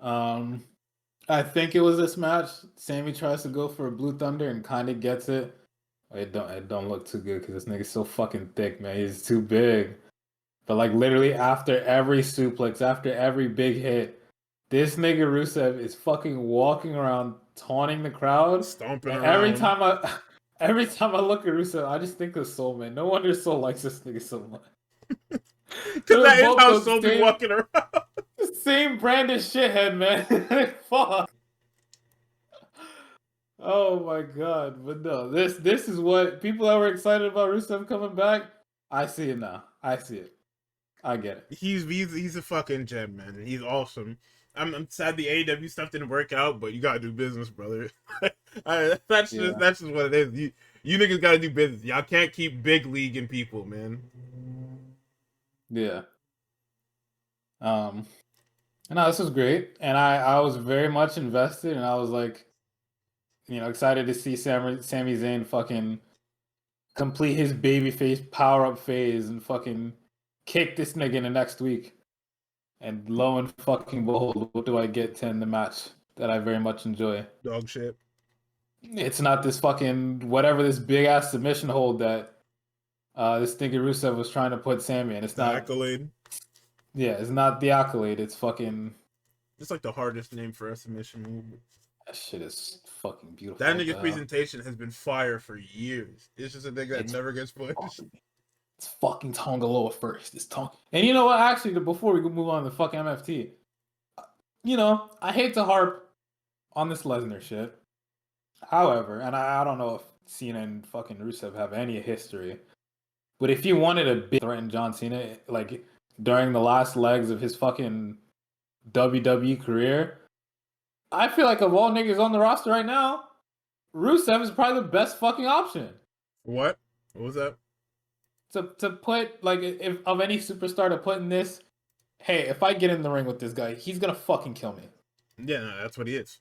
I think it was this match. Sammy tries to go for a Blue Thunder and kind of gets it. It don't look too good because this nigga's so fucking thick, man. He's too big. But like literally after every suplex, after every big hit, this nigga Rusev is fucking walking around taunting the crowd. Stomping And around. every time I look at Rusev, I just think of Soul, man. No wonder Soul likes this nigga so much. Because that is how Soul be walking around. Same brand of shithead, man. Fuck. Oh my god. But no, this is what people that were excited about Rusev coming back. I see it now. I see it. I get it. He's a fucking gem, man. He's awesome. I'm sad the AEW stuff didn't work out, but you gotta do business, brother. That's just what it is. You niggas gotta do business. Y'all can't keep big leaguing people, man. Yeah. No, this was great, and I was very much invested, and I was like, excited to see Sami Zayn fucking complete his babyface power up phase and fucking kick this nigga in the next week. And lo and fucking behold, what do I get to end the match that I very much enjoy? Dog shit. It's not this fucking whatever this big ass submission hold that this nigga Rusev was trying to put Sammy in. It's not Accolade. Yeah, it's not the Accolade. It's fucking. It's like the hardest name for a submission move. That shit is fucking beautiful. That nigga's presentation has been fire for years. It's just a nigga that never gets pushed. It's fucking Tonga Loa first. It's Tonga. And you know what? Actually, before we move on to fuck MFT, I hate to harp on this Lesnar shit. However, and I don't know if Cena and fucking Rusev have any history, but if you wanted a big threaten John Cena, like during the last legs of his fucking WWE career, I feel like of all niggas on the roster right now, Rusev is probably the best fucking option. What? What was that? To put, like, if of any superstar to put in this, hey, if I get in the ring with this guy, he's gonna fucking kill me. Yeah, no, that's what he is.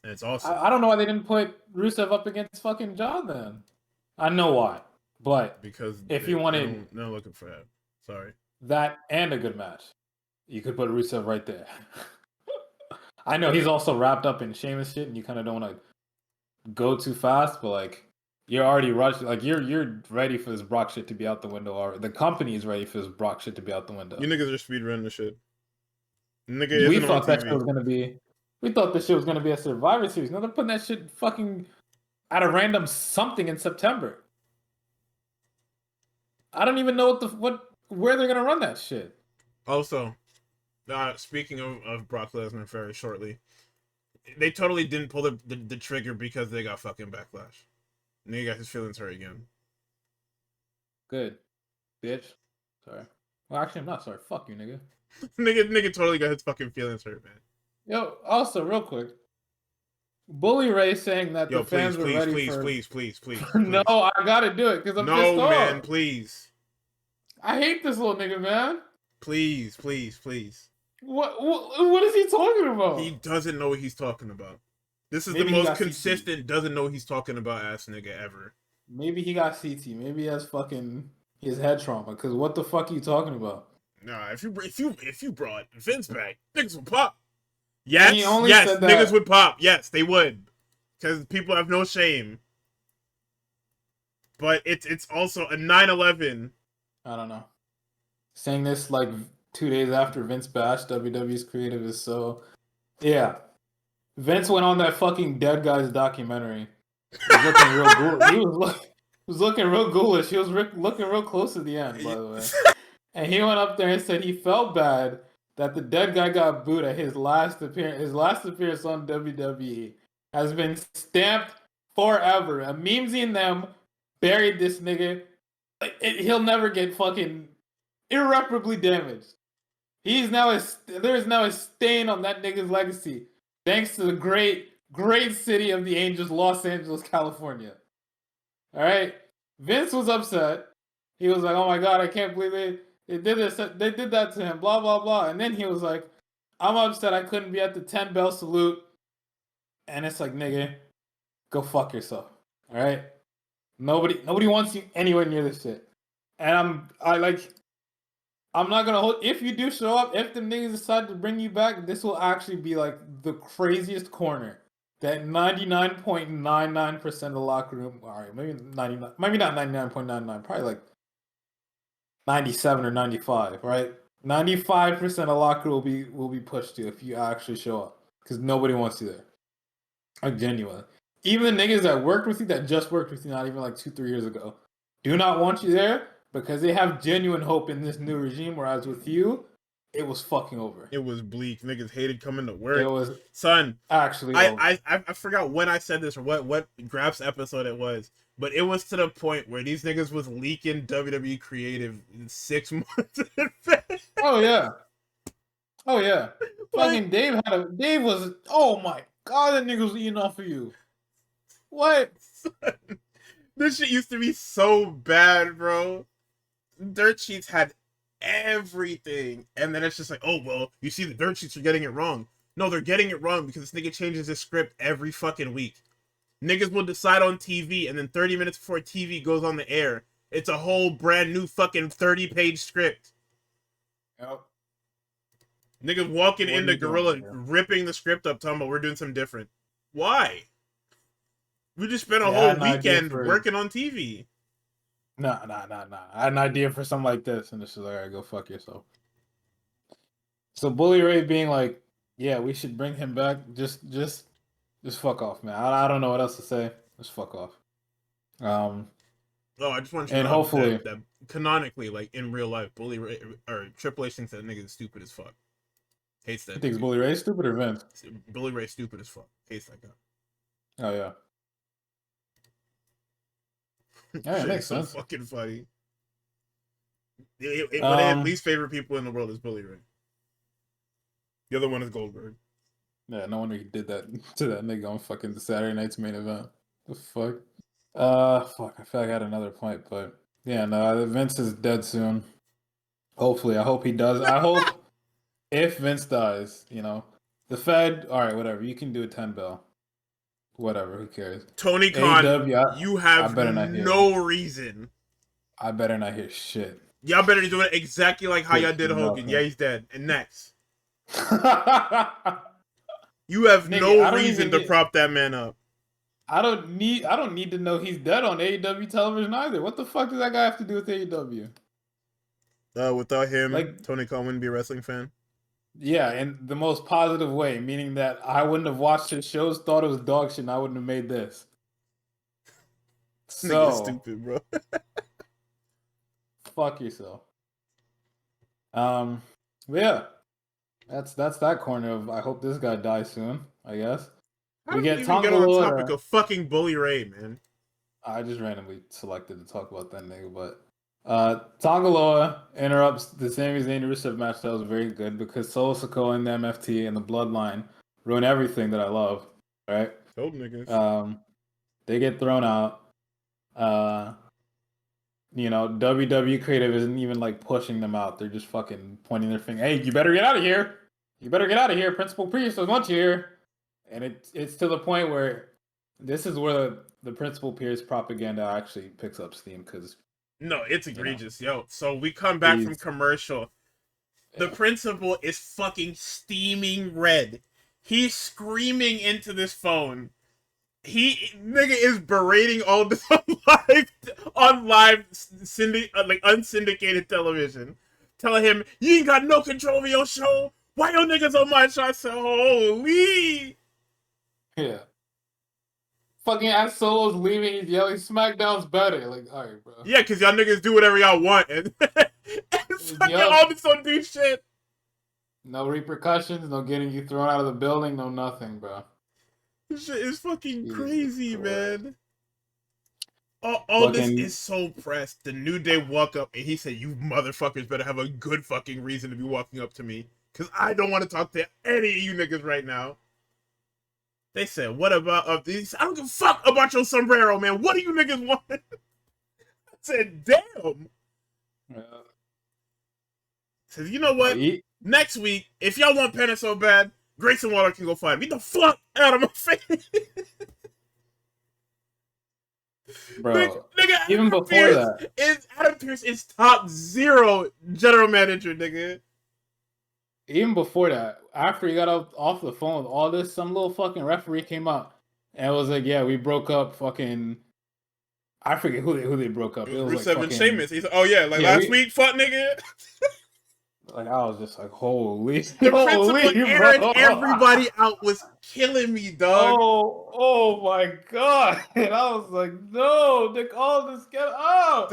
And it's awesome. I don't know why they didn't put Rusev up against fucking John then. I know why. But because if you wanted... They're not looking for that. Sorry. That and a good match, you could put Rusev right there. I know he's also wrapped up in Sheamus shit, and you kind of don't want to go too fast, but like you're already rushed. Like you're ready for this Brock shit to be out the window, or the company is ready for this Brock shit to be out the window. You niggas are speedrunning the shit. Nigga, we thought that shit was gonna be. We thought this shit was gonna be a Survivor Series. Now they're putting that shit fucking at a random something in September. I don't even know where they're gonna run that shit. Also, speaking of Brock Lesnar very shortly, they totally didn't pull the trigger because they got fucking backlash. And he got his feelings hurt again. Good. Bitch. Sorry. Well, actually, I'm not sorry. Fuck you, nigga. nigga totally got his fucking feelings hurt, man. Yo, also, real quick. Bully Ray saying that the fans were ready for... Please. No, I gotta do it because I'm pissed off. No, man, please. I hate this little nigga, man. Please. What is he talking about? He doesn't know what he's talking about. This is Maybe the most consistent, doesn't know what he's talking about ass nigga ever. Maybe he got CT. Maybe he has fucking his head trauma. Because what the fuck are you talking about? Nah, if you brought Vince back, niggas would pop. Yes, said that... niggas would pop. Yes, they would. Because people have no shame. But it's also a 9/11. I don't know. Saying this like 2 days after Vince bashed WWE's creative is so. Yeah. Vince went on that fucking Dead Guys documentary. He was looking real cool. He was looking real ghoulish. He was looking real close to the end, by the way. And he went up there and said he felt bad that the dead guy got booed at his last appearance. His last appearance on WWE has been stamped forever. A memes in them buried this nigga. He'll never get fucking irreparably damaged. There is now a stain on that nigga's legacy, thanks to the great city of the Angels, Los Angeles, California. All right, Vince was upset. He was like, "Oh my god, I can't believe they did this. They did that to him." Blah blah blah. And then he was like, "I'm upset I couldn't be at the 10-bell salute." And it's like, nigga, go fuck yourself. All right. Nobody wants you anywhere near this shit. And I'm not gonna hold. If you do show up, if the niggas decide to bring you back, this will actually be like the craziest corner that 99.99% of the locker room. All right, maybe 99, maybe not 99.99, probably like 97 or 95. Right, 95% of locker will be pushed to if you actually show up because nobody wants you there. Like genuinely, even the niggas that worked with you, that just worked with you, not even like 2-3 years ago, do not want you there. Because they have genuine hope in this new regime, whereas with you, it was fucking over. It was bleak. Niggas hated coming to work. It was son. Actually, I forgot when I said this or what Graps episode it was, but it was to the point where these niggas was leaking WWE creative 6 months in advance. Oh yeah, oh yeah. Fucking Dave Dave was. Oh my god, that nigga was eating off of you. What? Son, this shit used to be so bad, bro. Dirt sheets had everything, and then it's just like, oh well, you see the dirt sheets are getting it wrong. No, they're getting it wrong because this nigga changes his script every fucking week. Niggas will decide on TV, and then 30 minutes before TV goes on the air, it's a whole brand new fucking 30-page script. Yep. Niggas walking into Gorilla, ripping the script up, talking about we're doing something different. Why? We just spent a whole weekend working on TV. Nah. I had an idea for something like this, and this is like, alright, go fuck yourself. So Bully Ray being like, yeah, we should bring him back. Just fuck off, man. I don't know what else to say. Just fuck off. Oh, I just want you to know hopefully that canonically, like in real life, Bully Ray or Triple H thinks that nigga is stupid as fuck. Hates that. He thinks Bully Ray stupid or Vince? Bully Ray stupid as fuck. Hates that guy. Oh yeah. Yeah, it makes sense. So fucking funny. One of his least favorite people in the world is Bully Ray. The other one is Goldberg. Yeah, no wonder he did that to that nigga on fucking Saturday night's main event. The fuck? Fuck. I feel like I had another point, but yeah, no. Vince is dead soon. Hopefully, I hope he does. I hope if Vince dies, you know, the Fed. All right, whatever. You can do a 10-bell. Whatever, who cares? Tony Khan, you have no reason. I better not hear shit. Y'all better do it exactly like how y'all did Hogan. Yeah, he's dead. And next. You have no reason to prop that man up. I don't need to know he's dead on AEW television either. What the fuck does that guy have to do with AEW? Without him, like, Tony Khan wouldn't be a wrestling fan. Yeah, in the most positive way, meaning that I wouldn't have watched his shows, thought it was dog shit, and I wouldn't have made this. So stupid, bro. Fuck yourself. But yeah, that's that corner of. I hope this guy dies soon. I guess. How we get on the topic of fucking Bully Ray, man. I just randomly selected to talk about that nigga, but. Tongaloa interrupts the Sami Zayn Rusev match that was very good because Solo Sikoa and the MFT and the Bloodline ruin everything that I love. Right? Told niggas. They get thrown out. You know, WWE creative isn't even like pushing them out. They're just fucking pointing their finger. Hey, you better get out of here. You better get out of here. Principal Priest doesn't want you here. And it's to the point where this is where the Principal Pierce propaganda actually picks up steam because. No, it's egregious, yo. So we come back from commercial. The principal is fucking steaming red. He's screaming into this phone. Nigga is berating all this on live unsyndicated television. telling him, you ain't got no control over your show. Why your niggas on my show? I said, holy. Yeah. Fucking as Solo's leaving, he's yelling, SmackDown's better. Like, alright, bro. Yeah, because y'all niggas do whatever y'all want. And fucking Yep. all this on dude shit. No repercussions, no getting you thrown out of the building, no nothing, bro. This shit is fucking Jesus crazy, Christ. man. All this Fucking is so pressed. The New Day walk up and he said, you motherfuckers better have a good fucking reason to be walking up to me. Because I don't want to talk to any of you niggas right now. They said, what about these? I don't give a fuck about your sombrero, man. What do you niggas want? I said, damn. Says, you know what? Next week, if y'all want Penna so bad, Grayson Waller can go find me. Get the fuck out of my face. Bro, nigga, even before that, Adam Pearce is top 0 general manager, nigga. Even before that, after he got off the phone with all this, some little fucking referee came up and was like, "Yeah, we broke up." Fucking, I forget who they broke up. It was like Rusev fucking and Sheamus. He said, "Oh yeah, like last week, fuck nigga." Like I was just like, holy, the holy, principal airing everybody out was killing me, dog. Oh my god! And I was like, no, Nick, all this get out.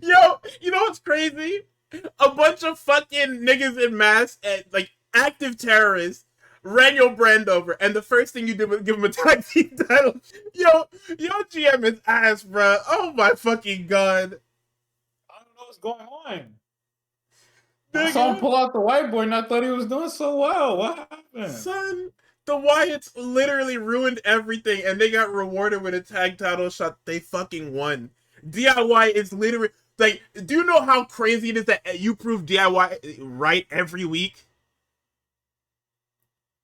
Yo, you know what's crazy? A bunch of fucking niggas in masks and like active terrorists ran your brand over, and the first thing you did was give him a tag team title. Yo, GM is ass, bro. Oh my fucking god. I don't know what's going on. Nigga. I saw him pull out the whiteboard and I thought he was doing so well. What happened? Son, the Wyatts literally ruined everything and they got rewarded with a tag title shot. They fucking won. DIY is literally, like, do you know how crazy it is that you prove DIY right every week?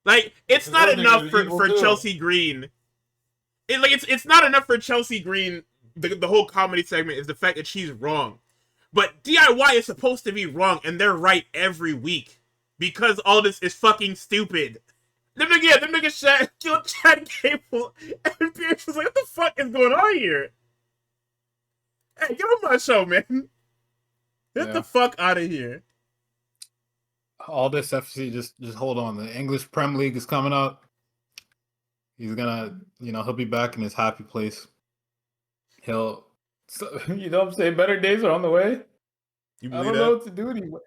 Like, it's not enough for Chelsea Green. It's not enough for Chelsea Green. The whole comedy segment is the fact that she's wrong. But DIY is supposed to be wrong, and they're right every week. Because all this is fucking stupid. Them niggas killed Chad Gable, and Pierce was like, what the fuck is going on here? Hey, get on my show, man. Get the fuck out of here. All this FC, just hold on. The English Premier League is coming up. He's gonna, he'll be back in his happy place. He'll, you know what I'm saying? Better days are on the way. You I don't know what to do anymore.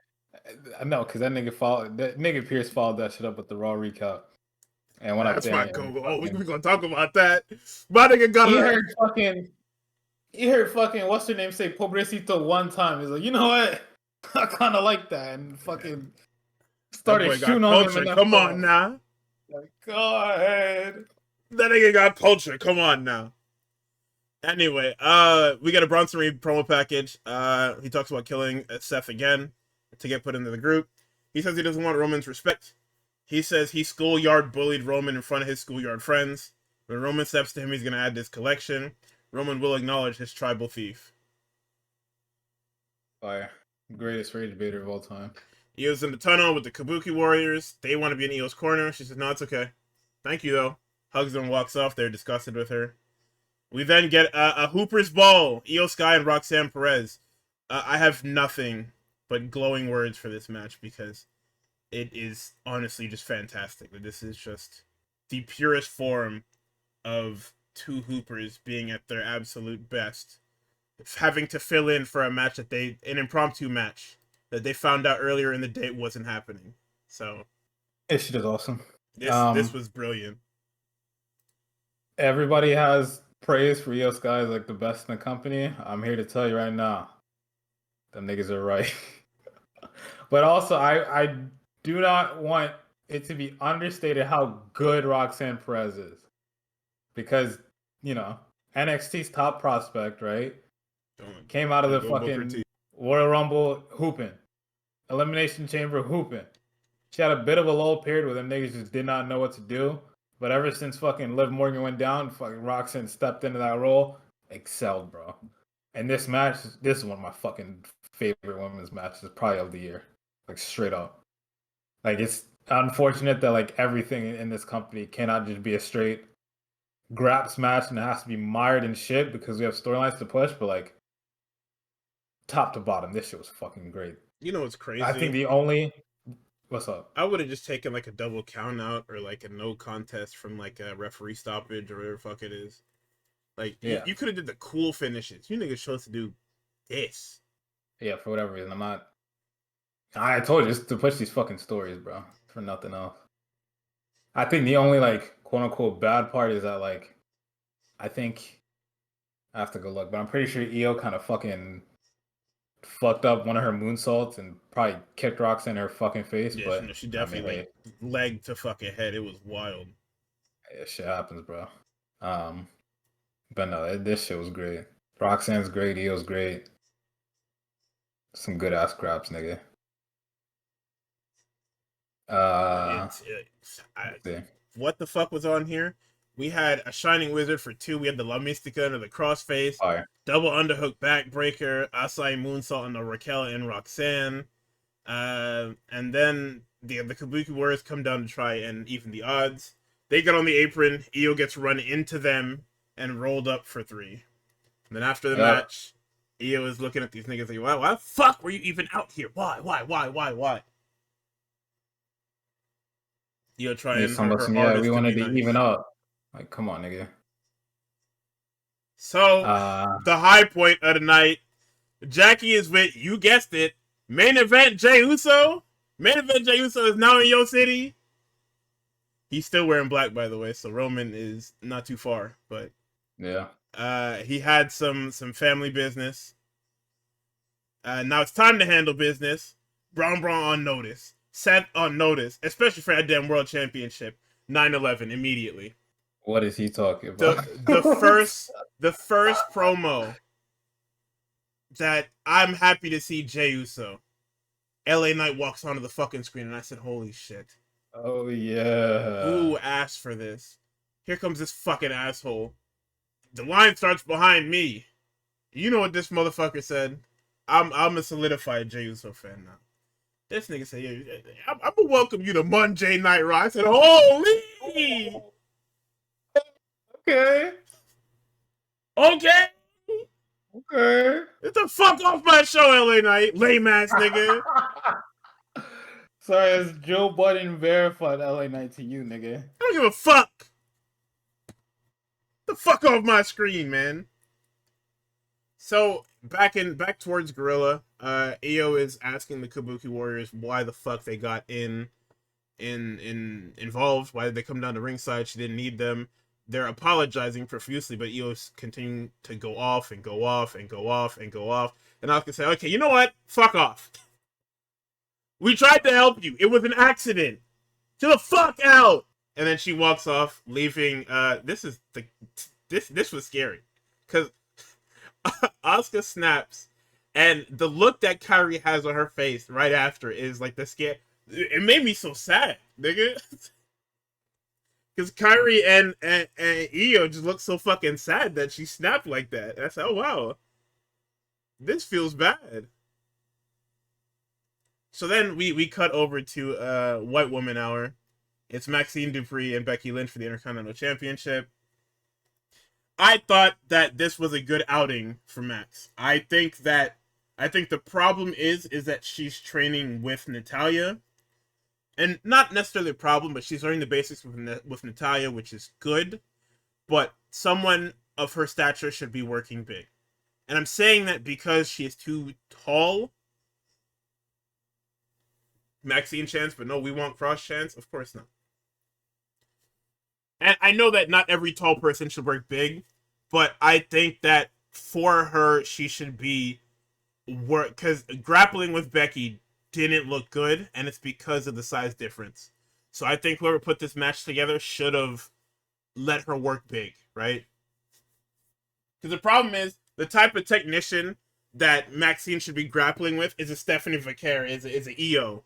I know, because that nigga Pierce followed that shit up with the Raw recap. And when that's my go. Oh, we're gonna talk about that. My nigga got he heard fucking what's her name say Pobrecito one time. He's like, you know what? I kind of like that, and fucking started shooting on him. Come on now. Like, go ahead. That nigga got culture. Come on now. Anyway, we got a Bronson Reed promo package. He talks about killing Seth again to get put into the group. He says he doesn't want Roman's respect. He says he schoolyard bullied Roman in front of his schoolyard friends. When Roman steps to him, he's going to add this collection. Roman will acknowledge his tribal thief. Fire. Greatest rage baiter of all time. Io's in the tunnel with the Kabuki Warriors. They want to be in Io's corner. She says, no, it's okay. Thank you, though. Hugs her and walks off. They're disgusted with her. We then get a Hooper's Ball. Io Sky and Roxanne Perez. I have nothing but glowing words for this match because it is honestly just fantastic. This is just the purest form of two Hoopers being at their absolute best. Having to fill in for a match that an impromptu match that they found out earlier in the day wasn't happening. So this shit is awesome. This was brilliant. Everybody has praise for Io Sky as like the best in the company. I'm here to tell you right now, them niggas are right. But also, I do not want it to be understated how good Roxanne Perez is. Because, NXT's top prospect, right? Came out of the fucking Royal Rumble hooping. Elimination Chamber hooping. She had a bit of a lull period where them niggas just did not know what to do. But ever since fucking Liv Morgan went down, fucking Roxanne stepped into that role, excelled, bro. And this match, this is one of my fucking favorite women's matches, probably of the year. Like, straight up. Like, it's unfortunate that, like, everything in this company cannot just be a straight Graps match and it has to be mired in shit because we have storylines to push, but, like, top to bottom, this shit was fucking great. You know what's I think crazy? the only what's up? I would have just taken like a double count out or like a no contest from like a referee stoppage or whatever the fuck it is. Like Yeah, you could have did the cool finishes. You niggas chose to do this. yeah. For whatever reason, I'm not. I told you just to push these fucking stories, bro. For nothing else. I think the only like quote unquote bad part is that like I think I have to go look, but I'm pretty sure Io kind of fucking fucked up one of her moonsaults and probably kicked rocks in her fucking face. Yeah, But she I mean, definitely hey, like leg to fucking head. It was wild. yeah, shit happens, bro. Um, but no, this shit was great. Roxanne's great. Io's great. Some good ass craps, nigga. Uh, let's see. What the fuck was on here? We had a Shining Wizard for 2. We had the La Mystica under the crossface, Fire. double underhook backbreaker, Asai moonsault on the Raquel and Roxanne. And then the Kabuki Warriors come down to try and even the odds. They get on the apron. Io gets run into them and rolled up for 3. And then after the Yep. match, Io is looking at these niggas like, why the fuck were you even out here? Why? Io trying her Yeah, we hardest to be wanted to even nice. up. Like, come on, nigga. So, Uh, the high point of the night, Jackie is with, you guessed it, main event Jey Uso. Main event Jey Uso is now in Yo City. He's still wearing black, by the way, so Roman is not too far. But yeah. he had some family business. Now it's time to handle business. Braun on notice. Set on notice, especially for that damn world championship. 9/11 immediately. What is he talking about? The first promo that I'm happy to see Jey Uso. LA Knight walks onto the fucking screen, and I said, holy shit. Oh yeah. Who asked for this? Here comes this fucking asshole. The line starts behind me. You know what this motherfucker said? I'm a solidified Jey Uso fan now. This nigga said, yeah, I'm gonna welcome you to Monday Night Raw. I said, holy! Okay. Okay! Okay. Get the fuck off my show, LA Knight, lame ass nigga. Sorry, it's Joe Budden verified LA Knight to you, nigga. I don't give a fuck. The fuck off my screen, man. So back towards Gorilla, Io is asking the Kabuki Warriors why the fuck they got involved. Why did they come down to ringside? She didn't need them. They're apologizing profusely, but Io's continuing to go off and go off and go off and go off. And I can say, okay, you know what? Fuck off. We tried to help you. It was an accident. To the fuck out. And then she walks off, leaving. This was scary, because Asuka snaps, and the look that Kairi has on her face right after is like the scare. It made me so sad, nigga. Because Kairi and Io just look so fucking sad that she snapped like that. And I said, oh wow, this feels bad. So then we cut over to White Woman Hour. It's Maxine Dupree and Becky Lynch for the Intercontinental Championship. I thought that this was a good outing for Max. I think the problem is that she's training with Natalya. And not necessarily a problem, but she's learning the basics with Natalya, which is good. But someone of her stature should be working big. And I'm saying that because she is too tall. Maxine chance, but no, we want Cross chance? Of course not. And I know that not every tall person should work big, but I think that for her, she should be work, because grappling with Becky didn't look good, and it's because of the size difference. So I think whoever put this match together should have let her work big, right? Because the problem is the type of technician that Maxine should be grappling with is a Stephanie Vaquer, is an EO,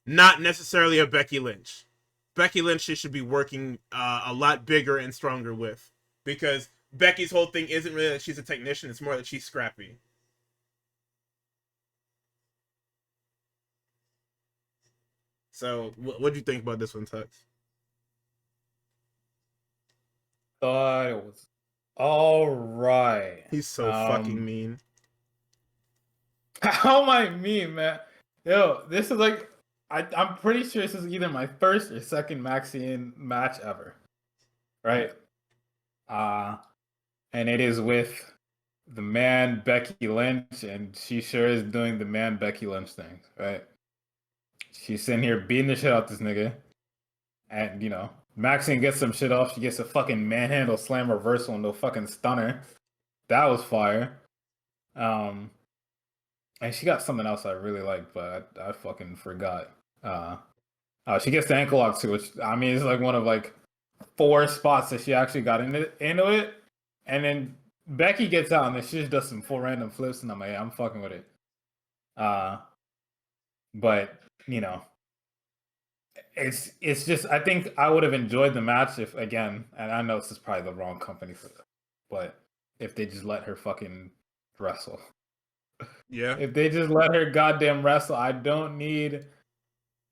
not necessarily a Becky Lynch. Becky Lynch she should be working a lot bigger and stronger with, because Becky's whole thing isn't really that she's a technician; it's more that she's scrappy. So, what do you think about this one, Tux? Thought it was all right. He's so fucking mean. How am I mean, man? Yo, this is like I'm pretty sure this is either my first or second Maxine match ever. Right? Uh and it is with the man Becky Lynch, and she sure is doing the man Becky Lynch thing, right? She's sitting here beating the shit out this nigga. And Maxine gets some shit off. She gets a fucking manhandle slam reversal into a fucking stunner. That was fire. Um and she got something else I really like, but I fucking forgot. She gets the ankle lock too, which I mean is like one of like 4 spots that she actually got into it. And then Becky gets out and then she just does some full random flips, and I'm like, yeah, I'm fucking with it. But it's just I think I would have enjoyed the match if, again, and I know this is probably the wrong company for that, but if they just let her fucking wrestle. Yeah. If they just let her goddamn wrestle, I don't need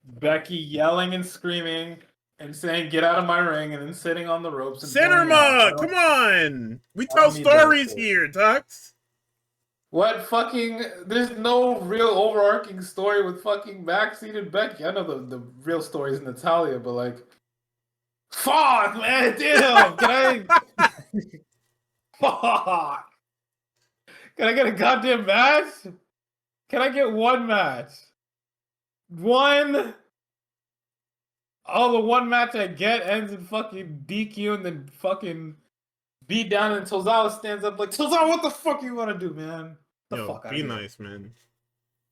Becky yelling and screaming and saying "get out of my ring" and then sitting on the ropes and pointing out. Come on! We I tell don't need that stories shit. here, Tux. What fucking? There's no real overarching story with fucking Maxine and Becky. I know the real story is Natalia, but like, fuck, man, damn. Can I? Fuck. Can I get a goddamn match? Can I get one match? One. Oh, the one match I get ends in fucking DQ and then fucking beat down, and Tozawa stands up like, Tozawa, what the fuck you want to do, man? The Yo, fuck out be of here. nice, man.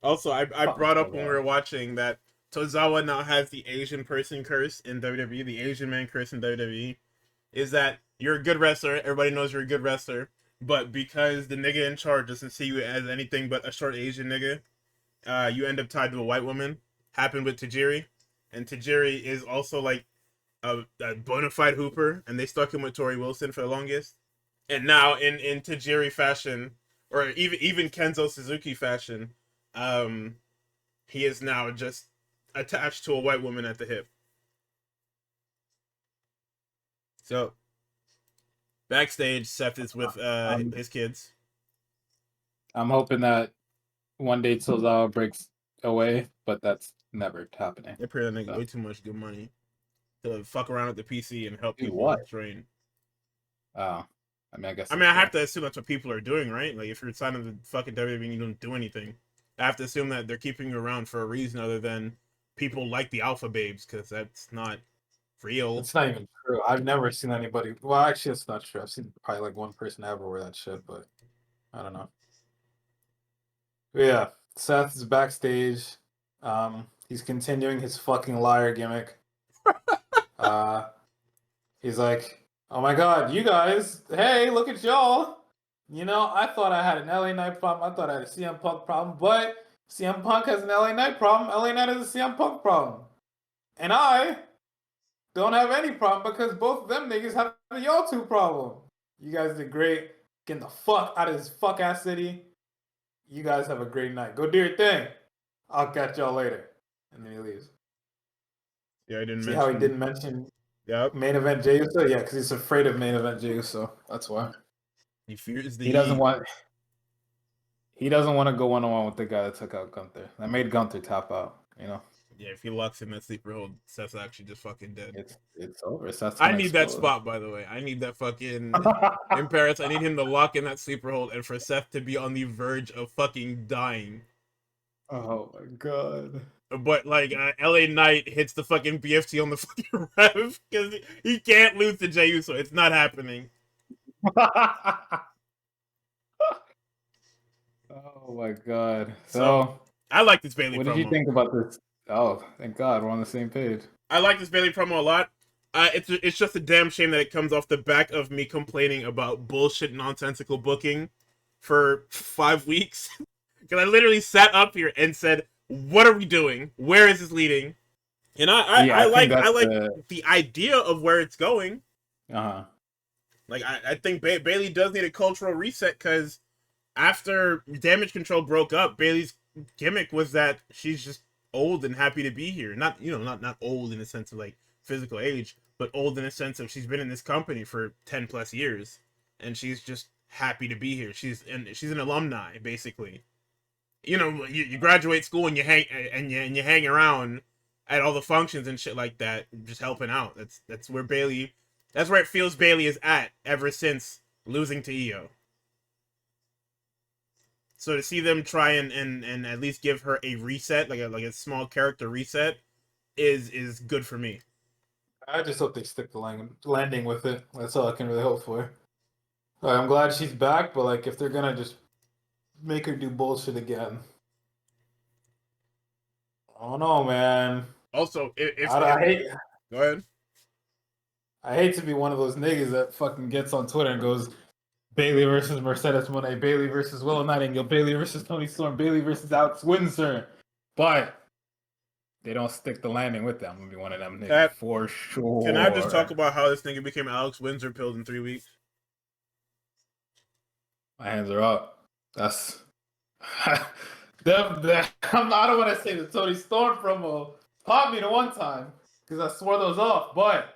Also, I Fucking brought up when we Tozawa. were watching that Tozawa now has the Asian person curse in WWE, the Asian man curse in WWE. Is that you're a good wrestler, everybody knows you're a good wrestler, but because the nigga in charge doesn't see you as anything but a short Asian nigga, you end up tied to a white woman. Happened with Tajiri, and Tajiri is also like a bona fide hooper, and they stuck him with Tori Wilson for the longest. And now in Tajiri fashion, or even Kenzo Suzuki fashion, he is now just attached to a white woman at the hip. So backstage, Seth is with his kids. I'm hoping that one day Tozawa breaks away, but that's never happening. They're paying that nigga way too much good money to fuck around with the PC and help Do people what? train. Oh, I mean, I guess. I mean, I have to assume that's what people are doing, right? Like, if you're signing the fucking WWE and you don't do anything, I have to assume that they're keeping you around for a reason other than people like the Alpha Babes, because that's not real. It's not even true. I've never seen anybody. Well, actually, it's not true. I've seen probably like one person ever wear that shit, but I don't know. But yeah, Seth is backstage. He's continuing his fucking liar gimmick. He's like, "Oh my god, you guys! Hey, look at y'all! I thought I had an LA Knight problem. I thought I had a CM Punk problem, but CM Punk has an LA Knight problem. LA Knight has a CM Punk problem, and I don't have any problem because both of them niggas have the y'all two problem. You guys did great. Getting the fuck out of this fuck ass city. You guys have a great night. Go do your thing. I'll catch y'all later." And then he leaves. Yeah, I didn't See mention. how he didn't mention Yep. main event Jey Uso? Yeah, because he's afraid of main event Jey Uso. That's why. He fears the He doesn't heat. want. He doesn't want to go 1-on-1 with the guy that took out Gunther. That made Gunther tap out. Yeah, if he locks in that sleeper hold, Seth's actually just fucking dead. It's over. Seth's I gonna need that explode. spot, by the way. I need that fucking in Paris. I need him to lock in that sleeper hold, and for Seth to be on the verge of fucking dying. Oh my god. But like LA Knight hits the fucking BFT on the fucking ref because he can't lose to Jey Uso. It's not happening. Oh my god. So I like this Bailey what promo. did you think about this? Oh, thank God, we're on the same page. I like this Bailey promo a lot. It's just a damn shame that it comes off the back of me complaining about bullshit, nonsensical booking for 5 weeks. Because I literally sat up here and said, "What are we doing? Where is this leading?" And I like the idea of where it's going. Like I think Bailey does need a cultural reset because after Damage Control broke up, Bailey's gimmick was that she's just old and happy to be here. Not not old in the sense of like physical age, but old in the sense of she's been in this company for 10 plus years and she's just happy to be here. She's an alumni basically. You know, you graduate school and you hang around at all the functions and shit like that, just helping out. That's where Bailey, that's where it feels Bailey is at ever since losing to Io. So to see them try and at least give her a reset, like a small character reset, is good for me. I just hope they stick the landing with it. That's all I can really hope for. I'm glad she's back, but like if they're gonna just make her do bullshit again, I don't know, man. Also, I hate go ahead. I hate to be one of those niggas that fucking gets on Twitter and goes Bailey versus Mercedes Moné, Bailey versus Willow Nightingale, Bailey versus Toni Storm, Bailey versus Alex Windsor. But they don't stick the landing with them. I'm gonna be one of them niggas That, for sure. can I just talk about how this nigga became Alex Windsor pilled in 3 weeks? My hands are up. That's I don't want to say the Toni Storm promo popped me the one time because I swore those off, but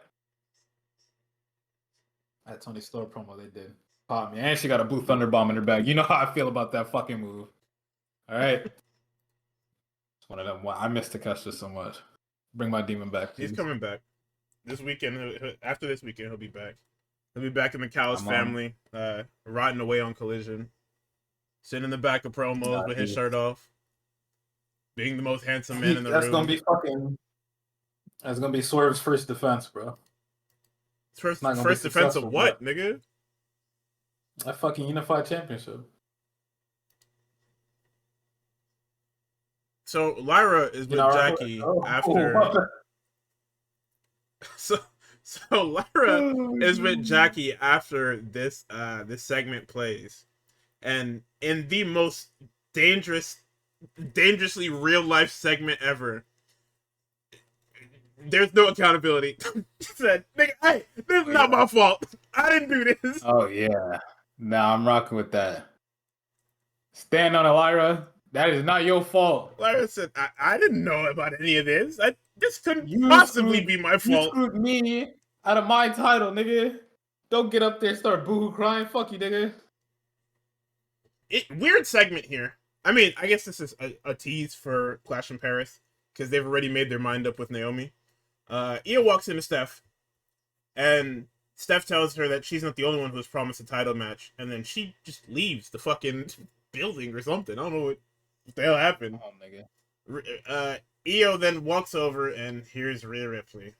that Toni Storm promo they did pop me, and she got a blue thunder bomb in her bag. You know how I feel about that fucking move. All right, it's one of them. I miss Takeshita so much. Bring my demon back, please. He's coming back this weekend. After this weekend, he'll be back. He'll be back in the Callis family, rotting away on Collision, sitting in the back of promos with his shirt off, being the most handsome man in the room. That's gonna be Swerve's first defense, bro. First defense of what, nigga? A fucking unified championship. So Lyra is with Jackie after. So Lyra is with Jackie after this segment plays, and in the most dangerously real life segment ever, there's no accountability. She said, "Nigga, hey, this is not my fault. I didn't do this." Oh yeah, nah, I'm rocking with that. Stand on it, Lyra. That is not your fault. Lyra said, I didn't know about any of this. This couldn't possibly be my fault. You screwed me out of my title, nigga. Don't get up there and start boohoo crying. Fuck you, nigga. Weird segment here. I mean, I guess this is a tease for Clash in Paris because they've already made their mind up with Naomi. Io walks into Steph, and Steph tells her that she's not the only one who was promised a title match, and then she just leaves the fucking building or something. I don't know what the hell happened. Oh, nigga. Io then walks over, and here's Rhea Ripley.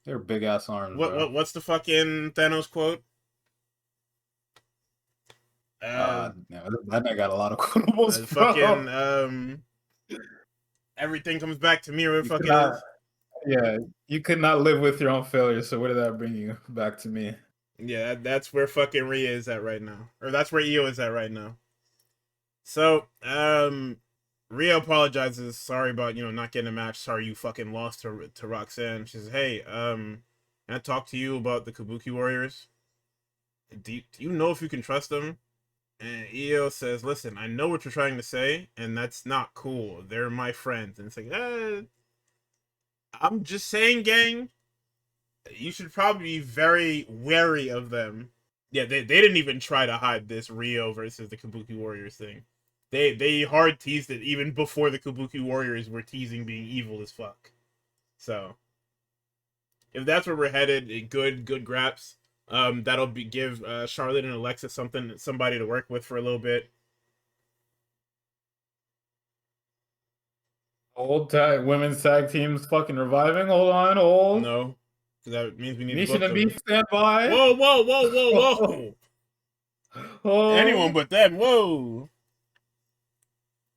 They're big ass arms. What's the fucking Thanos quote? That nigga got a lot of quotables. Fucking everything comes back to me. Where fucking is. Yeah, you could not live with your own failure. So where did that bring you back to me? Yeah, that's where fucking Rhea is at right now, or that's where Io is at right now. So, Rhea apologizes. Sorry about not getting a match. Sorry you fucking lost to Roxanne. She says, "Hey, can I talk to you about the Kabuki Warriors? Do you know if you can trust them?" And Io says, "Listen, I know what you're trying to say, and that's not cool. They're my friends." And it's like, I'm just saying, gang, you should probably be very wary of them. Yeah, they didn't even try to hide this Rio versus the Kabuki Warriors thing. They hard teased it even before the Kabuki Warriors were teasing being evil as fuck. So, if that's where we're headed, good Graps. That'll give Charlotte and Alexa somebody to work with for a little bit. Women's tag teams fucking reviving. Hold. No, because that means we need Nisha to and Beef stand by. Whoa. Oh. Anyone but them. Whoa.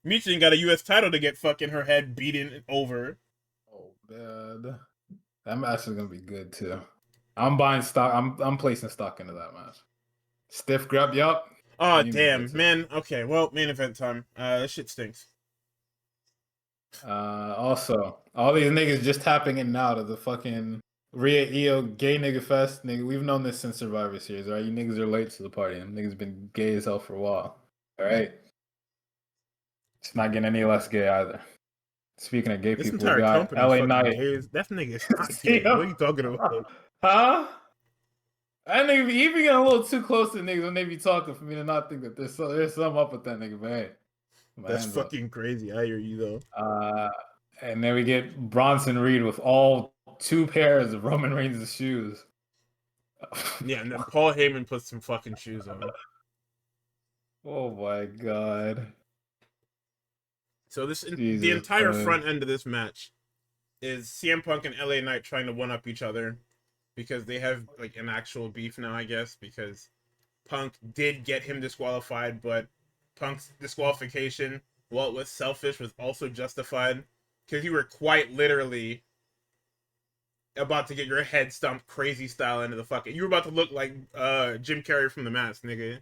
Misha got a U.S. title to get fucking her head beaten over. Oh, man. That match is gonna be good too. I'm buying stock. I'm placing stock into that match. Stiff grab, yup. Oh damn, man. Okay, well, main event time. This shit stinks. Also, all these niggas just tapping in now to the fucking Rhea Io gay nigga fest. Nigga, we've known this since Survivor Series, right? You niggas are late to the party, and niggas been gay as hell for a while. All right, it's not getting any less gay either. Speaking of gay people, we got LA Knight. That nigga is not gay. What are you talking about? Huh? I nigga he be getting a little too close to niggas when they be talking for me to not think that there's something up with that nigga, but hey. My That's hands up. fucking crazy. I hear you though. Uh, and then we get Bronson Reed with all 2 pairs of Roman Reigns' shoes. Yeah, and then Paul Heyman puts some fucking shoes on. Oh my god. So the Jesus entire Christ. front end of this match is CM Punk and LA Knight trying to one up each other because they have like an actual beef now, I guess, because Punk did get him disqualified, but Punk's disqualification, while it was selfish, was also justified because you were quite literally about to get your head stumped crazy style into the fucking. You were about to look like Jim Carrey from The Mask, nigga.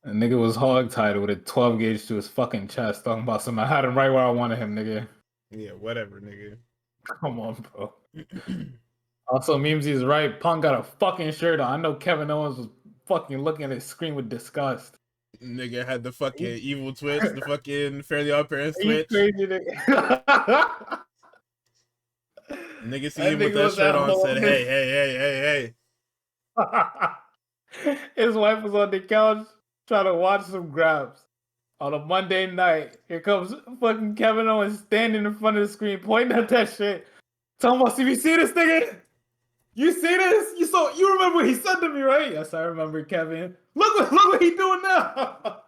A nigga was hog-tied with a 12 gauge to his fucking chest, talking about something. I had him right where I wanted him, nigga. Yeah, whatever, nigga. Come on, bro. Also, Memesy is right. Punk got a fucking shirt on. I know Kevin Owens was fucking looking at his screen with disgust. Nigga had the fucking evil twitch, the fucking Fairly Odd Parents Are you twitch. crazy, nigga? Nigga see That him with nigga that was shirt at on, home. said, "Hey, hey, hey, hey, hey." His wife was on the couch trying to watch some Graps on a Monday night. Here comes fucking Kevin Owens standing in front of the screen, pointing at that shit. Talking about, you see this nigga? You see this? You remember what he said to me, right? Yes, I remember, Kevin. Look what he doing now.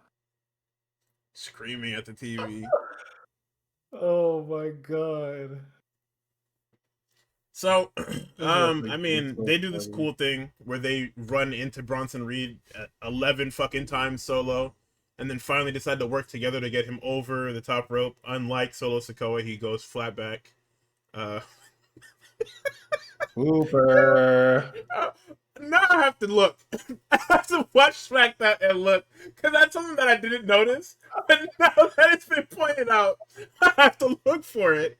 Screaming at the TV. Oh my god. So, This I referee is mean, so they do this funny. cool thing where they run into Bronson Reed 11 fucking times solo, and then finally decide to work together to get him over the top rope. Unlike Solo Sikoa, he goes flat back. Uh, Hooper. now I have to look. I have to watch SmackDown and look, because that's something that I didn't notice. But now that it's been pointed out, I have to look for it.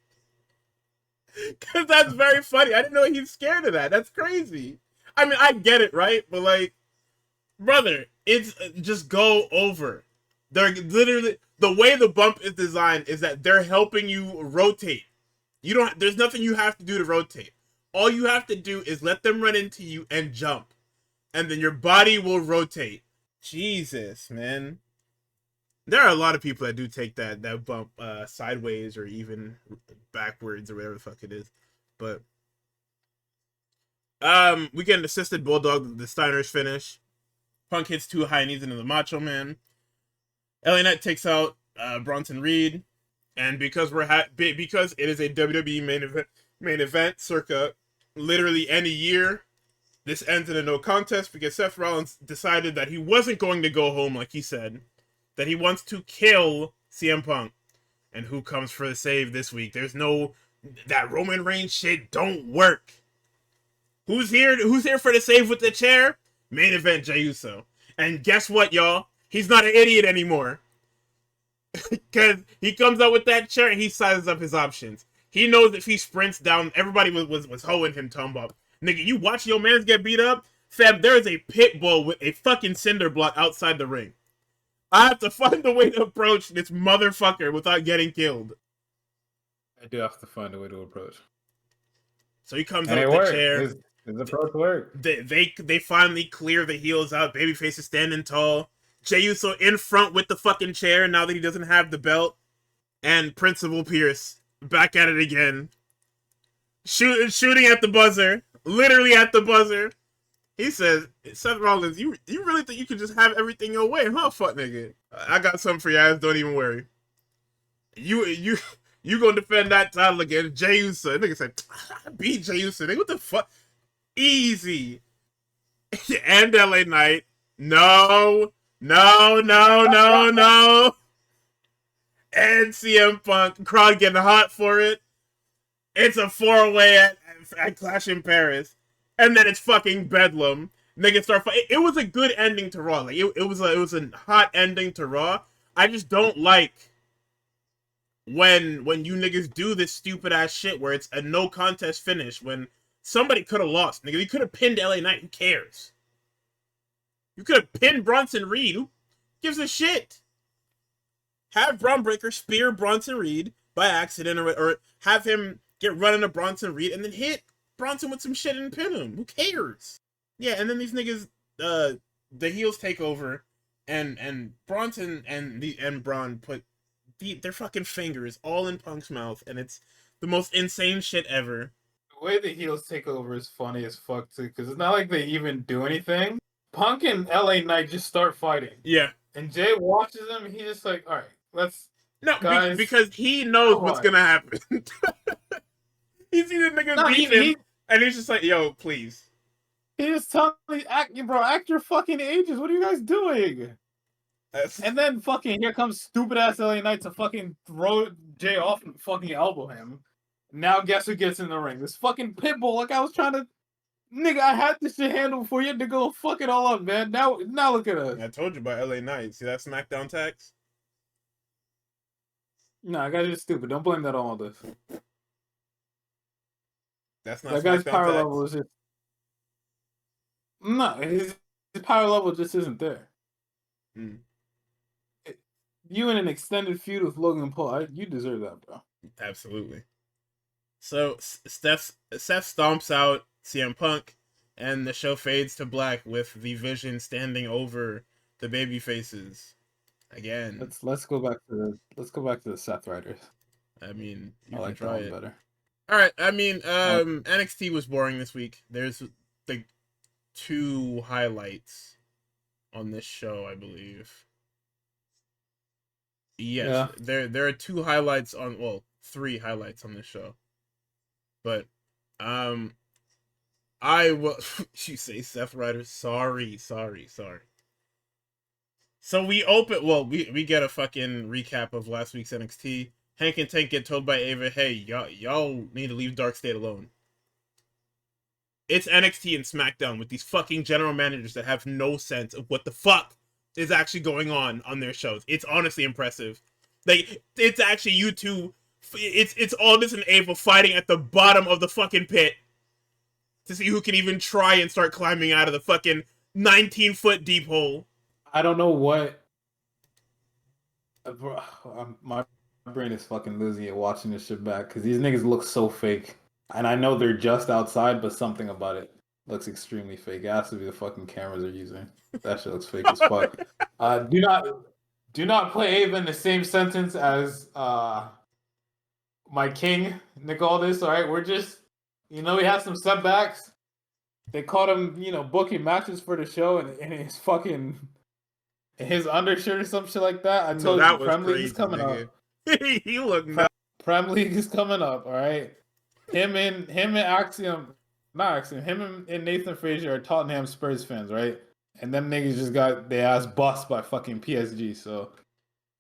Because that's very funny. I didn't know he's scared of that. That's crazy. I mean, I get it, right? But like, brother, it's just go over. They're literally the way the bump is designed is that they're helping you rotate. You don't. There's nothing you have to do to rotate. All you have to do is let them run into you and jump, and then your body will rotate. Jesus, man. There are a lot of people that do take that bump sideways or even backwards or whatever the fuck it is. But we get an assisted bulldog, the Steiner's finish. Punk hits 2 high knees into the Macho Man. LA Knight takes out Bronson Reed, and because because it is a WWE main event circa literally any year, this ends in a no contest because Seth Rollins decided that he wasn't going to go home like he said, that he wants to kill CM Punk. And who comes for the save this week? There's no that Roman Reigns shit don't work. Who's here? Who's here for the save with the chair? Main event Jey Uso. And guess what, y'all? He's not an idiot anymore. Because he comes out with that chair and he sizes up his options. He knows if he sprints down, everybody was hoeing him, talking about, nigga, you watch your mans get beat up? Fam, there is a pit bull with a fucking cinder block outside the ring. I have to find a way to approach this motherfucker without getting killed. I do have to find a way to approach. So he comes And out it with the worked. chair. His approach worked. They finally clear the heels out. Babyface is standing tall. Jey Uso in front with the fucking chair now that he doesn't have the belt. And Principal Pierce back at it again. Shooting at the buzzer. Literally at the buzzer. He says, Seth Rollins, you really think you can just have everything your way, huh, fuck nigga? I got something for your ass, don't even worry. You gonna defend that title against Jey Uso. Nigga said, I beat Jey Uso. Nigga, what the fuck? Easy. And LA Knight. No. No, no, no, no. And CM Punk. Crowd getting hot for it. It's a 4-way at Clash in Paris. And then it's fucking Bedlam. Niggas start fighting. It was a good ending to Raw. Like it was a hot ending to Raw. I just don't like when you niggas do this stupid ass shit where it's a no contest finish when somebody could have lost. Nigga, you could have pinned LA Knight. Who cares? You could have pinned Bronson Reed. Who gives a shit? Have Braun Breaker spear Bronson Reed by accident or have him get run into Bronson Reed and then hit Bronson with some shit and pin him. Who cares? Yeah, and then these niggas, the heels take over, and Bronson and Braun put their fucking fingers all in Punk's mouth, and it's the most insane shit ever. The way the heels take over is funny as fuck too, because it's not like they even do anything. Punk and LA Knight just start fighting. Yeah. And Jay watches them, and he's just like, all right, let's guys. Because he knows what's gonna happen. He sees the niggas beating, and he's just like, yo, please. He just telling me, act your fucking ages. What are you guys doing? And then fucking here comes stupid ass LA Knight to fucking throw Jay off and fucking elbow him. Now guess who gets in the ring? This fucking Pitbull. Like I was trying to, nigga, I had this shit handled before you had to go fuck it all up, man. Now look at us. I told you about LA Knight. See that SmackDown tax? Nah, that guy's just stupid. Don't blame that on all this. That's not that guy's power tax. level is just no. His power level just isn't there. You in an extended feud with Logan Paul, you deserve that, bro. Absolutely. So Seth stomps out CM Punk, and the show fades to black with the Vision standing over the baby faces again. Let's go back to the Seth Riders. I mean, I like that one better. All right. I mean, NXT was boring this week. There's the 2 highlights on this show, I believe. Yes, yeah. There are 2 highlights on, well, 3 highlights on this show. But I will you say Seth Riders, sorry. So we open, well, we get a fucking recap of last week's NXT. Hank and Tank get told by Ava, hey, y'all need to leave Dark State alone. It's NXT and SmackDown with these fucking general managers that have no sense of what the fuck is actually going on their shows. It's honestly impressive. Like, it's actually you two, it's Aldis and Ava fighting at the bottom of the fucking pit to see who can even try and start climbing out of the fucking 19-foot deep hole. I don't know what, my brain is fucking losing it watching this shit back because these niggas look so fake. And I know they're just outside, but something about it looks extremely fake. It has to be the fucking cameras they're using. That shit looks fake as fuck. Do not play Ava in the same sentence as my king, Nick Aldis. All right, we're just, we had some setbacks. They caught him, booking matches for the show, and his fucking his undershirt or some shit like that. I told you, Prem League is coming up. He looked nuts. Prem League is coming up. All right. Him and Axiom, not Axiom, him and Nathan Frazier are Tottenham Spurs fans, right? And them niggas just got their ass bust by fucking PSG. So,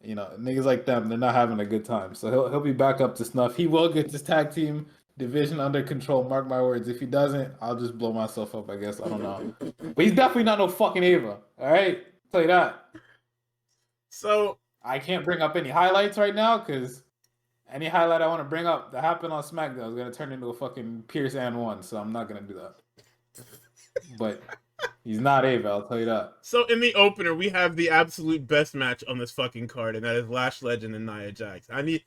niggas like them, they're not having a good time. So he'll be back up to snuff. He will get this tag team division under control. Mark my words. If he doesn't, I'll just blow myself up, I guess. I don't know. But he's definitely not no fucking Ava. All right? I'll tell you that. So I can't bring up any highlights right now because any highlight I want to bring up that happened on SmackDown is going to turn into a fucking Pierce and 1, so I'm not going to do that. But he's not Ava, I'll tell you that. So in the opener, we have the absolute best match on this fucking card, and that is Lash Legend and Nia Jax. I need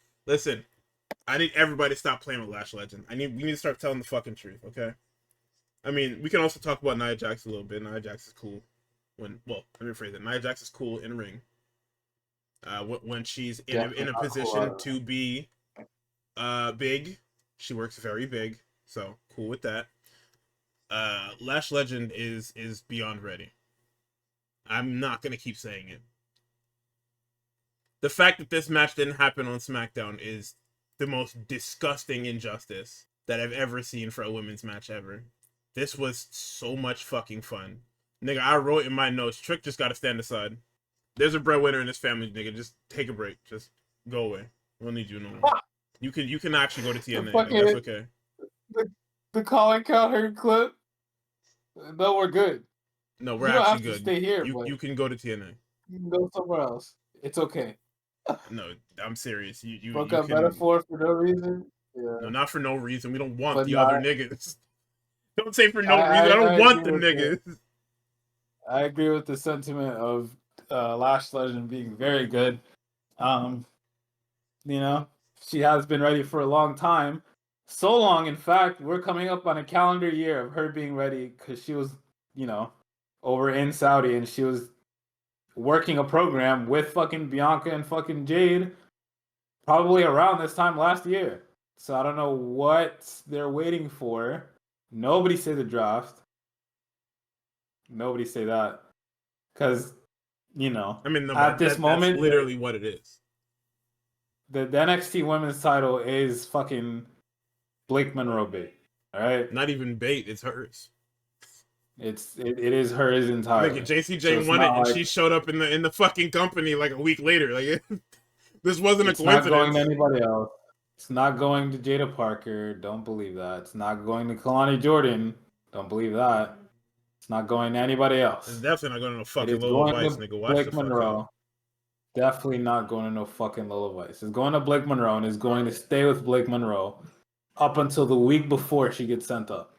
everybody to stop playing with Lash Legend. We need to start telling the fucking truth, okay? I mean, we can also talk about Nia Jax a little bit. Nia Jax is cool. Let me rephrase it. Nia Jax is cool in ring. When she's in a position to be big, she works very big, so cool with that. Lash Legend is beyond ready. I'm not gonna keep saying it. The fact that this match didn't happen on SmackDown is the most disgusting injustice that I've ever seen for a women's match ever. This was so much fucking fun. Nigga, I wrote in my notes, Trick just gotta stand aside. There's a breadwinner in this family, nigga. Just take a break. Just go away. We don't need you no more. You can actually go to TNA. That's okay. The Colin Cowherd clip. No, we're good. No, we're actually good. Stay here. You can go to TNA. You can go somewhere else. It's okay. No, I'm serious. You broke up metaphor for no reason. Yeah. No, not for no reason. We don't want other niggas. Don't say for no reason. I don't want the niggas. I agree with the sentiment of Lash Legend being very good. She has been ready for a long time. So long, in fact, we're coming up on a calendar year of her being ready because she was, over in Saudi and she was working a program with fucking Bianca and fucking Jade probably around this time last year. So I don't know what they're waiting for. Nobody say the draft. Nobody say that. Because, you know, I mean, no, at but this that's moment, literally what it is. the NXT women's title is fucking Blake Monroe bait. All right? Not even bait, it's hers. It is hers Nigga, entirely. So JCJ it's won it, not and like she showed up in the fucking company like a week later. Like, this wasn't a it's not going to coincidence. anybody else. It's not going to Jada Parker. Don't believe that. It's not going to Kalani Jordan. Don't believe that. It's not going to anybody It's else. definitely not going to no It fucking is Lola going Vice, to nigga. Watch the Blake fuck out. Monroe. Definitely not going to no fucking Lola Vice. It's going to Blake Monroe and is going to stay with Blake Monroe up until the week before she gets sent up.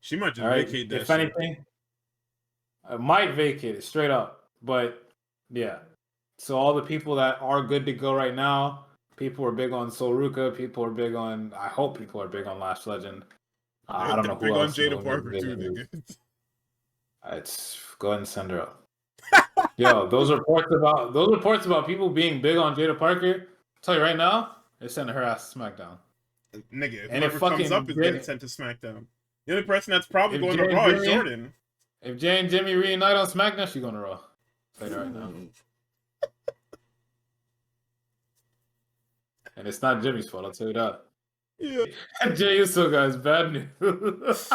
She might All just right. vacate that If shit. anything, I might vacate it straight up. But yeah. So all the people that are good to go right now, people are big on Sol Ruka. People are big on. I hope people are big on Lash Legend. I don't They're know who big on else in the Jada women's Parker too, division is. nigga. It's go ahead and send her up. Yo, those reports about people being big on Jada Parker. I'll tell you right now, they're sending her ass to SmackDown. Nigga, And if whoever comes up fucking is getting sent to SmackDown. The only person that's probably if going Jay to and Raw is Jimmy, Jordan. if Jay and Jimmy reunite on SmackDown, she's going to Raw. I'll tell you right now. And it's not Jimmy's fault. I'll tell you that. Yeah. Jay Uso, guys, bad news.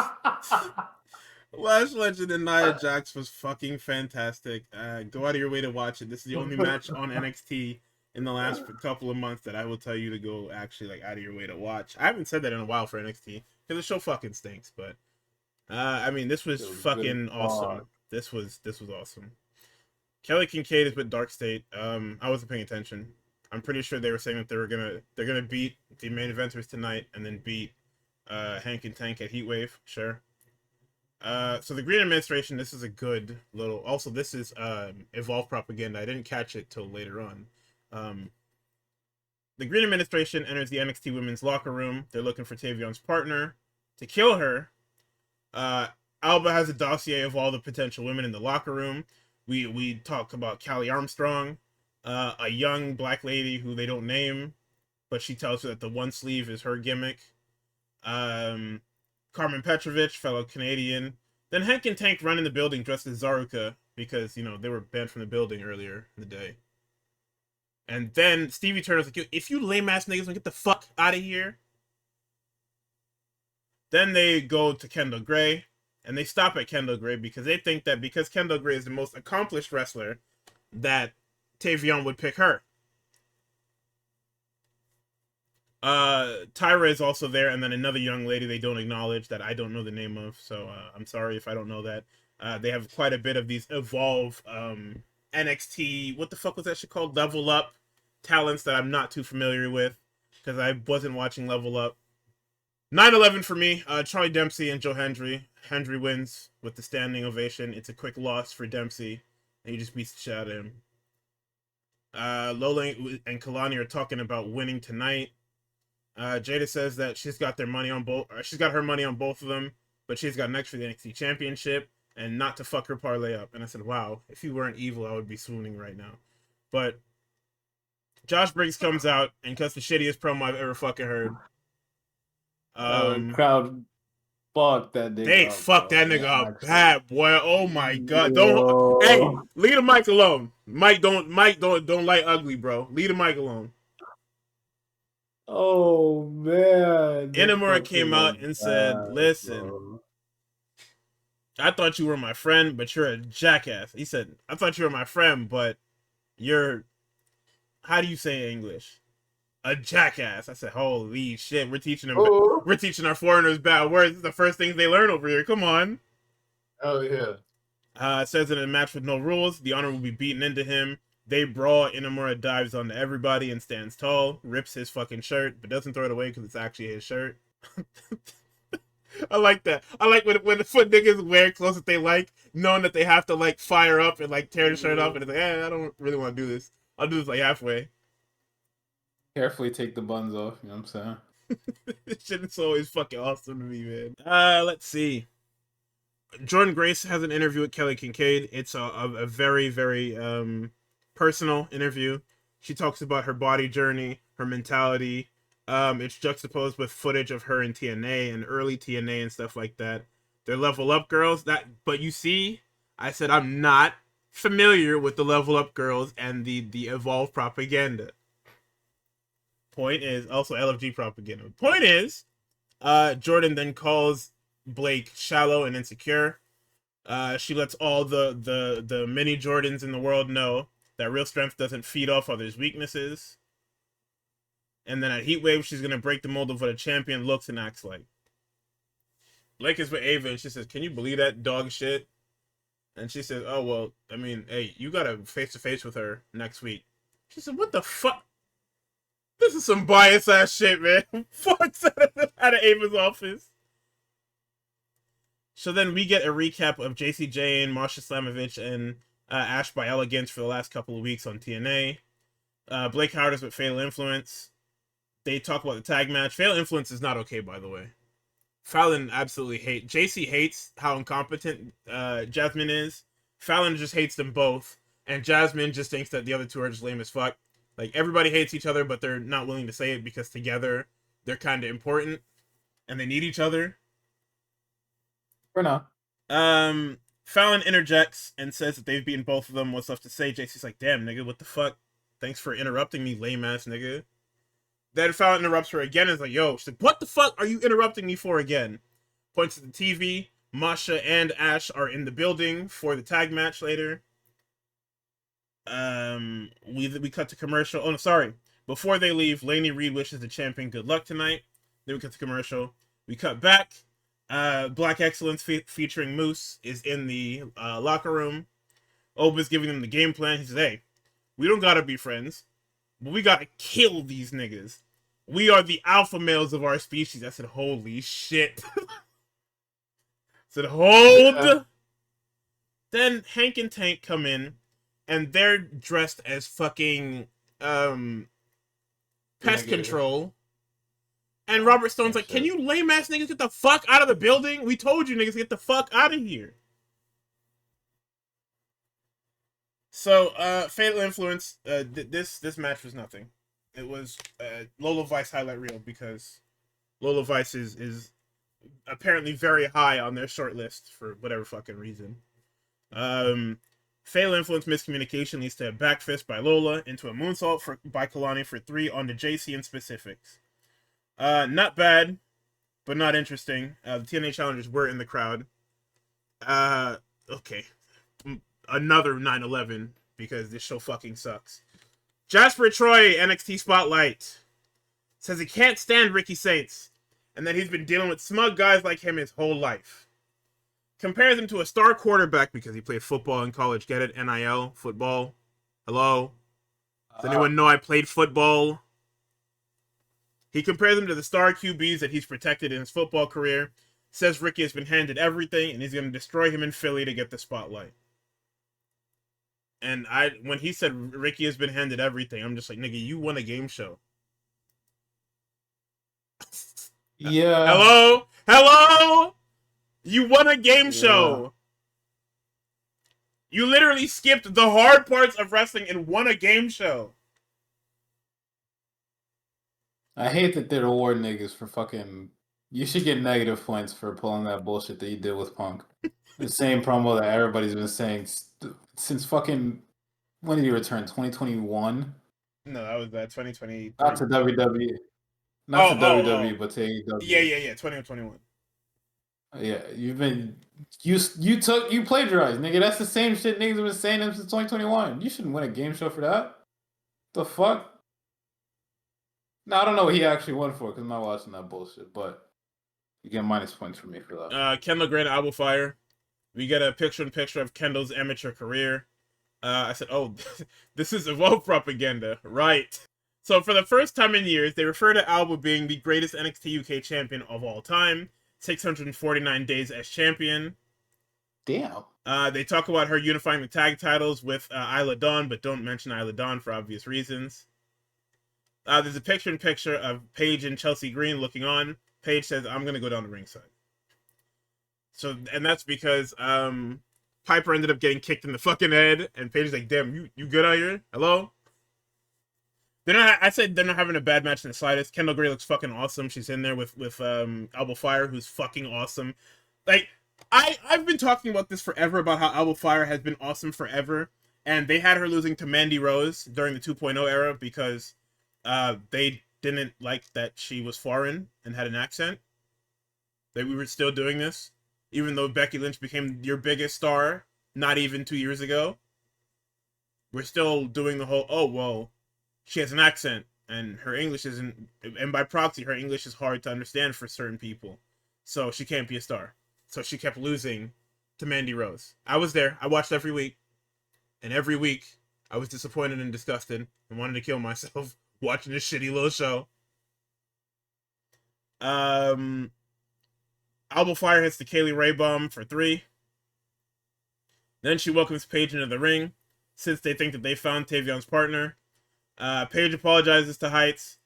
Lash Legend and Nia Jax was fucking fantastic. Go out of your way to watch it. This is the only match on NXT in the last couple of months that I will tell you to go actually like out of your way to watch. I haven't said that in a while for NXT because the show fucking stinks. But I mean, this was It was good fucking as awesome. fuck. This was awesome. Kelly Kincaid is with Dark State. I wasn't paying attention. I'm pretty sure they were saying that they're gonna beat the main eventers tonight and then beat Hank and Tank at Heatwave. Sure. So the Green Administration, this is a good little. Also, this is Evolve propaganda. I didn't catch it till later on. The Green Administration enters the NXT Women's locker room. They're looking for Tavion's partner to kill her. Alba has a dossier of all the potential women in the locker room. We talk about Callie Armstrong, a young black lady who they don't name, but she tells her that the one sleeve is her gimmick. Carmen Petrovich, fellow Canadian. Then Hank and Tank run in the building dressed as Zaruka because, you know, they were banned from the building earlier in the day. And then Stevie Turner's like, if you lame ass niggas want to get the fuck out of here. Then they go to Kendall Gray and they stop at Kendall Gray because they think that because Kendall Gray is the most accomplished wrestler, that Tavion would pick her. Tyra is also there, and then another young lady they don't acknowledge that I don't know the name of, so I'm sorry if I don't know that. They have quite a bit of these Evolve NXT, what the fuck was that shit called? Level Up talents that I'm not too familiar with, because I wasn't watching Level Up. 9-11 for me, Charlie Dempsey and Joe Hendry. Hendry wins with the standing ovation. It's a quick loss for Dempsey, and he just beats the shit out of him. Lola and Kalani are talking about winning tonight. Jada says that she's got their money on both. She's got her money on both of them, but she's got next for the NXT Championship and not to fuck her parlay up. And I said, "Wow, if you weren't evil, I would be swooning right now." But Josh Briggs comes out and cuts the shittiest promo I've ever fucking heard. Crowd fucked that nigga They up, fucked bro. that They nigga up actually. bad, boy. Oh my god! Don't. Hey, Yo. leave the mic alone. Mike don't like ugly, bro. Leave the mic alone. Oh man, they Inamura fucked came him up out and said, bad, "Listen, bro. I thought you were my friend, but you're a jackass." He said, "I thought you were my friend, but you're, how do you say in English? A jackass." I said, "Holy shit, we're teaching them, Oh, we're teaching our foreigners bad words. This is the first things they learn over here. Come on." oh yeah. It says in a match with no rules, the Honor will be beaten into him. They brawl. Inamura dives onto everybody and stands tall, rips his fucking shirt, but doesn't throw it away because it's actually his shirt. I like that. I like when the foot niggas wear clothes that they like, knowing that they have to like fire up and like tear the shirt off, and it's like, I don't really want to do this. I'll do this like halfway. Carefully take the buns off. You know what I'm saying? This shit is always fucking awesome to me, man. Let's see. Jordan Grace has an interview with Kelly Kincaid. It's a very, very personal interview. She talks about her body journey, her mentality. It's juxtaposed with footage of her in TNA and early TNA and stuff like that. They're level up girls. But you see, I said I'm not familiar with the level up girls and the evolve propaganda. Point is also LFG propaganda. Point is, Jordan then calls Blake shallow and insecure. She lets all the mini Jordans in the world know that real strength doesn't feed off others' weaknesses. And then at Heatwave, she's gonna break the mold of what a champion looks and acts like. Blake is with Ava, and she says, "Can you believe that dog shit?" And she says, "Oh well, I mean, hey, you got to face to face with her next week." She said, "What the fuck? This is some bias ass shit, man." Fuck out of Ava's office. So then we get a recap of JC Jane, Masha Slamovich, and Ash by Elegance for the last couple of weeks on TNA. Blake Howard is with Fatal Influence. They talk about the tag match. Fatal Influence is not okay, by the way. Fallon absolutely hates. JC hates how incompetent Jasmine is. Fallon just hates them both. And Jasmine just thinks that the other two are just lame as fuck. Like, everybody hates each other, but they're not willing to say it because together they're kind of important. And they need each other. For now. Fallon interjects and says that they've beaten both of them. What's left to say? JC's like, damn, nigga, what the fuck? Thanks for interrupting me, lame ass nigga. Then Fallon interrupts her again and is like, yo, she's like, what the fuck are you interrupting me for again? Points to the TV. Masha and Ash are in the building for the tag match later. We cut to commercial. Oh, no, sorry. Before they leave, Lainey Reed wishes the champion good luck tonight. Then we cut to commercial. We cut back. Black Excellence featuring Moose is in the locker room. Oba's giving them the game plan. He says, hey, we don't gotta be friends, but we gotta kill these niggas. We are the alpha males of our species. I said, holy shit. I said, hold. Yeah. Then Hank and Tank come in, and they're dressed as fucking pest control. And Robert Stone's like, can you lame ass niggas get the fuck out of the building? We told you niggas to get the fuck out of here. So, Fatal Influence, this match was nothing. It was Lola Vice highlight reel because Lola Vice is apparently very high on their short list for whatever fucking reason. Fatal Influence miscommunication leads to a back fist by Lola into a moonsault by Kalani for 3 on the JC in specifics. Not bad, but not interesting. The TNA challengers were in the crowd. Okay. Another 9/11 because this show fucking sucks. Jasper Troy, NXT Spotlight, says he can't stand Ricky Saints and that he's been dealing with smug guys like him his whole life. Compares him to a star quarterback because he played football in college. Get it? NIL, football. Hello? Does anyone know I played football? He compares him to the star QBs that he's protected in his football career. Says Ricky has been handed everything and he's going to destroy him in Philly to get the spotlight. And when he said Ricky has been handed everything, I'm just like, nigga, you won a game show. Yeah. Hello? Hello? You won a game show. You literally skipped the hard parts of wrestling and won a game show. I hate that they're award niggas for fucking... You should get negative points for pulling that bullshit that you did with Punk. The same promo that everybody's been saying since fucking... When did you return? 2021? No, that was 2020. Not to WWE. Not to WWE, but to AEW. Yeah. 2021. Yeah, you've been... You plagiarized, nigga. That's the same shit niggas have been saying since 2021. You shouldn't win a game show for that. The fuck? No, I don't know what he actually won for because I'm not watching that bullshit, but you get minus points from me for that. Kendall Grant Album Fire. We get a picture-in-picture of Kendall's amateur career. I said, oh, this is Evolve propaganda. Right. So for the first time in years, they refer to Alba being the greatest NXT UK champion of all time. 649 days as champion. Damn. They talk about her unifying the tag titles with Isla Dawn, but don't mention Isla Dawn for obvious reasons. There's a picture-in-picture of Paige and Chelsea Green looking on. Paige says, I'm going to go down to ringside. So, and that's because Piper ended up getting kicked in the fucking head, and Paige's like, damn, you good out here? Hello? They're not. I said they're not having a bad match in the slightest. Kendall Gray looks fucking awesome. She's in there with Alba Fire, who's fucking awesome. Like I've been talking about this forever about how Alba Fire has been awesome forever, and they had her losing to Mandy Rose during the 2.0 era because they didn't like that she was foreign and had an accent. That we were still doing this, even though Becky Lynch became your biggest star not even 2 years ago. We're still doing the whole, oh well, she has an accent and her English isn't, and by proxy her English is hard to understand for certain people, so she can't be a star. So she kept losing to Mandy Rose. I was there. I watched every week, and every week I was disappointed and disgusted and wanted to kill myself watching this shitty little show. Alba Fire hits the Kaylee Ray bomb for 3. Then she welcomes Paige into the ring since they think that they found Tavion's partner. Paige apologizes to Heights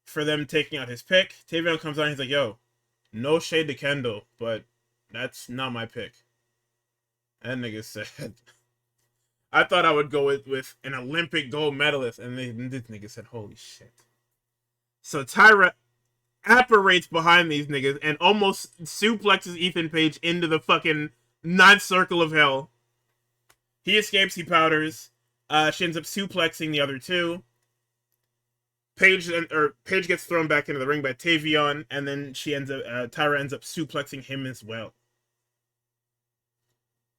for them taking out his pick. Tavion comes on, he's like, yo, no shade to Kendall, but that's not my pick. That nigga said, I thought I would go with an Olympic gold medalist, and this nigga said, holy shit. So Tyra apparates behind these niggas and almost suplexes Ethan Page into the fucking ninth circle of hell. He escapes, he powders. She ends up suplexing the other two. Paige gets thrown back into the ring by Tavion, and then Tyra ends up suplexing him as well.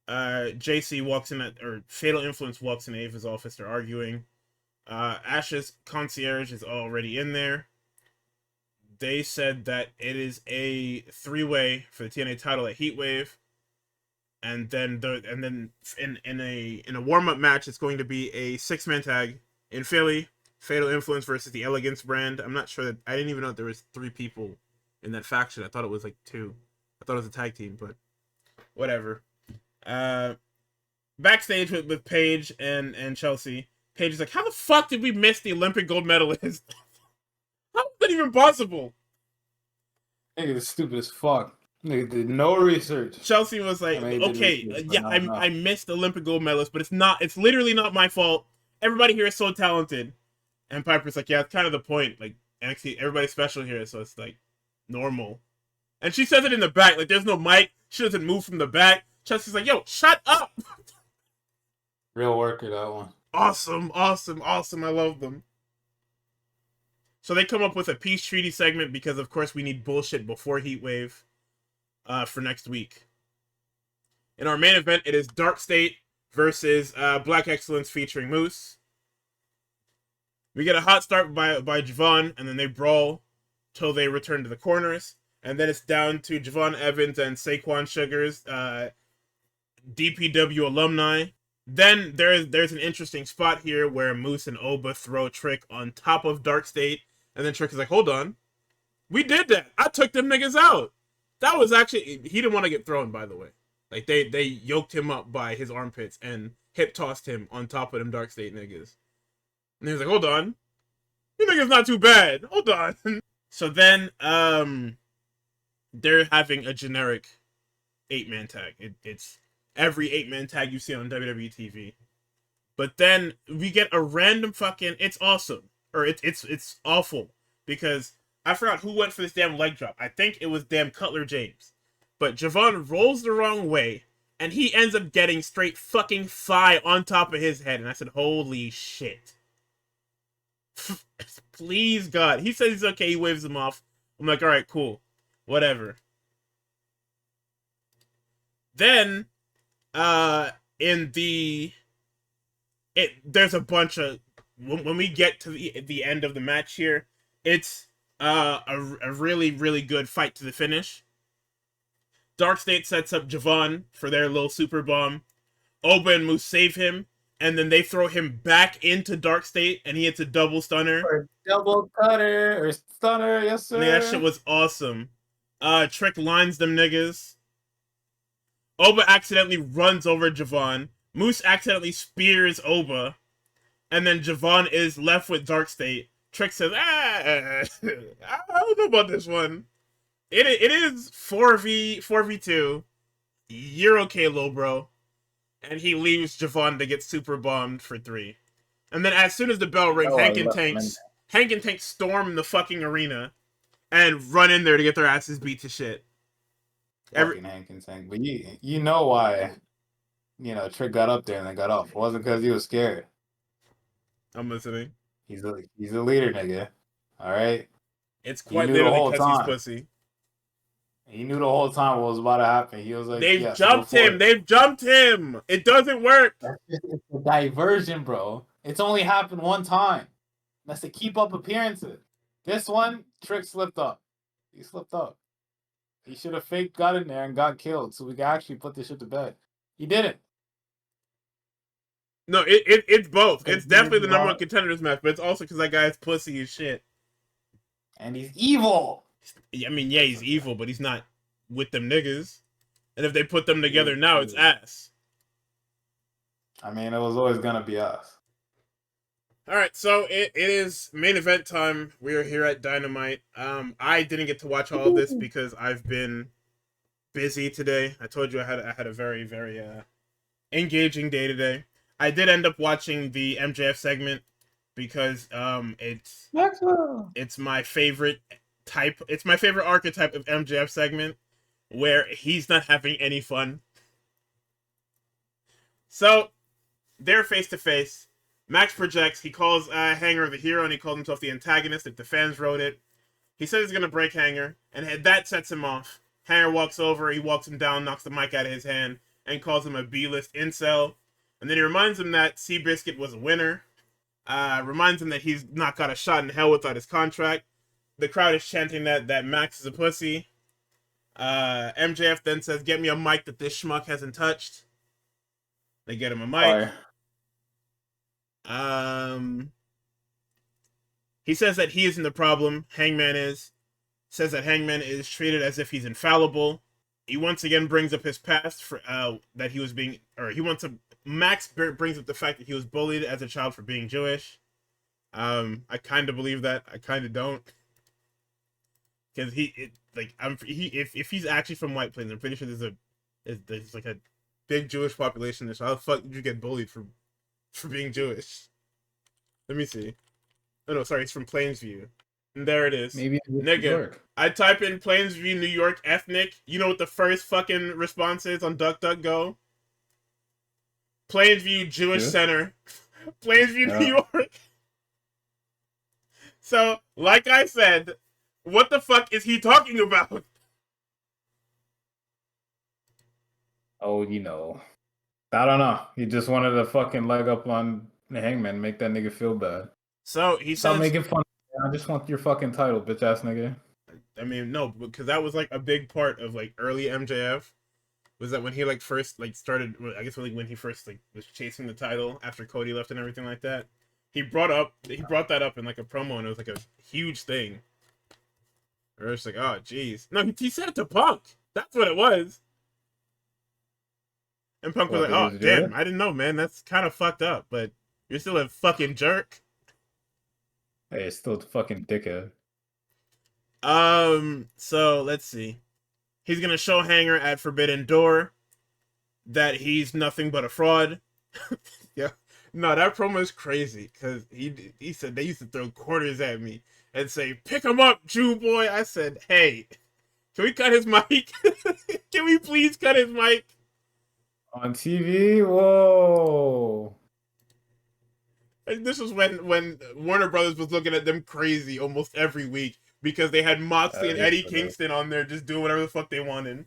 JC walks in or Fatal Influence walks in Ava's office. They're arguing. Ash's concierge is already in there. They said that it is a 3-way for the TNA title at Heatwave, and then in a warm-up match, it's going to be a 6-man tag in Philly. Fatal Influence versus the Elegance brand. I'm not sure that I didn't even know that there was 3 people in that faction. I thought it was like 2. I thought it was a tag team, but whatever. Backstage with Paige and Chelsea. Paige is like, how the fuck did we miss the Olympic gold medalist? How is that even possible? Nigga is stupid as fuck. Nigga did no research. Chelsea was like, okay, yeah, I missed the Olympic gold medalist, but it's literally not my fault. Everybody here is so talented. And Piper's like, yeah, it's kind of the point. Like, actually, everybody's special here, so it's like normal. And she says it in the back, like there's no mic. She doesn't move from the back. Chelsea's like, yo, shut up. Real worker, that one. Awesome. I love them. So they come up with a peace treaty segment because, of course, we need bullshit before Heatwave for next week. In our main event, it is Dark State versus Black Excellence featuring Moose. We get a hot start by Javon, and then they brawl till they return to the corners. And then it's down to Javon Evans and Saquon Sugars, DPW alumni. Then there's an interesting spot here where Moose and Oba throw Trick on top of Dark State. And then Trick is like, hold on. We did that. I took them niggas out. That was actually... He didn't want to get thrown, by the way. Like, they yoked him up by his armpits and hip-tossed him on top of them Dark State niggas. And he was like, hold on. You niggas not too bad. Hold on. So then, they're having a generic 8-man tag. It's every 8-man tag you see on WWE TV. But then we get a random fucking... It's awesome. Or it's awful. Because I forgot who went for this damn leg drop. I think it was damn Cutler James. But Javon rolls the wrong way. And he ends up getting straight fucking thigh on top of his head. And I said, holy shit. Please, God. He says he's okay. He waves him off. I'm like, alright, cool. Whatever. Then, there's a bunch of... When we get to the end of the match here, it's a really, really good fight to the finish. Dark State sets up Javon for their little super bomb. Oba and Moose save him, and then they throw him back into Dark State, and he hits a double stunner. Or double cutter, or stunner, yes sir. Yeah, that shit was awesome. Trick lines them niggas. Oba accidentally runs over Javon. Moose accidentally spears Oba. And then Javon is left with Dark State. Trick says, I don't know about this one. It is 4v2. You're okay, little bro. And he leaves Javon to get super bombed for 3. And then as soon as the bell rings, No, I left him in there. Hank and Tank storm the fucking arena and run in there to get their asses beat to shit. Fucking Hank and Tank. But you know why, Trick got up there and then got off. It wasn't because he was scared. I'm listening. He's a leader, nigga. All right? It's He quite knew the literally whole because he's time. pussy. He knew the whole time what was about to happen. He was like, They've yes, jumped him. They've jumped him. It doesn't work. It's a diversion, bro. It's only happened one time. That's to keep up appearances. This one, Trick slipped up. He slipped up. He should have fake got in there and got killed so we could actually put this shit to bed. He didn't. No, it's both. It's definitely the number one Hard. contenders match, but it's also because that guy's pussy as shit. And he's evil. I mean, yeah, he's evil, but he's not with them niggas. And if they put them together now, it's ass. I mean, it was always gonna be us. Alright, so it is main event time. We are here at Dynamite. I didn't get to watch all of this because I've been busy today. I told you I had a very, very engaging day today. I did end up watching the MJF segment because it's my favorite type. It's my favorite archetype of MJF segment where he's not having any fun. So they're face to face. Max projects. He calls Hanger the hero, and he calls himself the antagonist. If the fans wrote it, he says he's gonna break Hanger, and that sets him off. Hanger walks over. He walks him down, knocks the mic out of his hand, and calls him a B-list incel. And then he reminds him that Seabiscuit was a winner. Reminds him that he's not got a shot in hell without his contract. The crowd is chanting that Max is a pussy. MJF then says, "Get me a mic that this schmuck hasn't touched." They get him a mic. He says that he isn't the problem. Hangman is. Says that Hangman is treated as if he's infallible. He once again brings up his past for that he was being, or he wants to. Max brings up the fact that he was bullied as a child for being Jewish. I kind of believe that. I kind of don't, because if he's actually from White Plains, I'm pretty sure there's like a big Jewish population there. So how the fuck did you get bullied for being Jewish? Let me see. Oh no, sorry, it's from Plainsview. And there it is. Maybe nigga. I type in Plainsview, New York, ethnic. You know what the first fucking response is on DuckDuckGo? Plainsview Jewish Center. Plainsview, New York. So, like I said, what the fuck is he talking about? Oh, I don't know. He just wanted a fucking leg up on the Hangman, make that nigga feel bad. So he says, "Stop making fun. I just want your fucking title, bitch ass nigga." I mean, no, because that was like a big part of like early MJF. Was that when he like first like started? I guess when he first like was chasing the title after Cody left and everything like that. He brought that up in like a promo, and it was like a huge thing. Or it's like, oh jeez, no, he said it to Punk. That's what it was. And Punk was like, oh damn, I didn't know, man. That's kind of fucked up, but you're still a fucking jerk. Hey, it's still a fucking dickhead. So let's see. He's gonna show Hanger at Forbidden Door that he's nothing but a fraud. Yeah. No, that promo is crazy because he said they used to throw quarters at me and say, "Pick him up, Jew boy." I said, "Hey, can we cut his mic? Can we please cut his mic?" On TV? Whoa. And this was when Warner Brothers was looking at them crazy almost every week because they had Moxley and Eddie Kingston on there just doing whatever the fuck they wanted.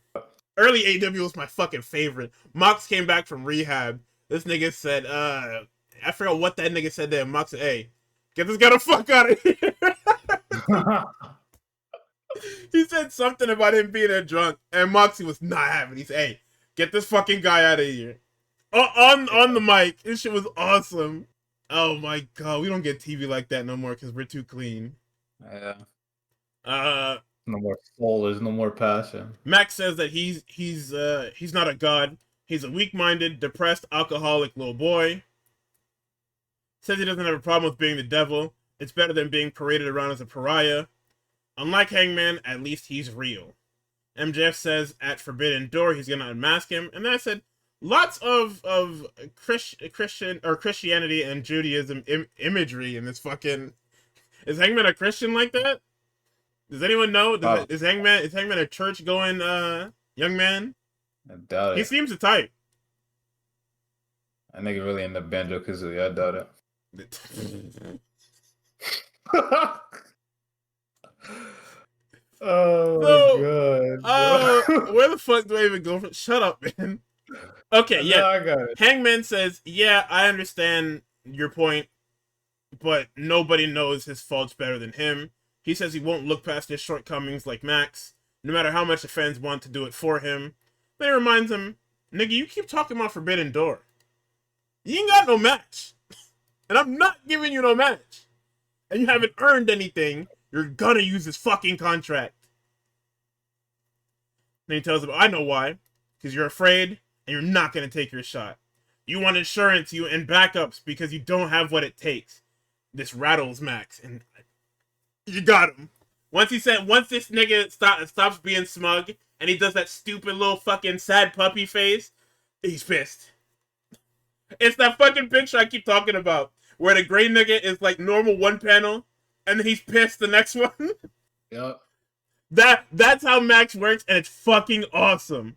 Early AEW was my fucking favorite. Mox came back from rehab. This nigga said, I forgot what that nigga said there. Mox said, "Hey, get this guy the fuck out of here." He said something about him being a drunk, and Moxley was not having it. He said, "Hey, get this fucking guy out of here." On the mic. This shit was awesome. Oh my god, we don't get TV like that no more because we're too clean. Yeah. No more soul, there's no more passion. Max says that he's not a god. He's a weak-minded, depressed, alcoholic little boy. Says he doesn't have a problem with being the devil. It's better than being paraded around as a pariah. Unlike Hangman, at least he's real. MJF says at Forbidden Door he's gonna unmask him, and then I said, lots of Christian or Christianity and Judaism imagery in this fucking. Is Hangman a Christian like that? Does anyone know? Probably. Is Hangman a church going young man? I doubt He it. seems the type. I think really into Banjo Kazooie. I doubt it. Oh my So, god, bro. where the fuck do I even go from? Shut up, man. Okay, No, yeah. I got it. Hangman says, "Yeah, I understand your point, but nobody knows his faults better than him." He says he won't look past his shortcomings like Max, no matter how much the fans want to do it for him. Then he reminds him, "Nigga, you keep talking about Forbidden Door. You ain't got no match, and I'm not giving you no match, and you haven't earned anything. You're gonna use this fucking contract." Then he tells him, "I know why. Because you're afraid and you're not going to take your shot. You want insurance and backups because you don't have what it takes." This rattles Max, and you got him. Once this nigga stops being smug and he does that stupid little fucking sad puppy face, he's pissed. It's that fucking picture I keep talking about where the gray nigga is like normal one panel and then he's pissed the next one. Yep. That's how Max works, and it's fucking awesome.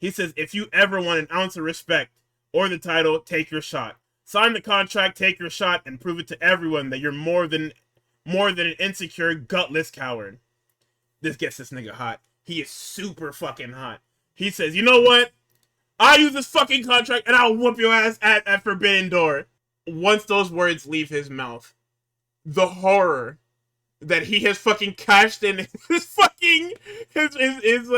He says, "If you ever want an ounce of respect or the title, take your shot. Sign the contract, take your shot, and prove it to everyone that you're more than an insecure, gutless coward." This gets this nigga hot. He is super fucking hot. He says, "You know what? I'll use this fucking contract and I'll whoop your ass at Forbidden Door." Once those words leave his mouth, the horror that he has fucking cashed in his fucking his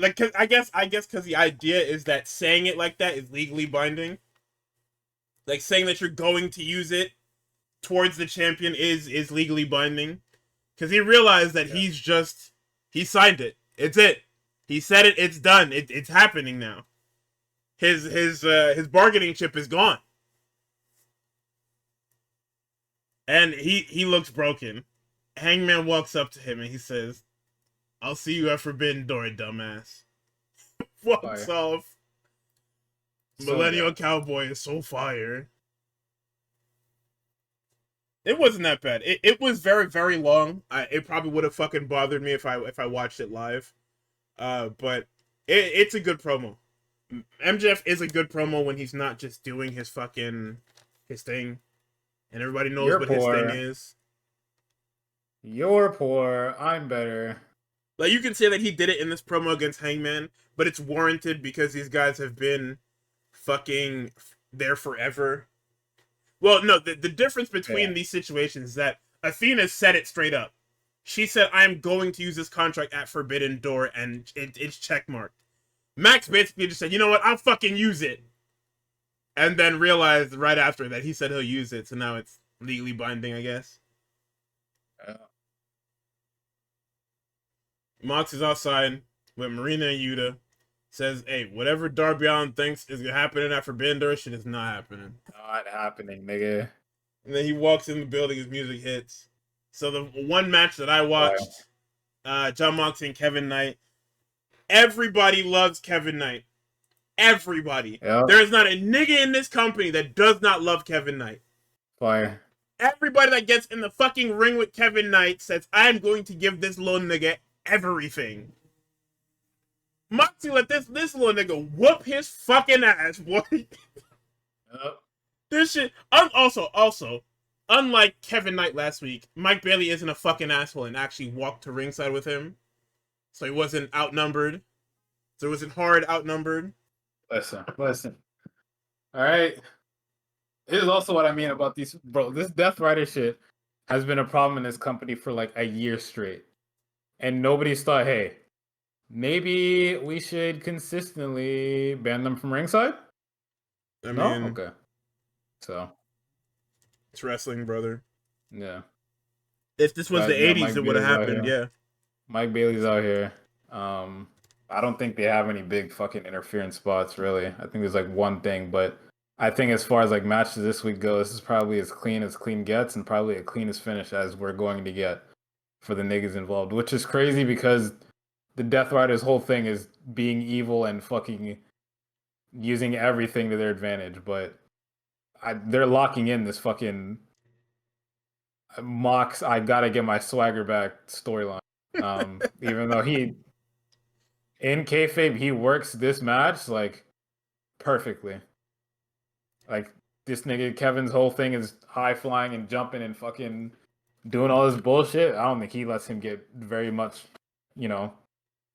like, cause I guess because the idea is that saying it like that is legally binding. Like saying that you're going to use it towards the champion is legally binding. Because he realized that he signed it. It's it. He said it. It's done. It's happening now. His bargaining chip is gone. And he looks broken. Hangman walks up to him and he says, "I'll see you at Forbidden Door, dumbass." Walks Fire. off. So Millennial good. Cowboy is so fire. It wasn't that bad. It was very, very long. It probably would have fucking bothered me if I watched it live. But it's a good promo. MJF is a good promo when he's not just doing his thing, and everybody knows You're what his thing poor. is. You're poor. I'm better. Like, you can say that he did it in this promo against Hangman, but it's warranted because these guys have been fucking there forever. Well, no, the difference between Yeah. these situations is that Athena said it straight up. She said, "I'm going to use this contract at Forbidden Door," and it's checkmarked. Max basically just said, "You know what? I'll fucking use it." And then realized right after that he said he'll use it, so now it's legally binding, I guess. Yeah. Mox is outside with Marina and Yuta. Says, "Hey, whatever Darby Allin thinks is happening at Forbidden Door, shit is not happening." Not happening, nigga. And then he walks in the building, his music hits. So the one match that I Fire. watched, John Moxley and Kevin Knight. Everybody loves Kevin Knight. Everybody. Yep. There is not a nigga in this company that does not love Kevin Knight. Fire. Everybody that gets in the fucking ring with Kevin Knight says, "I'm going to give this little nigga everything." Moxley let this little nigga whoop his fucking ass, boy. Yep. This shit. Also, unlike Kevin Knight last week, Mike Bailey isn't a fucking asshole and actually walked to ringside with him, so he wasn't outnumbered. So he wasn't hard outnumbered. Listen. All right. This is also what I mean about these, bro. This Death Rider shit has been a problem in this company for like a year straight, and nobody's thought, hey, maybe we should consistently ban them from ringside. I No, mean, okay. So it's wrestling, brother. yeah, If this was but the yeah, '80s, Mike it would have Bailey's out happened. here. Yeah. Mike Bailey's out here. I don't think they have any big fucking interference spots, really. I think there's like one thing, but I think as far as like matches this week go, this is probably as clean gets, and probably a cleanest finish as we're going to get for the niggas involved, which is crazy because the Death Rider's whole thing is being evil and fucking using everything to their advantage, but they're locking in this fucking Mox. I gotta get my swagger back storyline. Even though he in kayfabe he works this match like perfectly. Like this nigga Kevin's whole thing is high flying and jumping and fucking doing all this bullshit. I don't think he lets him get very much, you know,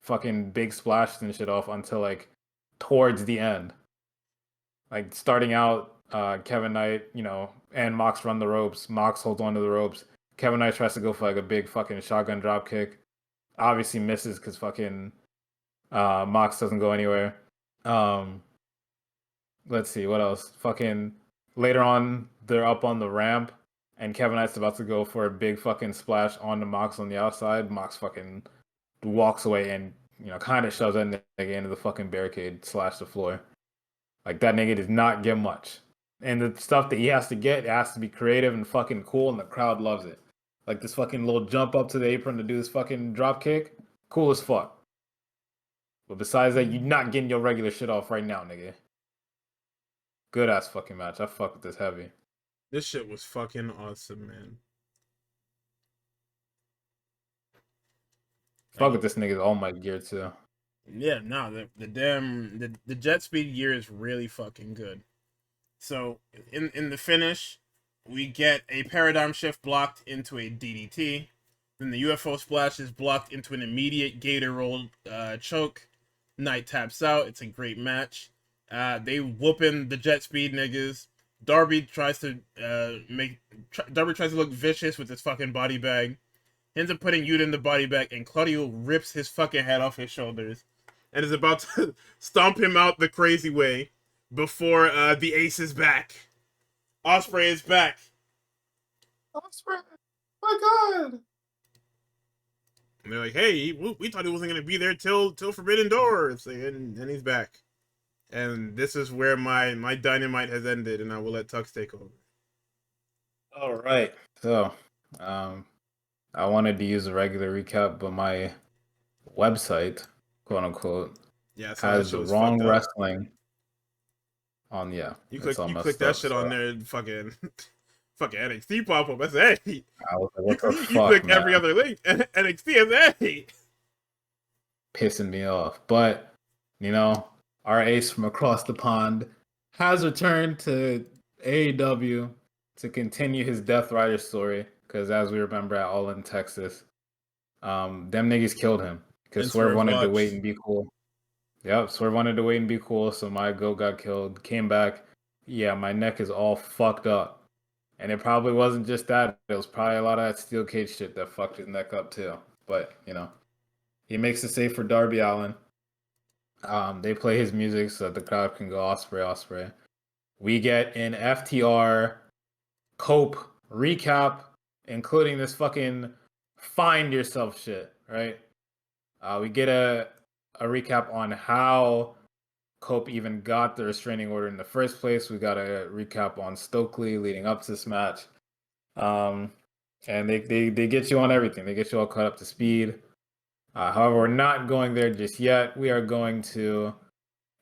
fucking big splashes and shit off until like towards the end. Like starting out, Kevin Knight, and Mox run the ropes. Mox holds onto the ropes. Kevin Knight tries to go for like a big fucking shotgun drop kick. Obviously misses because fucking Mox doesn't go anywhere. Let's see what else. Fucking later on, they're up on the ramp, and Kevin Knight's about to go for a big fucking splash onto Mox on the outside. Mox fucking walks away and kind of shoves that nigga into the fucking barricade / the floor. Like that nigga does not get much, and the stuff that he has to get, it has to be creative and fucking cool, and the crowd loves it. Like this fucking little jump up to the apron to do this fucking drop kick, cool as fuck. But besides that, you're not getting your regular shit off right now, nigga. Good ass fucking match. I fuck with this heavy. This shit was fucking awesome, man. Fuck with this nigga's All Might gear too. Yeah, no, the jet speed gear is really fucking good. So in the finish, we get a paradigm shift blocked into a DDT. Then the UFO splash is blocked into an immediate gator roll choke. Knight taps out. It's a great match. They whooping the jet speed niggas. Darby tries to look vicious with his fucking body bag. Ends up putting Yuta in the body bag, and Claudio rips his fucking head off his shoulders and is about to stomp him out the crazy way before the ace is back. Ospreay is back. Ospreay, my god! And they're like, "Hey, we thought he wasn't gonna be there till Forbidden Doors," and he's back. And this is where my dynamite has ended, and I will let Tux take over. All right, so I wanted to use a regular recap, but my website, quote unquote, has the wrong wrestling on. Yeah, you click that shit on there, fucking NXT pop up. I said, "Hey." I was like, you click every other link, and NXT is hey. Pissing me off, but our ace from across the pond has returned to AEW to continue his Death Rider story. Because as we remember at All in Texas, them niggas killed him. Because Swerve wanted to wait and be cool. Yep, Swerve wanted to wait and be cool, so my goat got killed. Came back. Yeah, my neck is all fucked up. And it probably wasn't just that. It was probably a lot of that steel cage shit that fucked his neck up too. But, he makes it safe for Darby Allin. They play his music so that the crowd can go Ospreay, Ospreay. We get an FTR Cope recap, including this fucking find yourself shit, right? We get a recap on how Cope even got the restraining order in the first place. We got a recap on Stokely leading up to this match. And they get you on everything. They get you all caught up to speed. However, we're not going there just yet. We are going to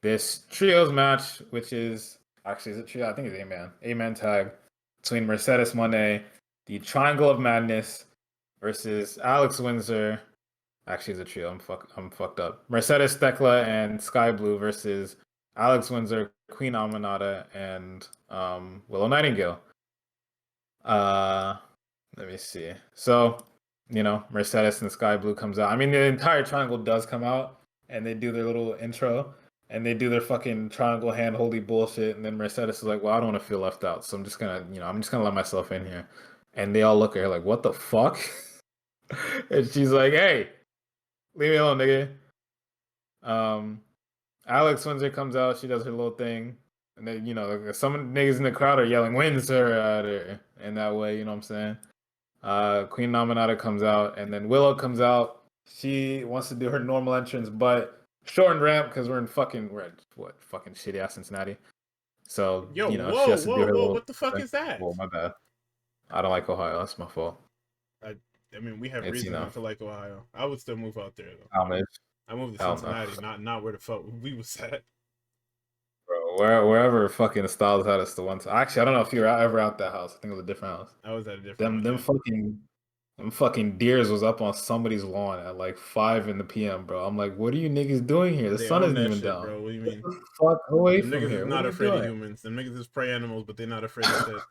this trios match, which is actually, is it trio? I think it's eight-man tag between Mercedes Moné, the Triangle of Madness, versus Alex Windsor. Actually, it's a trio. I'm fucked up. Mercedes Thekla and Sky Blue versus Alex Windsor, Queen Aminata, and Willow Nightingale. Let me see. So, Mercedes and Sky Blue comes out. I mean, the entire triangle does come out, and they do their little intro, and they do their fucking triangle hand holy bullshit, and then Mercedes is like, well, I don't want to feel left out, so I'm just gonna let myself in here. And they all look at her like, what the fuck? And she's like, hey, leave me alone, nigga. Alex Windsor comes out, she does her little thing, and then, some niggas in the crowd are yelling, Windsor out there, in that way, you know what I'm saying? Queen Nominata comes out, and then Willow comes out. She wants to do her normal entrance, but shortened ramp because we're at fucking shitty ass Cincinnati. So Yo, she has to do her little what the fuck thing. is that? Whoa, my bad. I don't like Ohio. That's my fault. I mean, we have reason not to like Ohio. I would still move out there though. Homage. I moved to Hell no. Cincinnati, not where the fuck we was at. Bro, wherever fucking Styles had us the one time. Actually, I don't know if you were ever out that house. I think it was a different house. I was at a different Them one, them yeah. fucking deers was up on somebody's lawn at like 5 in the PM, bro. I'm like, what are you niggas doing here? The They sun own isn't that even shit, down. bro. What do you Get mean? the fuck away Them from niggas is here. What not are you afraid of doing? humans. Them niggas is prey animals, but they're not afraid of shit.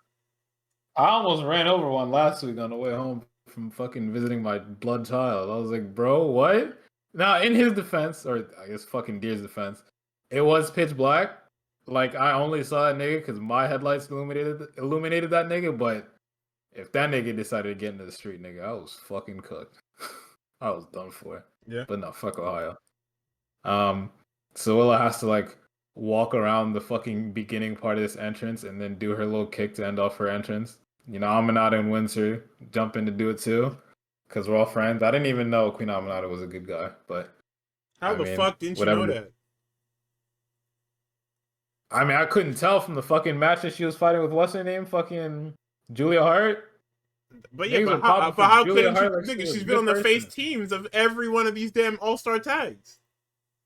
I almost ran over one last week on the way home from fucking visiting my blood child. I was like, bro, what? Now, in his defense, or I guess fucking Deer's defense, it was pitch black. Like I only saw that nigga because my headlights illuminated that nigga. But if that nigga decided to get into the street, nigga, I was fucking cooked. I was done for. Yeah. But no, fuck Ohio. Um, so Willa has to like walk around the fucking beginning part of this entrance and then do her little kick to end off her entrance. You know, Aminata and Windsor jump in to do it too, because we're all friends. I didn't even know Queen Aminata was a good guy, but How I the mean, fuck didn't you whatever. know that? I mean, I couldn't tell from the fucking match that she was fighting with what's her name, fucking Julia Hart. But yeah, Niggas but were popping for how Julia couldn't you, Hart like she nigga? was She's a been good on the face person. teams of every one of these damn all-star tags.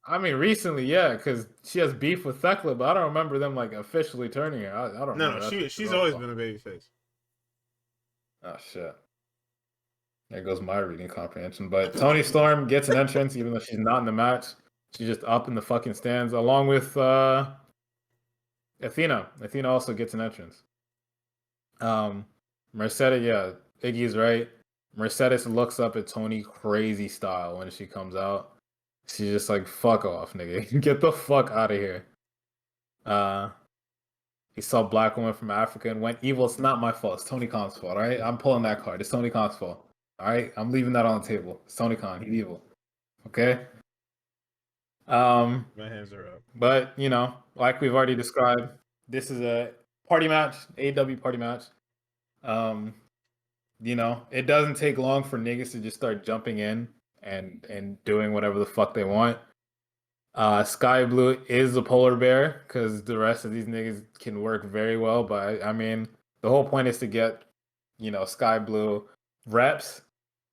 I mean, recently, yeah, because she has beef with Thekla, but I don't remember them like officially turning her. I don't No, remember that shit at she's always all. been a babyface. Oh shit. There goes my reading comprehension. But Tony Storm gets an entrance, even though she's not in the match. She's just up in the fucking stands, along with Athena. Athena also gets an entrance. Mercedes, yeah, Iggy's right. Mercedes looks up at Tony crazy style when she comes out. She's just like, fuck off, nigga. Get the fuck out of here. Uh he saw Black Woman from Africa and went evil. It's not my fault. It's Tony Khan's fault, all right? I'm pulling that card. It's Tony Khan's fault. All right? I'm leaving that on the table. It's Tony Khan. He's evil. Okay? My hands are up. But, you know, like we've already described, this is a party match, AW party match. You know, it doesn't take long for niggas to just start jumping in and doing whatever the fuck they want. Sky Blue is the polar bear because the rest of these niggas can work very well. But I mean, the whole point is to get, you know, Sky Blue reps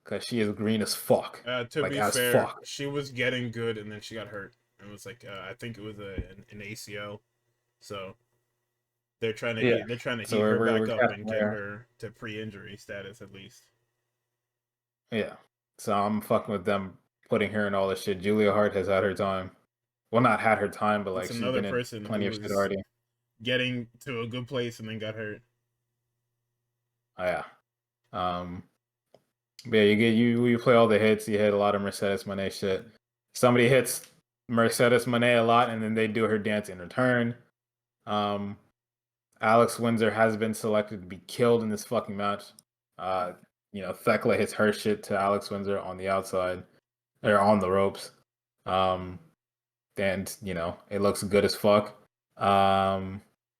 because she is green as fuck. To Like, be as fair, fuck. she was getting good, and then she got hurt. It was like I think it was an ACL. So Yeah. they're trying to So heat her we're back up catching and get her. her to pre-injury status at least. Yeah. So I'm fucking with them putting her in all this shit. Julia Hart has had her time. Well, not had her time, but It's like she's another been in person plenty who of shit was already. getting to a good place and then got hurt. Oh, yeah. But yeah, you play all the hits. You hit a lot of Mercedes Monet shit. Somebody hits Mercedes Monet a lot, and then they do her dance in return. Alex Windsor has been selected to be killed in this fucking match. You know, Thekla hits her shit to Alex Windsor on the outside, or on the ropes. And you know, it looks good as fuck.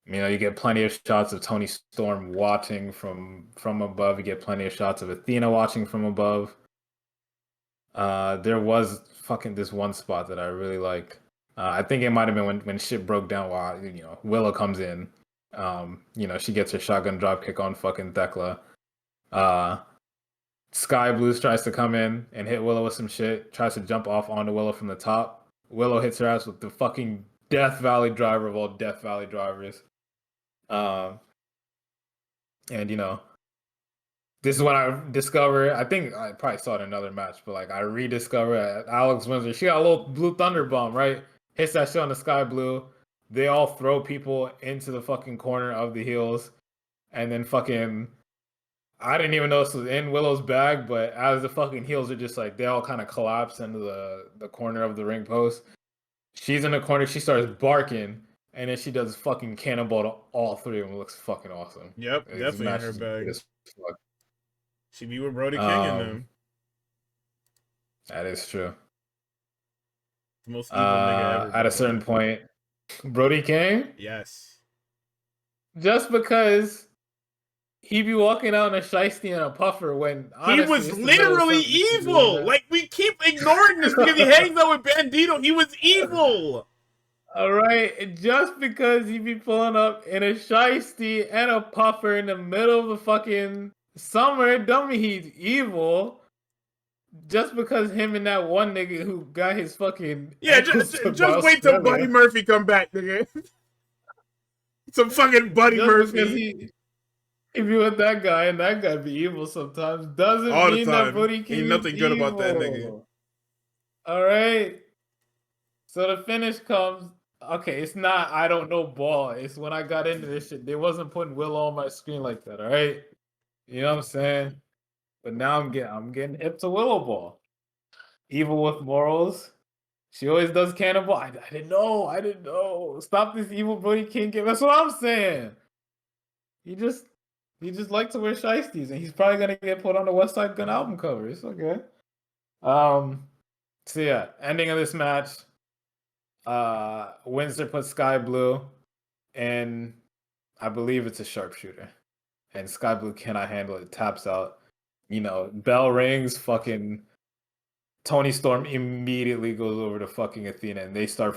You know, you get plenty of shots of Tony Storm watching from above. You get plenty of shots of Athena watching from above. There was fucking this one spot that I really liked. I think it might have been when shit broke down while, you know, Willow comes in. You know, she gets her shotgun drop kick on fucking Thekla. Sky Blues tries to come in and hit Willow with some shit, tries to jump off onto Willow from the top. Willow hits her ass with the fucking Death Valley driver of all Death Valley drivers. And you know, this is when I discover. I think I probably saw it in another match, but like I rediscover Alex Windsor. She got a little blue thunder bomb, right? Hits that shit on the Sky Blue. They all throw people into the fucking corner of the heels, and then fucking. I didn't even know this was in Willow's bag, but as the fucking heels are just like they all kind of collapse into the corner of the ring post. She's in the corner. She starts barking, and then she does fucking cannonball to all three of them. It looks fucking awesome. Yep, This definitely in match her is good bag. as fuck. She be with Brody King and them. That is true. The most evil nigga ever, At by a the way. certain point, Brody King, Yes. just because he be walking out in a shiesty and a puffer when He honestly was it's the middle of literally something you should be doing evil. that. Like we keep ignoring this because he hangs out with Bandito. He was evil. All right, just because he be pulling up in a shiesty and a puffer in the middle of the fucking summer, don't mean he's evil. just because him and that one nigga who got his fucking Yeah, ankles took by just wait till Buddy Australia, Murphy come back, nigga. Some fucking Buddy just because Murphy he be with that guy and that guy be evil sometimes, doesn't all the mean that time. Booty Ain't King is nothing good about that nigga. evil. All right. So the finish comes. Okay, it's not I don't know ball. It's when I got into this shit, they wasn't putting Willow on my screen like that. All right, you know what I'm saying? But now I'm getting hip to Willow Ball. Evil with morals. She always does cannonball. I didn't know. I didn't know. Stop this evil Brody King game. That's what I'm saying. He just likes to wear shiesties, and he's probably gonna get put on the West Side Gun album cover. It's okay. So yeah, ending of this match. Windsor puts Sky Blue, and I believe it's a sharpshooter. And Sky Blue cannot handle it, taps out. You know, bell rings, fucking Tony Storm immediately goes over to fucking Athena and they start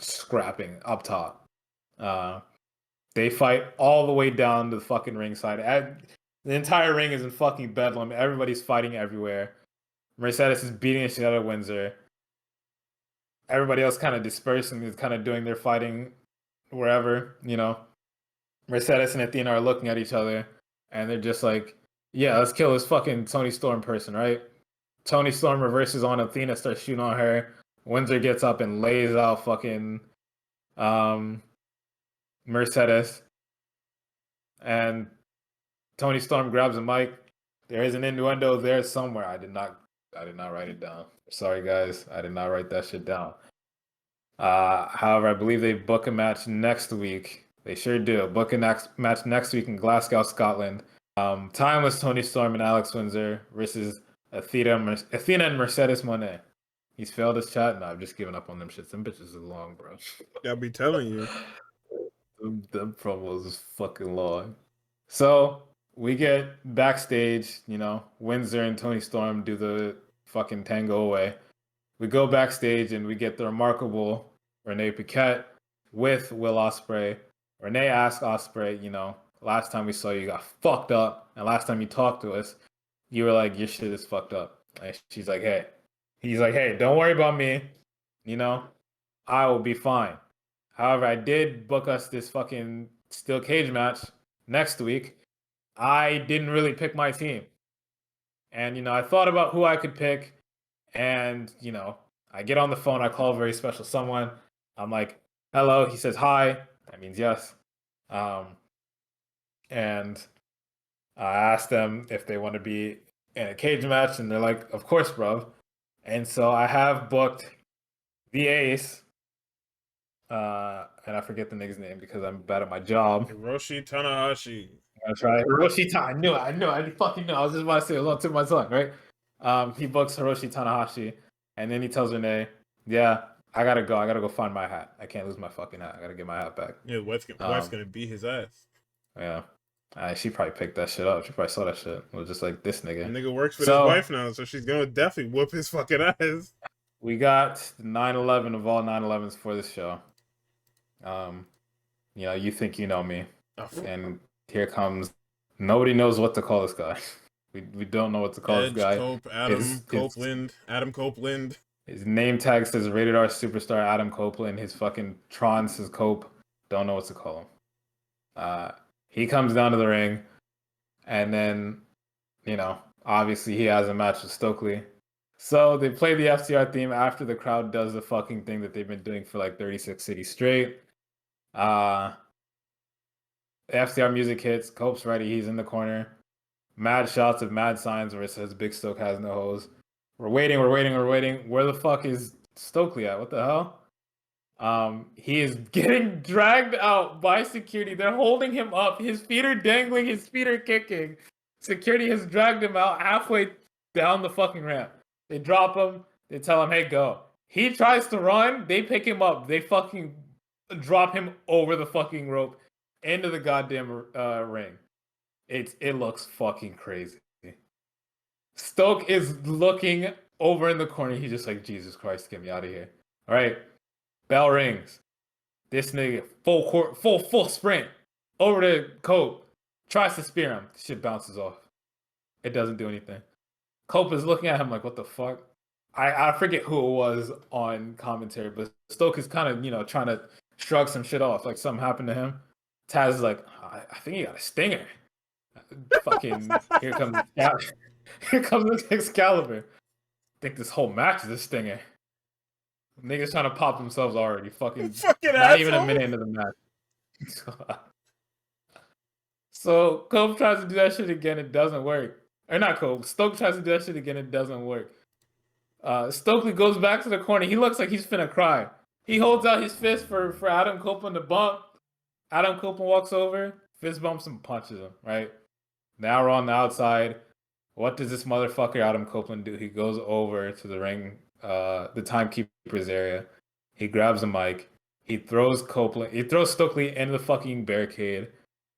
scrapping up top. They fight all the way down to the fucking ringside. The entire ring is in fucking bedlam. Everybody's fighting everywhere. Mercedes is beating the shit out of Windsor. Everybody else kind of dispersed and is kind of doing their fighting wherever, you know. Mercedes and Athena are looking at each other and they're just like, yeah, let's kill this fucking Tony Storm person, right? Tony Storm reverses on Athena, starts shooting on her. Windsor gets up and lays out fucking Mercedes. And Tony Storm grabs a mic. There is an innuendo there somewhere. I did not write it down. Sorry guys, I did not write that shit down. However, I believe they book a match next week. They sure do. Book a match next week in Glasgow, Scotland. Timeless Tony Storm and Alex Windsor versus Athena and Mercedes Moné. He's failed his chat. No, I've just given up on them shits. Them bitches are long, bro. I'll be telling you. them promos is fucking long. So we get backstage, you know, Windsor and Tony Storm do the fucking tango away. We go backstage and we get the remarkable Renee Paquette with Will Ospreay. Renee asks Ospreay, you know, last time we saw you got fucked up, and last time you talked to us, you were like, your shit is fucked up. And she's like, hey. He's like, hey, don't worry about me. You know, I will be fine. However, I did book us this fucking steel cage match next week. I didn't really pick my team. And, you know, I thought about who I could pick. And, you know, I get on the phone. I call a very special someone. I'm like, hello. He says, hi. That means yes. And I asked them if they want to be in a cage match. And they're like, of course, bro. And so I have booked the Ace. And I forget the nigga's name because I'm bad at my job. Hiroshi Tanahashi. That's right. Hiroshi I knew it. I fucking knew. I was just about to say it was on tip of my tongue, right? He books Hiroshi Tanahashi, and then he tells Renee, yeah, I gotta go. I gotta go find my hat. I can't lose my fucking hat. I gotta get my hat back. Yeah, wife's gonna beat his ass. Yeah. She probably picked that shit up. She probably saw that shit. It was just like, this nigga. The nigga works with his wife now, so she's gonna definitely whoop his fucking ass. We got the 9/11 of all 9/11s for this show. You know, you think you know me. And here comes, nobody knows what to call this guy. We don't know what to call this guy. Adam Copeland. His name tag says Rated R Superstar Adam Copeland. His fucking Tron says Cope. Don't know what to call him. He comes down to the ring, and then, you know, obviously he has a match with Stokely. So they play the FTR theme after the crowd does the fucking thing that they've been doing for like 36 cities straight. The FTR music hits. Cope's ready. He's in the corner. Mad shots of mad signs where it says Big Stoke has no hose. We're waiting. Where the fuck is Stokely at? What the hell? He is getting dragged out by security. They're holding him up. His feet are dangling. His feet are kicking. Security has dragged him out halfway down the fucking ramp. They drop him. They tell him, hey, go. He tries to run. They pick him up. They fucking drop him over the fucking rope into the goddamn ring. It looks fucking crazy. Stoke is looking over in the corner. He's just like, Jesus Christ, get me out of here. All right. Bell rings. This nigga, full sprint over to Cope. Tries to spear him. Shit bounces off. It doesn't do anything. Cope is looking at him like, what the fuck? I forget who it was on commentary, but Stoke is kind of, you know, trying to shrug some shit off, like something happened to him. Taz is like, I think he got a stinger. Fucking here comes here comes this Excalibur. I think this whole match is a stinger. Niggas trying to pop themselves already. Fucking Fucking not even a asshole. minute into the match. So Cope tries to do that shit again, it doesn't work. Or not Cope. Stoke tries to do that shit again, it doesn't work. Stokely goes back to the corner. He looks like he's finna cry. He holds out his fist for Adam Copeland to bump. Adam Copeland walks over, fist bumps and punches him, right? Now we're on the outside. What does this motherfucker Adam Copeland do? He goes over to the ring, the timekeeper's area. He grabs a mic. He throws Stokely into the fucking barricade.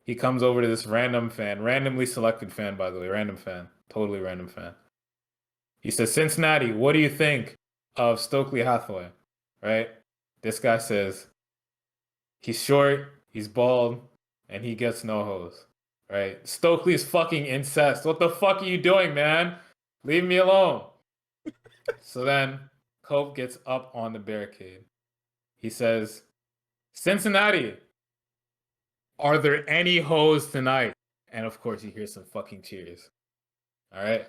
He comes over to this random fan, randomly selected fan, by the way, random fan, totally random fan. He says, Cincinnati, what do you think of Stokely Hathaway? Right? This guy says, he's short, he's bald, and he gets no hose. Right? Stokely's fucking incest. What the fuck are you doing, man? Leave me alone. So then Cope gets up on the barricade. He says, Cincinnati, are there any hoes tonight? And of course, you hear some fucking cheers. All right?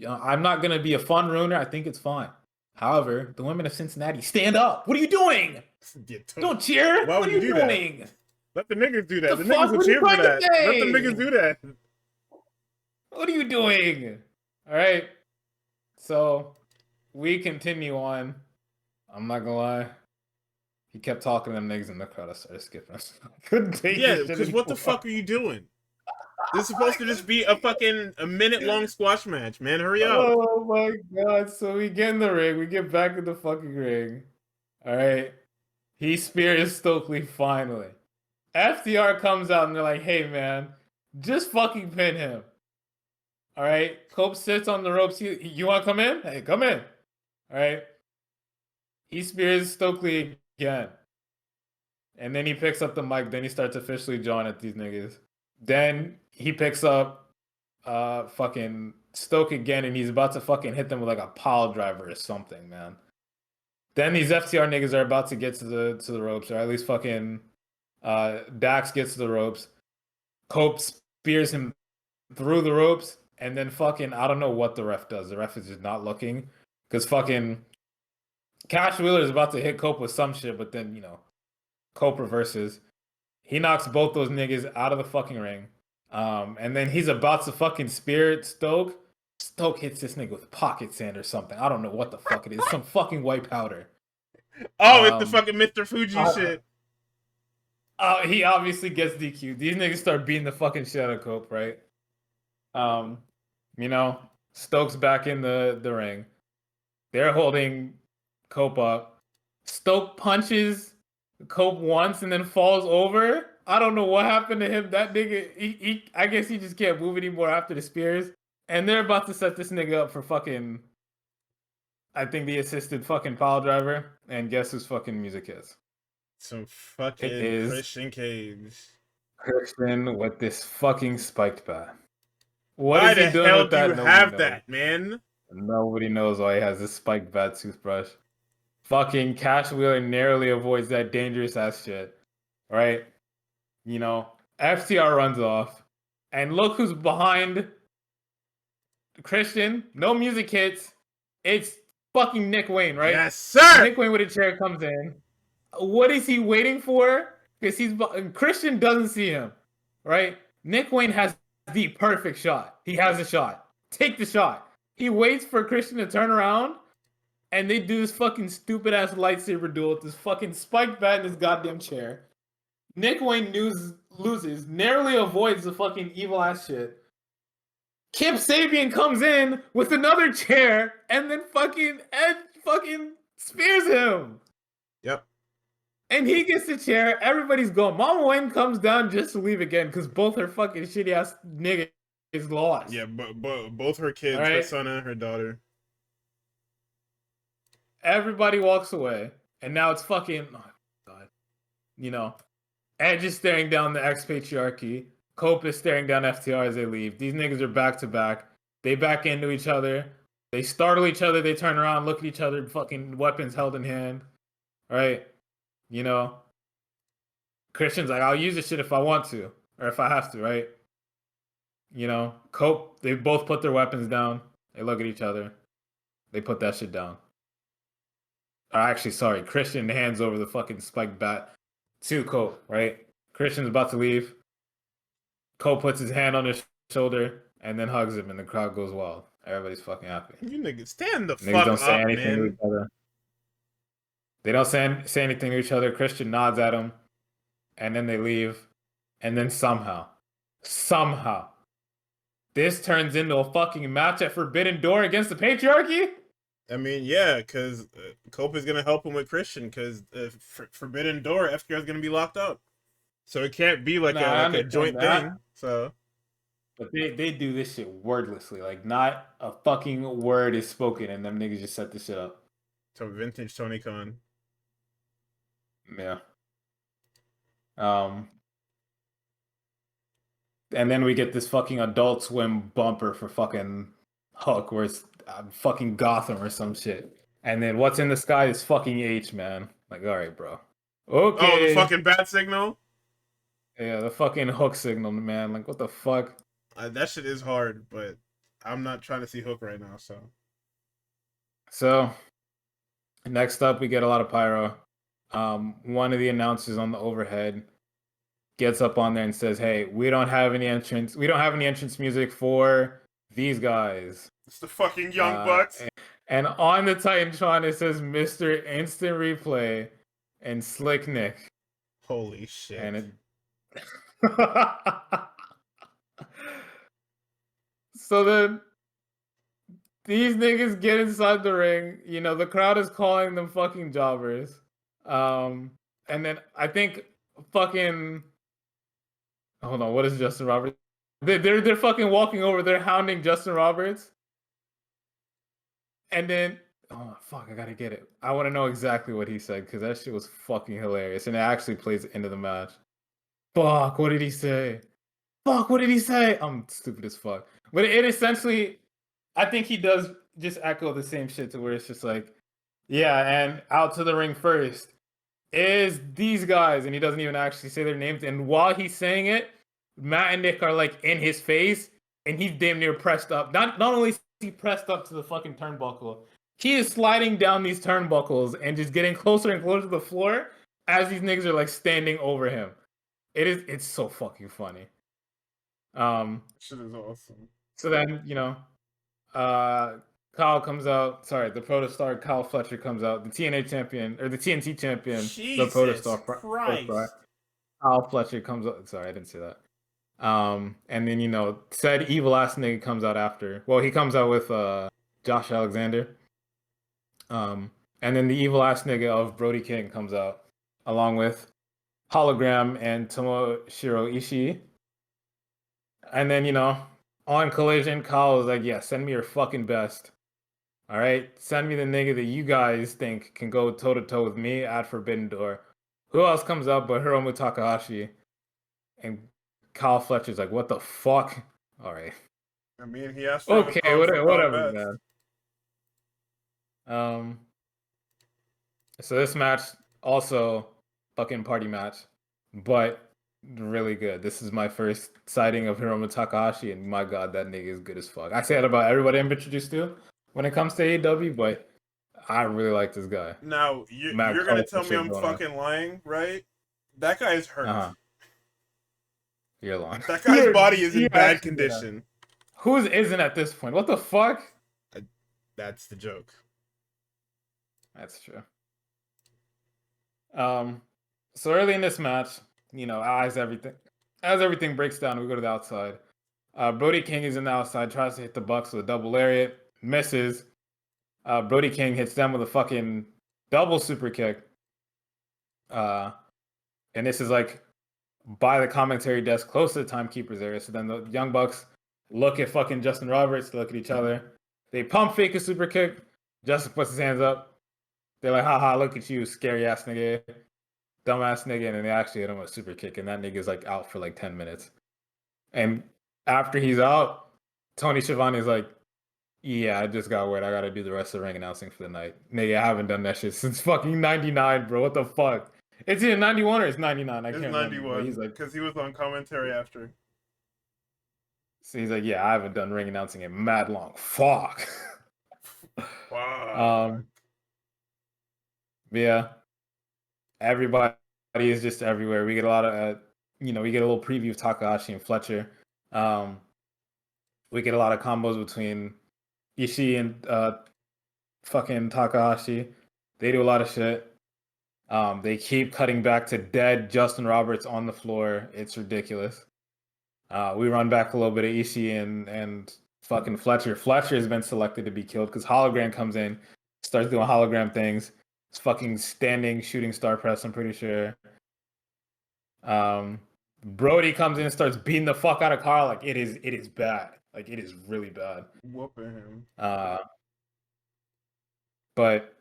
I'm not going to be a fun ruiner. I think it's fine. However, the women of Cincinnati, stand up. What are you doing? Don't cheer. Why would what are you you do that? doing? Let the niggas do that. The The fuck? niggas will What are you cheer for trying to that. Let the say? niggas do that. What are you doing? All right. So we continue on. I'm not gonna lie. He kept talking to them niggas in the crowd. I started skipping. Couldn't take Yeah, this shit because what the anymore. fuck are you doing? This is supposed to just be a minute-long squash match, man. Hurry up. Oh my god. So we get in the ring. We get back in the fucking ring. All right. He spears Stokely finally. FTR comes out and they're like, hey man, just fucking pin him. All right. Cope sits on the ropes. You want to come in? Hey, come in. All right. He spears Stokely again. And then he picks up the mic. Then he starts officially jawing at these niggas. Then he picks up fucking Stoke again, and he's about to fucking hit them with like a pile driver or something, man. Then these FTR niggas are about to get to the ropes, or at least fucking Dax gets to the ropes. Cope spears him through the ropes, and then fucking I don't know what the ref does. The ref is just not looking because fucking Cash Wheeler is about to hit Cope with some shit, but then Cope reverses. He knocks both those niggas out of the fucking ring. And then he's about to fucking spear Stoke. Stoke hits this nigga with pocket sand or something. I don't know what the fuck it is. Some fucking white powder. Oh, it's the fucking Mr. Fuji shit. He obviously gets DQ'd. These niggas start beating the fucking shit out of Cope, right? Stoke's back in the ring. They're holding Cope up. Stoke punches Cope once and then falls over. I don't know what happened to him. That nigga, I guess he just can't move anymore after the spears. And they're about to set this nigga up for fucking, I think the assisted fucking pile driver. And guess whose fucking music is? Some fucking Christian Cage. Christian with this fucking spiked bat. Why the hell do you have that, man? Nobody knows why he has this spiked bat toothbrush. Fucking Cash Wheeler narrowly avoids that dangerous ass shit. Right? FTR runs off. And look who's behind Christian. No music hits. It's fucking Nick Wayne, right? Yes, sir! Nick Wayne with a chair comes in. What is he waiting for? Because Christian doesn't see him, right? Nick Wayne has the perfect shot. He has a shot. Take the shot. He waits for Christian to turn around, and they do this fucking stupid ass lightsaber duel with this fucking spiked bat in his goddamn chair. Nick Wayne loses, narrowly avoids the fucking evil ass shit. Kip Sabian comes in with another chair, and then fucking Ed fucking spears him. Yep. And he gets the chair. Everybody's going. Mama Wayne comes down just to leave again because both her fucking shitty ass niggas is lost. Yeah, both her kids, right? Her son and her daughter. Everybody walks away, and now it's fucking. Oh God. Edge is staring down the ex-patriarchy. Cope is staring down FTR as they leave. These niggas are back to back. They back into each other. They startle each other. They turn around, look at each other, fucking weapons held in hand. Right? You know, Christian's like, I'll use this shit if I want to, or if I have to, right? You know, Cope, they both put their weapons down. They look at each other. They put that shit down. Or actually, sorry, Christian hands over the fucking spiked bat to Cope, right? Christian's about to leave. Cope puts his hand on his shoulder and then hugs him, and the crowd goes wild. Everybody's fucking happy. You niggas stand the Niggas fuck don't say up, anything to man. each other. They don't say anything to each other. Christian nods at him, and then they leave. And then somehow, this turns into a fucking match at Forbidden Door against the Patriarchy? I mean, yeah, because Cope is gonna help him with Christian, because Forbidden Door, FTR is gonna be locked up, so it can't be like Nah, I a understand joint that. thing. So, But they do this shit wordlessly. Like, not a fucking word is spoken, and them niggas just set this shit up. so vintage Tony Khan. Yeah. And then we get this fucking Adult Swim bumper for fucking Hook, where it's fucking Gotham or some shit. And then what's in the sky is fucking H, man. Like, all right, bro. Okay. Oh, the fucking bat signal. Yeah, the fucking Hook signal, man. Like, what the fuck? That shit is hard, but I'm not trying to see Hook right now. So, next up, we get a lot of pyro. One of the announcers on the overhead gets up on there and says, "Hey, we don't have any entrance music for these guys." It's the fucking Young Bucks. And on the Titantron, it says Mr. Instant Replay and Slick Nick. Holy shit. And it... So then these niggas get inside the ring. You know, the crowd is calling them fucking jobbers. And then I think fucking... Hold on, what is Justin Roberts? They're fucking walking over. They're hounding Justin Roberts. And then, oh fuck, I gotta get it. I want to know exactly what he said because that shit was fucking hilarious, and it actually plays into the match. Fuck, what did he say? Fuck, what did he say? I'm stupid as fuck. But it essentially, I think he does just echo the same shit to where it's just like, yeah, and out to the ring first is these guys, and he doesn't even actually say their names. And while he's saying it, Matt and Nick are like in his face, and he's damn near pressed up. Not only is he pressed up to the fucking turnbuckle, he is sliding down these turnbuckles and just getting closer and closer to the floor as these niggas are like standing over him. It's so fucking funny. Shit is awesome. So then, you know, Kyle comes out. Sorry, the Protostar Kyle Fletcher comes out. The TNA champion or the TNT champion, Jesus the Protostar Christ. Kyle Fletcher comes out. Sorry, I didn't say that. And then, you know, said evil ass nigga comes out after. Well, he comes out with Josh Alexander. And then the evil ass nigga of Brody King comes out along with Hologram and Tomoshiro Ishii. And then, you know, on Collision, Kyle was like, yeah, send me your fucking best. All right? Send me the nigga that you guys think can go toe-to-toe with me at Forbidden Door. Who else comes up but Hiromu Takahashi? And Kyle Fletcher's like, what the fuck? All right. I mean, he asked for okay, whatever, man. So this match also fucking party match, but really good. This is my first sighting of Hiromu Takahashi, and my god, that nigga is good as fuck. I say that about everybody I'm introduced to when it comes to AEW, but I really like this guy. Now, you're gonna tell me I'm fucking lying, right? That guy is hurt. You're lying. That guy's body is in bad condition. Whose isn't at this point? What the fuck? That's the joke. That's true. So early in this match, you know, as everything breaks down, we go to the outside. Brody King is in the outside, tries to hit the Bucks with a double lariat, misses. Brody King hits them with a fucking double super kick. And this is like by the commentary desk, close to the timekeeper's area. So then the Young Bucks look at fucking Justin Roberts, look at each other. They pump fake a super kick. Justin puts his hands up. They're like, haha, look at you, scary ass nigga. Dumbass nigga. And then they actually hit him with a super kick. And that nigga's like out for like 10 minutes. And after he's out, Tony Schiavone is like, Yeah, I just got word. I gotta do the rest of the ring announcing for the night. Nigga, I haven't done that shit since fucking 99, bro. What the fuck? It's either 91 or it's 99. I It's can't remember. But 91 he's like, because he was on commentary after. so he's like, yeah, I haven't done ring announcing in mad long. Fuck. Fuck. Yeah, everybody is just everywhere. We get a lot of, we get a little preview of Takahashi and Fletcher. Um, we get a lot of combos between Ishii and fucking Takahashi. They do a lot of shit. They keep cutting back to dead Justin Roberts on the floor. It's ridiculous. We run back a little bit of Ishii and fucking Fletcher. Fletcher has been selected to be killed because Hologram comes in, starts doing hologram things. It's fucking standing shooting star press, I'm pretty sure. Brody comes in and starts beating the fuck out of Carl. Like it is bad. Like it is really bad. Whooping him. But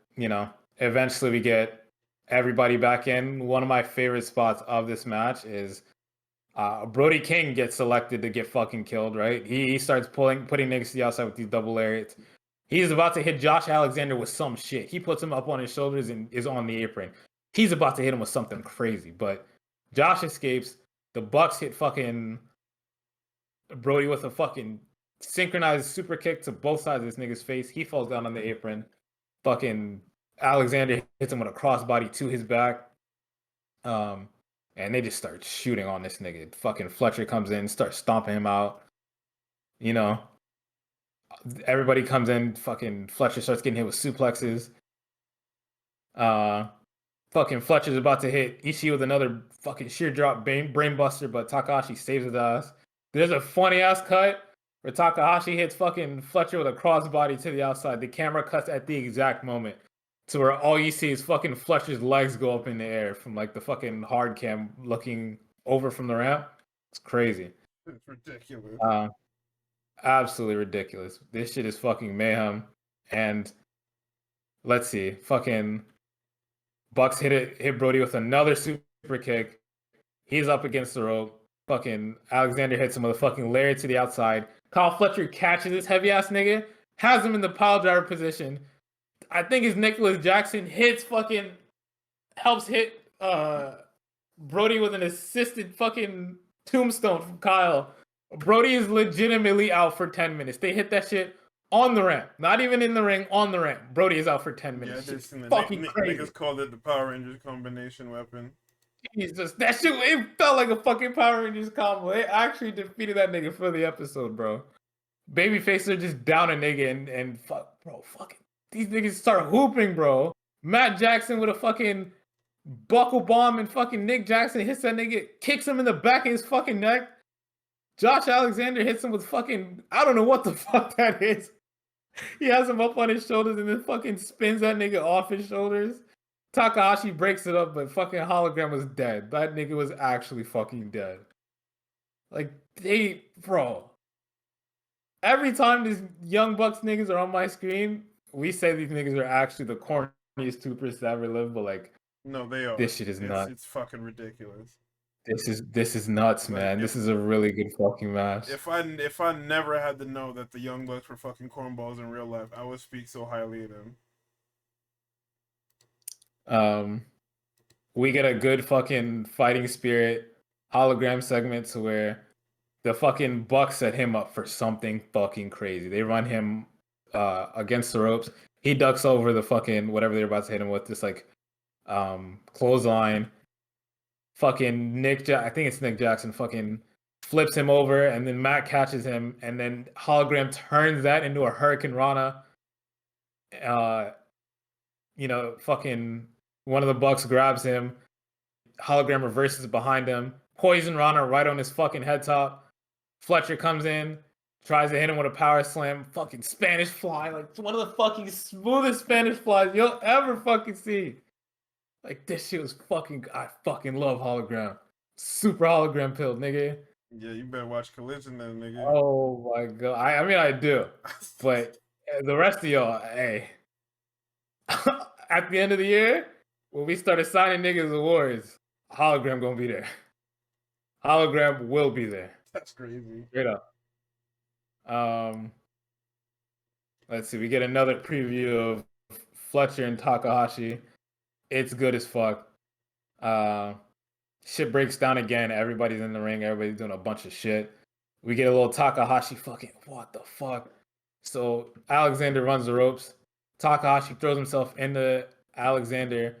eventually we get everybody back in. One of my favorite spots of this match is Brody King gets selected to get fucking killed, right? He starts putting niggas to the outside with these double lariats. He's about to hit Josh Alexander with some shit. He puts him up on his shoulders and is on the apron. He's about to hit him with something crazy, but Josh escapes. The Bucks hit fucking Brody with a fucking synchronized super kick to both sides of this nigga's face. He falls down on the apron. Fucking Alexander hits him with a crossbody to his back. And they just start shooting on this nigga. Fucking Fletcher comes in, starts stomping him out. Everybody comes in. Fucking Fletcher starts getting hit with suplexes. Fucking Fletcher's about to hit Ishii with another fucking sheer drop brain buster, but Takahashi saves his ass. There's a funny ass cut where Takahashi hits fucking Fletcher with a crossbody to the outside. The camera cuts at the exact moment to where all you see is fucking Fletcher's legs go up in the air from like the fucking hard cam looking over from the ramp. It's crazy. It's ridiculous. Absolutely ridiculous. This shit is fucking mayhem. And let's see, fucking Bucks hit Brody with another super kick. He's up against the rope. Fucking Alexander hits him with a fucking lariat to the outside. Kyle Fletcher catches this heavy ass nigga, has him in the pile driver position. I think it's Nicholas Jackson helps hit Brody with an assisted fucking tombstone from Kyle. Brody is legitimately out for 10 minutes. They hit that shit on the ramp. Not even in the ring, on the ramp. Brody is out for 10 minutes. Yeah, the fucking crazy. Niggas called it the Power Rangers combination weapon. Jesus, that shit, it felt like a fucking Power Rangers combo. It actually defeated that nigga for the episode, bro. Babyface are just down a nigga and fucking these niggas start hooping, bro. Matt Jackson with a fucking buckle bomb and fucking Nick Jackson hits that nigga, kicks him in the back of his fucking neck. Josh Alexander hits him with fucking, I don't know what the fuck that is. He has him up on his shoulders and then fucking spins that nigga off his shoulders. Takahashi breaks it up, but fucking Hologram was dead. That nigga was actually fucking dead. Like, bro. Every time these Young Bucks niggas are on my screen, we say these niggas are actually the corniest troopers to ever live, but like, no, they are. This shit is nuts. It's fucking ridiculous. This is nuts, like, man. This is a really good fucking match. If I never had to know that the Young Bucks were fucking cornballs in real life, I would speak so highly of them. We get a good fucking fighting spirit hologram segment to where the fucking Bucks set him up for something fucking crazy. They run him against the ropes. He ducks over the fucking whatever they're about to hit him with, this like clothesline. Fucking I think it's Nick Jackson, fucking flips him over, and then Matt catches him, and then Hologram turns that into a Hurricane Rana. Fucking one of the Bucks grabs him. Hologram reverses behind him. Poison Rana right on his fucking head top. Fletcher comes in, tries to hit him with a power slam. Fucking Spanish fly, like one of the fucking smoothest Spanish flies you'll ever fucking see. Like, this shit was fucking, I fucking love Hologram. Super Hologram pilled, nigga. Yeah, you better watch Collision then, nigga. Oh my god. I mean, I do. But the rest of y'all, hey. At the end of the year, when we started signing niggas awards, Hologram gonna be there. Hologram will be there. That's crazy. Straight up. Let's see. We get another preview of Fletcher and Takahashi. It's good as fuck. Uh, Shit breaks down again. Everybody's in the ring. Everybody's doing a bunch of shit. We get a little Takahashi fucking what the fuck. So Alexander runs the ropes. Takahashi throws himself into Alexander.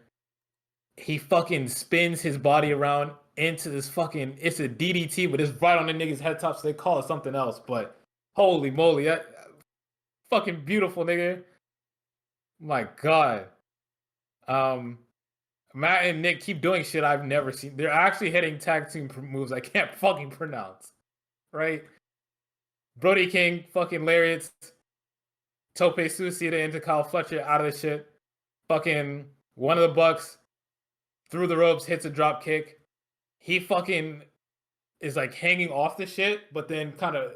He fucking spins his body around into this fucking. It's a DDT, but it's right on the nigga's head top. So they call it something else. But holy moly, that fucking beautiful nigga. My God. Um, Matt and Nick keep doing shit I've never seen. They're actually hitting tag team moves I can't fucking pronounce. Right? Brody King, fucking lariats. Tope Suicida into Kyle Fletcher out of the shit. Fucking one of the Bucks through the ropes, hits a drop kick. He fucking is like hanging off the shit, but then kind of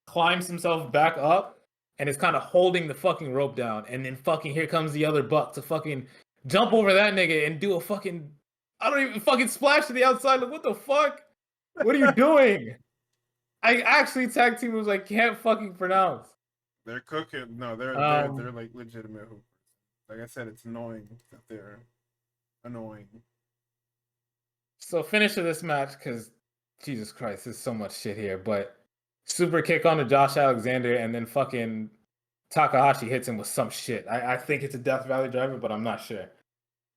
climbs himself back up and is kind of holding the fucking rope down. And then fucking here comes the other Buck to fucking jump over that nigga and do a fucking, I don't even fucking splash to the outside. Like, what the fuck? What are you doing? I actually tag team was like can't fucking pronounce. They're cooking. No, they're like legitimate hoopers. Like I said, it's annoying that they're annoying. So finish of this match, because Jesus Christ, there's so much shit here. But super kick on to Josh Alexander, and then fucking Takahashi hits him with some shit. I think it's a Death Valley driver, but I'm not sure.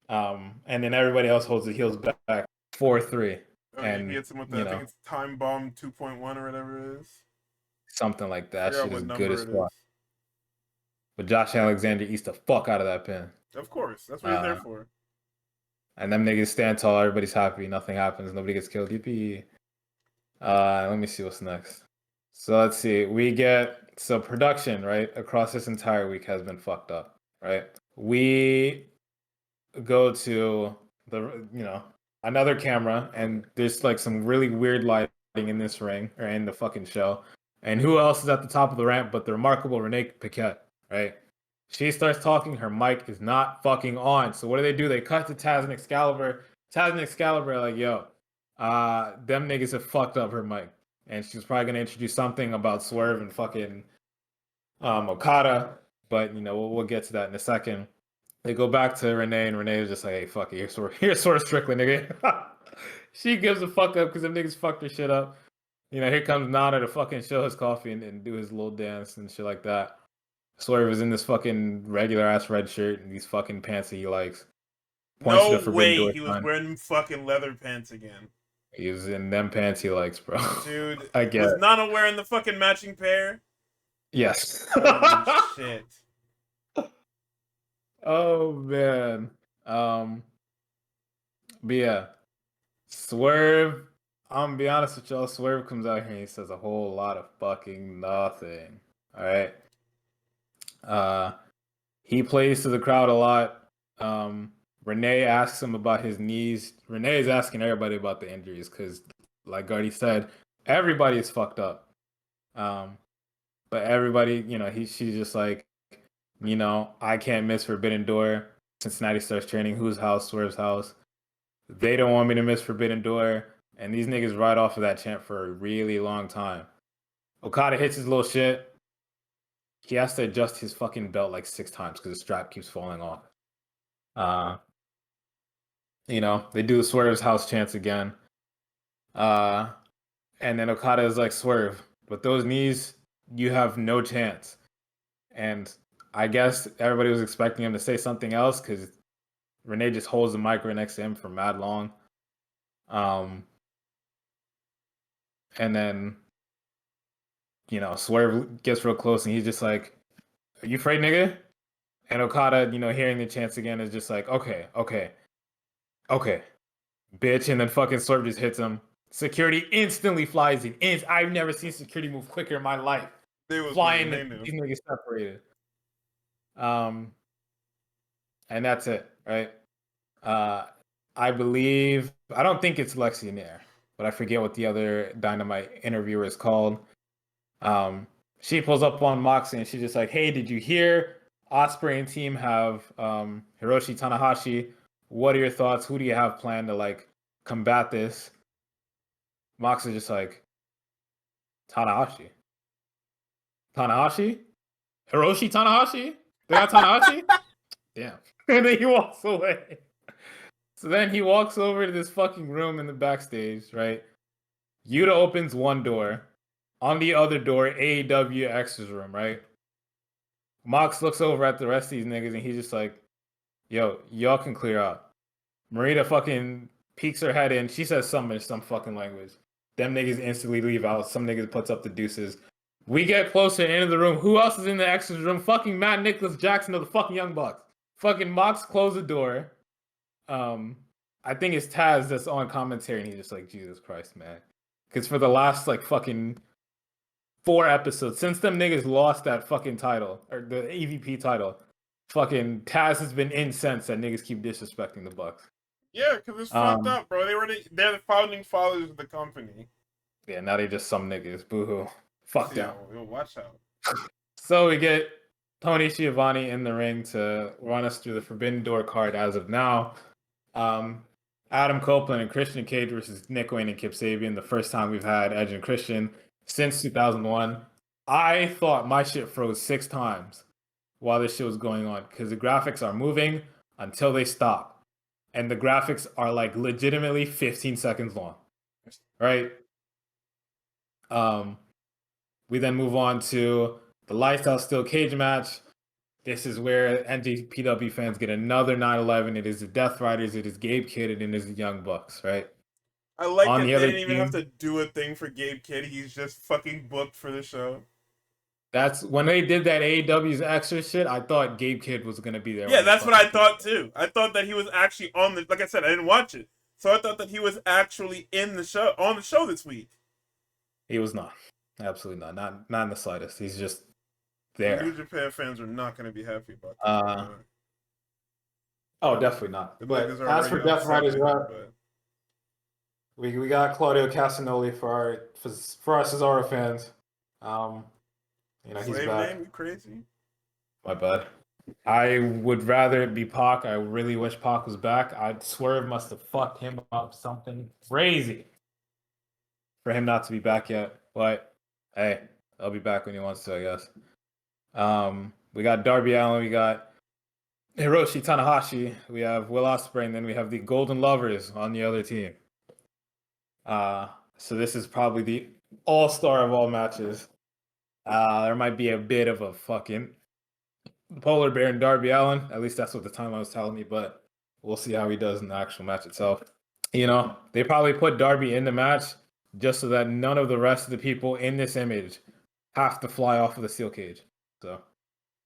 And then everybody else holds the heels back 4-3. Oh, And he hits him with the, I think it's Time Bomb 2.1 or whatever it is. Something like that. Shit is good as fuck. But Josh Alexander eats the fuck out of that pin. Of course, that's what he's there for. And them niggas stand tall. Everybody's happy. Nothing happens. Nobody gets killed. Yippee. Let me see what's next. So let's see. We get production, right, across this entire week has been fucked up, right? We go to the another camera, and there's like some really weird lighting in this ring or in the fucking show. And who else is at the top of the ramp but the remarkable Renee Paquette, right? She starts talking. Her mic is not fucking on. So what do? They cut to Taz and Excalibur. Taz and Excalibur are like, yo, them niggas have fucked up her mic. And she's probably going to introduce something about Swerve and fucking Okada. But, we'll get to that in a second. They go back to Renee, and Renee is just like, hey, fuck it. Here's Swerve Strickland, nigga. She gives a fuck up because them niggas fucked her shit up. Here comes Nana to fucking show his coffee and do his little dance and shit like that. Swerve is in this fucking regular ass red shirt and these fucking pants that he likes. No way he was wearing fucking leather pants again. He was in them pants he likes, bro. Dude, I guess. Was Nana wearing the fucking matching pair? Yes. Holy shit. Oh man. But yeah. Swerve. I'm gonna be honest with y'all. Swerve comes out here and he says a whole lot of fucking nothing. Alright. He plays to the crowd a lot. Renee asks him about his knees. Renee is asking everybody about the injuries because, like Gardy said, everybody is fucked up. But everybody, she's just like, I can't miss Forbidden Door. Cincinnati starts training. Whose house? Swerve's house. They don't want me to miss Forbidden Door. And these niggas ride off of that chant for a really long time. Okada hits his little shit. He has to adjust his fucking belt like 6 times because the strap keeps falling off. They do the Swerve's house chants again. And then Okada is like, Swerve, with those knees, you have no chance. And I guess everybody was expecting him to say something else because Renee just holds the mic right next to him for mad long. And then, Swerve gets real close and he's just like, are you afraid, nigga? And Okada, hearing the chants again is just like, okay, bitch. And then fucking Swerve just hits him. Security instantly flies in. I've never seen security move quicker in my life. They was flying, these niggas separated. And that's it, right? I believe, I don't think it's Lexi Nair, but I forget what the other Dynamite interviewer is called. She pulls up on Moxley and she's just like, hey, did you hear Ospreay and team have Hiroshi Tanahashi? What are your thoughts? Who do you have planned to combat this? Moxley's just like, Tanahashi? Hiroshi Tanahashi? They got Tanahashi? Damn. And then he walks away. So then he walks over to this fucking room in the backstage, right? Yuta opens one door. On the other door, AEW X's room, right? Mox looks over at the rest of these niggas and he's just like, yo, y'all can clear out. Marita fucking peeks her head in. She says something in some fucking language. Them niggas instantly leave out. Some niggas puts up the deuces. We get closer into the room. Who else is in the X's room? Fucking Matt Nicholas Jackson of the fucking Young Bucks. Fucking Mox closed the door. I think it's Taz that's on commentary and he's just like, Jesus Christ, man. Because for the last like fucking 4 episodes, since them niggas lost that fucking title, or the EVP title, fucking Taz has been incensed that niggas keep disrespecting the Bucks. Yeah, because it's fucked up, bro. They're the founding fathers of the company. Yeah, now they just some niggas. Boo-hoo. Fuck them. Yo, watch out. So we get Tony Schiavone in the ring to run us through the Forbidden Door card as of now. Adam Copeland and Christian Cage versus Nick Wayne and Kip Sabian. The first time we've had Edge and Christian since 2001. I thought my shit froze 6 times while this shit was going on because the graphics are moving until they stop. And the graphics are like legitimately 15 seconds long. Right? We then move on to the Lifestyle Steel Cage match. This is where NJPW fans get another 9/11. It is the Death Riders, it is Gabe Kidd, and it is the Young Bucks, right? I like On it. the They other didn't even team- have to do a thing for Gabe Kidd. He's just fucking booked for the show. That's when they did that AEW's extra shit. I thought Gabe Kidd was gonna be there. Yeah, that's what I thought too. I thought that he was actually on the. Like I said, I didn't watch it, so I thought that he was actually in the show on the show this week. He was not. Absolutely not. Not in the slightest. He's just there. New Japan fans are not going to be happy about this. Oh, definitely not. The But niggas are as for already Death Riders, upset, we got Claudio Castagnoli for our Cesaro fans. You know, he's Slave back. name? You crazy? My bad. I would rather it be Pac. I really wish Pac was back. Swerve must have fucked him up something crazy for him not to be back yet. But hey, I'll be back when he wants to, I guess. We got Darby Allin, we got Hiroshi Tanahashi, we have Will Ospreay, and then we have the Golden Lovers on the other team. So this is probably the all-star of all matches. There might be a bit of a fucking polar bear in Darby Allin. At least that's what the timeline was telling me, but we'll see how he does in the actual match itself. You know, they probably put Darby in the match just so that none of the rest of the people in this image have to fly off of the steel cage. So,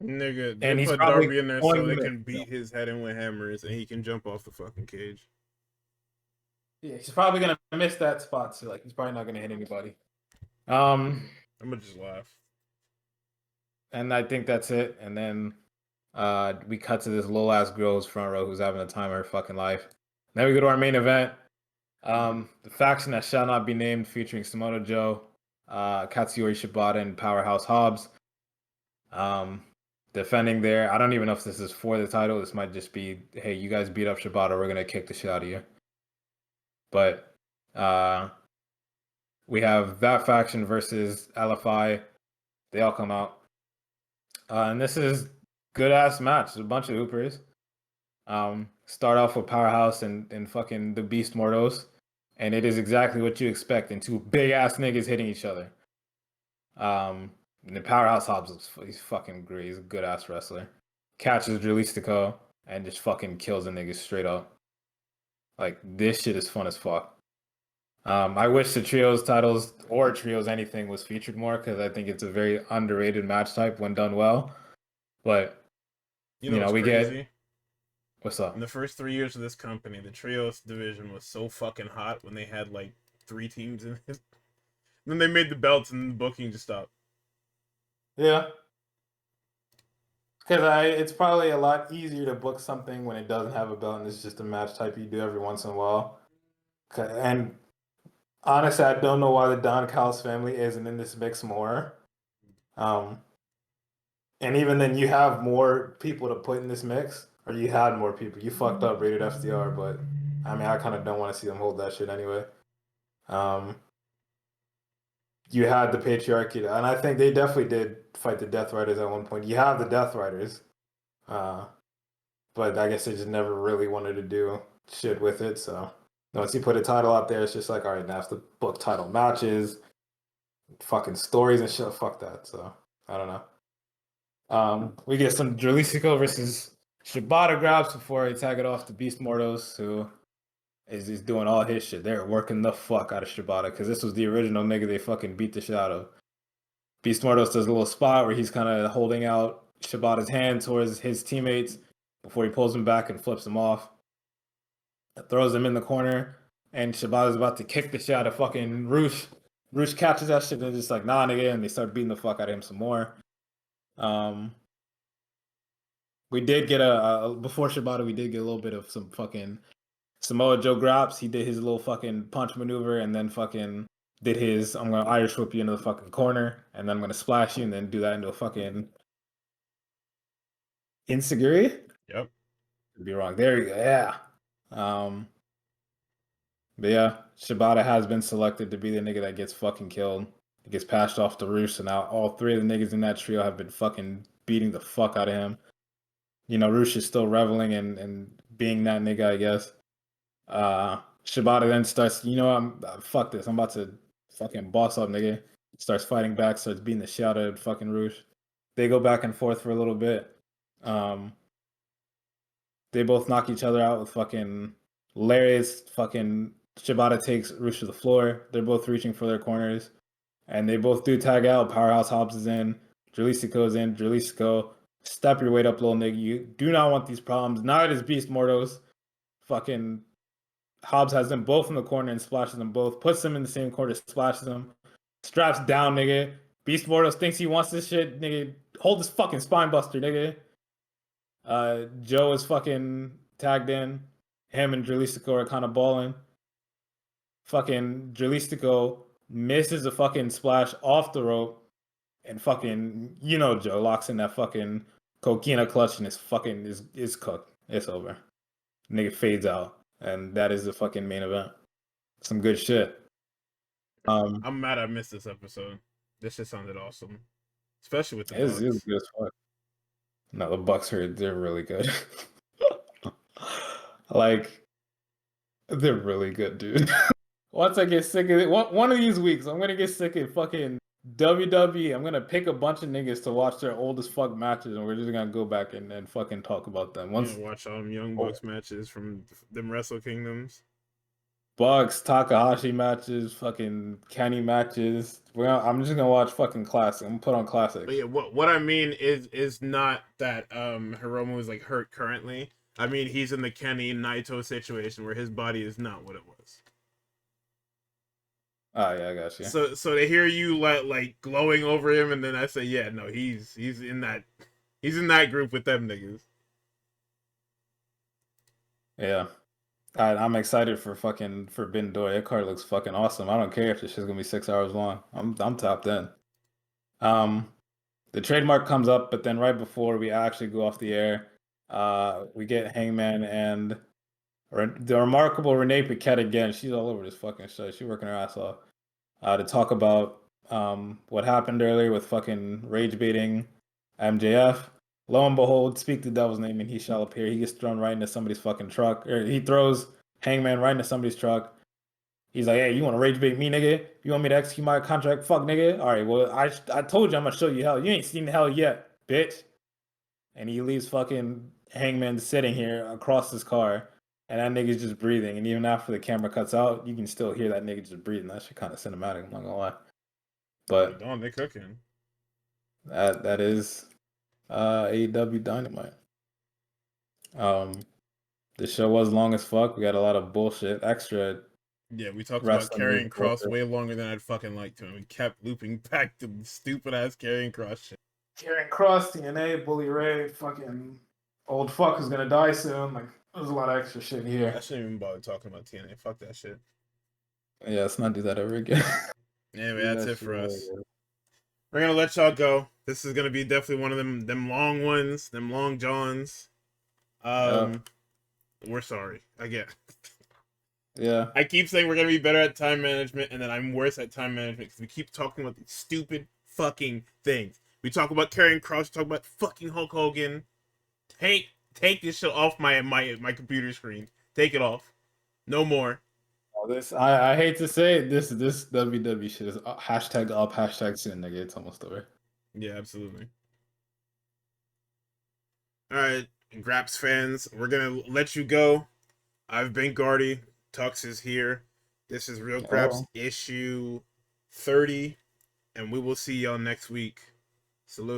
Nigga, and they he's put probably Darby in there going so they to- can beat his head in with hammers and he can jump off the fucking cage. Yeah, he's probably gonna miss that spot. So, like, he's probably not gonna hit anybody. I'm gonna just laugh. And I think that's it. And then we cut to this little ass girl's front row who's having the time of her fucking life. Then we go to our main event. The faction that shall not be named, featuring Samoa Joe, Katsuyori Shibata, and Powerhouse Hobbs. Defending there. I don't even know if this is for the title. This might just be, hey, you guys beat up Shibata, we're gonna kick the shit out of you. But we have that faction versus LFI. They all come out. And this is good ass match. There's a bunch of hoopers. Start off with Powerhouse and fucking the Beast Mortos. And it is exactly what you expect in 2 big ass niggas hitting each other. And the Powerhouse Hobbs, he's fucking great. He's a good ass wrestler. Catches Dralistico and just fucking kills a nigga straight up. Like, this shit is fun as fuck. I wish the trios titles or trios anything was featured more because I think it's a very underrated match type when done well. But You know we crazy? get what's up? In the first 3 years of this company, the trios division was so fucking hot when they had like 3 teams in it. Then they made the belts and the booking just stopped. Yeah, because it's probably a lot easier to book something when it doesn't have a belt and it's just a match type you do every once in a while. And honestly, I don't know why the Don Callis family isn't in this mix more. And even then, you have more people to put in this mix, or you had more people. You fucked up Rated FDR, but I mean, I kind of don't want to see them hold that shit anyway. you had the patriarchy, and I think they definitely did fight the Death Riders at one point. You have the Death Riders, uh, but I guess they just never really wanted to do shit with it. So once you put a title out there, it's just like, all right, now it's the book title matches, fucking stories and shit. Fuck that. So I don't know. We get some Jalisco versus Shibata Graps before I tag it off to Beast Mortos, who is doing all his shit. They're working the fuck out of Shibata because this was the original nigga they fucking beat the shit out of. Beast Mortos does a little spot where he's kind of holding out Shibata's hand towards his teammates before he pulls him back and flips him off. Throws him in the corner, and Shibata's about to kick the shit out of fucking Roosh. Roosh catches that shit and they're just like, nah, nigga, and they start beating the fuck out of him some more. We did get before Shibata, we did get a little bit of some fucking Samoa Joe Graps. He did his little fucking punch maneuver and then fucking did his I'm gonna Irish whip you into the fucking corner and then I'm gonna splash you and then do that into a fucking Inseguri. Yep. Could be wrong. There you go. Yeah. But yeah, Shibata has been selected to be the nigga that gets fucking killed. He gets passed off to Roosh, and now all three of the niggas in that trio have been fucking beating the fuck out of him. You know, Roosh is still reveling and being that nigga, I guess. Shibata then starts, you know, fuck this. I'm about to fucking boss up, nigga. Starts fighting back, starts beating the shit out of fucking Roosh. They go back and forth for a little bit. They both knock each other out with fucking hilarious fucking Shibata takes Roosh to the floor. They're both reaching for their corners. And they both do tag out. Powerhouse Hobbs is in. Jalisco's in. Jalisco, step your weight up, little nigga. You do not want these problems. Neither does Beast Mortos. Fucking Hobbs has them both in the corner and splashes them both. Puts them in the same corner, splashes them. Straps down, nigga. Beast Mortos thinks he wants this shit, nigga. Hold this fucking spine buster, nigga. Joe is fucking tagged in. Him and Jalisco are kind of balling. Fucking Jalisco misses a fucking splash off the rope, and fucking, you know, Joe locks in that fucking coquina clutch and it's fucking is cooked. It's over. Nigga fades out, and that is the fucking main event. Some good shit. I'm mad I missed this episode. This shit sounded awesome, especially with the It's Bucks. good as fuck. No, the Bucks they're really good. Like, they're really good, dude. Once I get sick of it, one of these weeks, I'm gonna get sick of fucking WWE. I'm gonna pick a bunch of niggas to watch their old as fuck matches, and we're just gonna go back and fucking talk about them. Once Watch all them Young Bucks matches from them Wrestle Kingdoms. Bucks, Takahashi matches, fucking Kenny matches. Well, I'm just gonna watch fucking classic. I'm gonna put on classics. But yeah, what I mean is not that Hiromu is like hurt currently. I mean he's in the Kenny Naito situation where his body is not what it was. Oh yeah, I got you. So to hear you like glowing over him, and then I say, yeah, no, he's in that group with them niggas. Yeah. I'm excited for Forbidden Door. That card looks fucking awesome. I don't care if this shit's gonna be 6 hours long. I'm tapped in. The trademark comes up, but then right before we actually go off the air, we get Hangman and the remarkable Renee Paquette again. She's all over this fucking show. She's working her ass off. To talk about what happened earlier with fucking rage baiting MJF. Lo and behold, speak the devil's name and he shall appear. He gets thrown right into somebody's fucking truck. Or he throws Hangman right into somebody's truck. He's like, hey, you want to rage bait me, nigga? You want me to execute my contract? Fuck, nigga. All right, well, I told you I'm going to show you hell. You ain't seen hell yet, bitch. And he leaves fucking Hangman sitting here across his car. And that nigga's just breathing. And even after the camera cuts out, you can still hear that nigga just breathing. That shit kind of cinematic, I'm not going to lie. But They cooking. That is AEW Dynamite. The show was long as fuck. We got a lot of bullshit, extra. Yeah, we talked about wrestling carrying Cross bullshit. way longer than I'd fucking like to, and we kept looping back to stupid ass carrying Cross shit. Karrion Kross, TNA, Bully Ray, fucking old fuck who's gonna die soon. Like, there's a lot of extra shit here. I shouldn't even bother talking about TNA. Fuck that shit. Yeah, let's not do that ever again. Anyway, that's it for us. We're gonna let y'all go. This is gonna be definitely one of them long ones, them long johns. We're sorry again. Yeah. I keep saying we're gonna be better at time management, and then I'm worse at time management because we keep talking about these stupid fucking things. We talk about carrying cross, talk about fucking Hulk Hogan. Take this shit off my computer screen. Take it off. No more. This I hate to say it, this WWE shit is hashtag up, hashtag soon, nigga. It's almost over. Yeah, absolutely. All right, Graps fans, we're gonna let you go. I've been Guardy. Tux is here. This is Real Graps Oh. issue 30, and we will see y'all next week. Salute.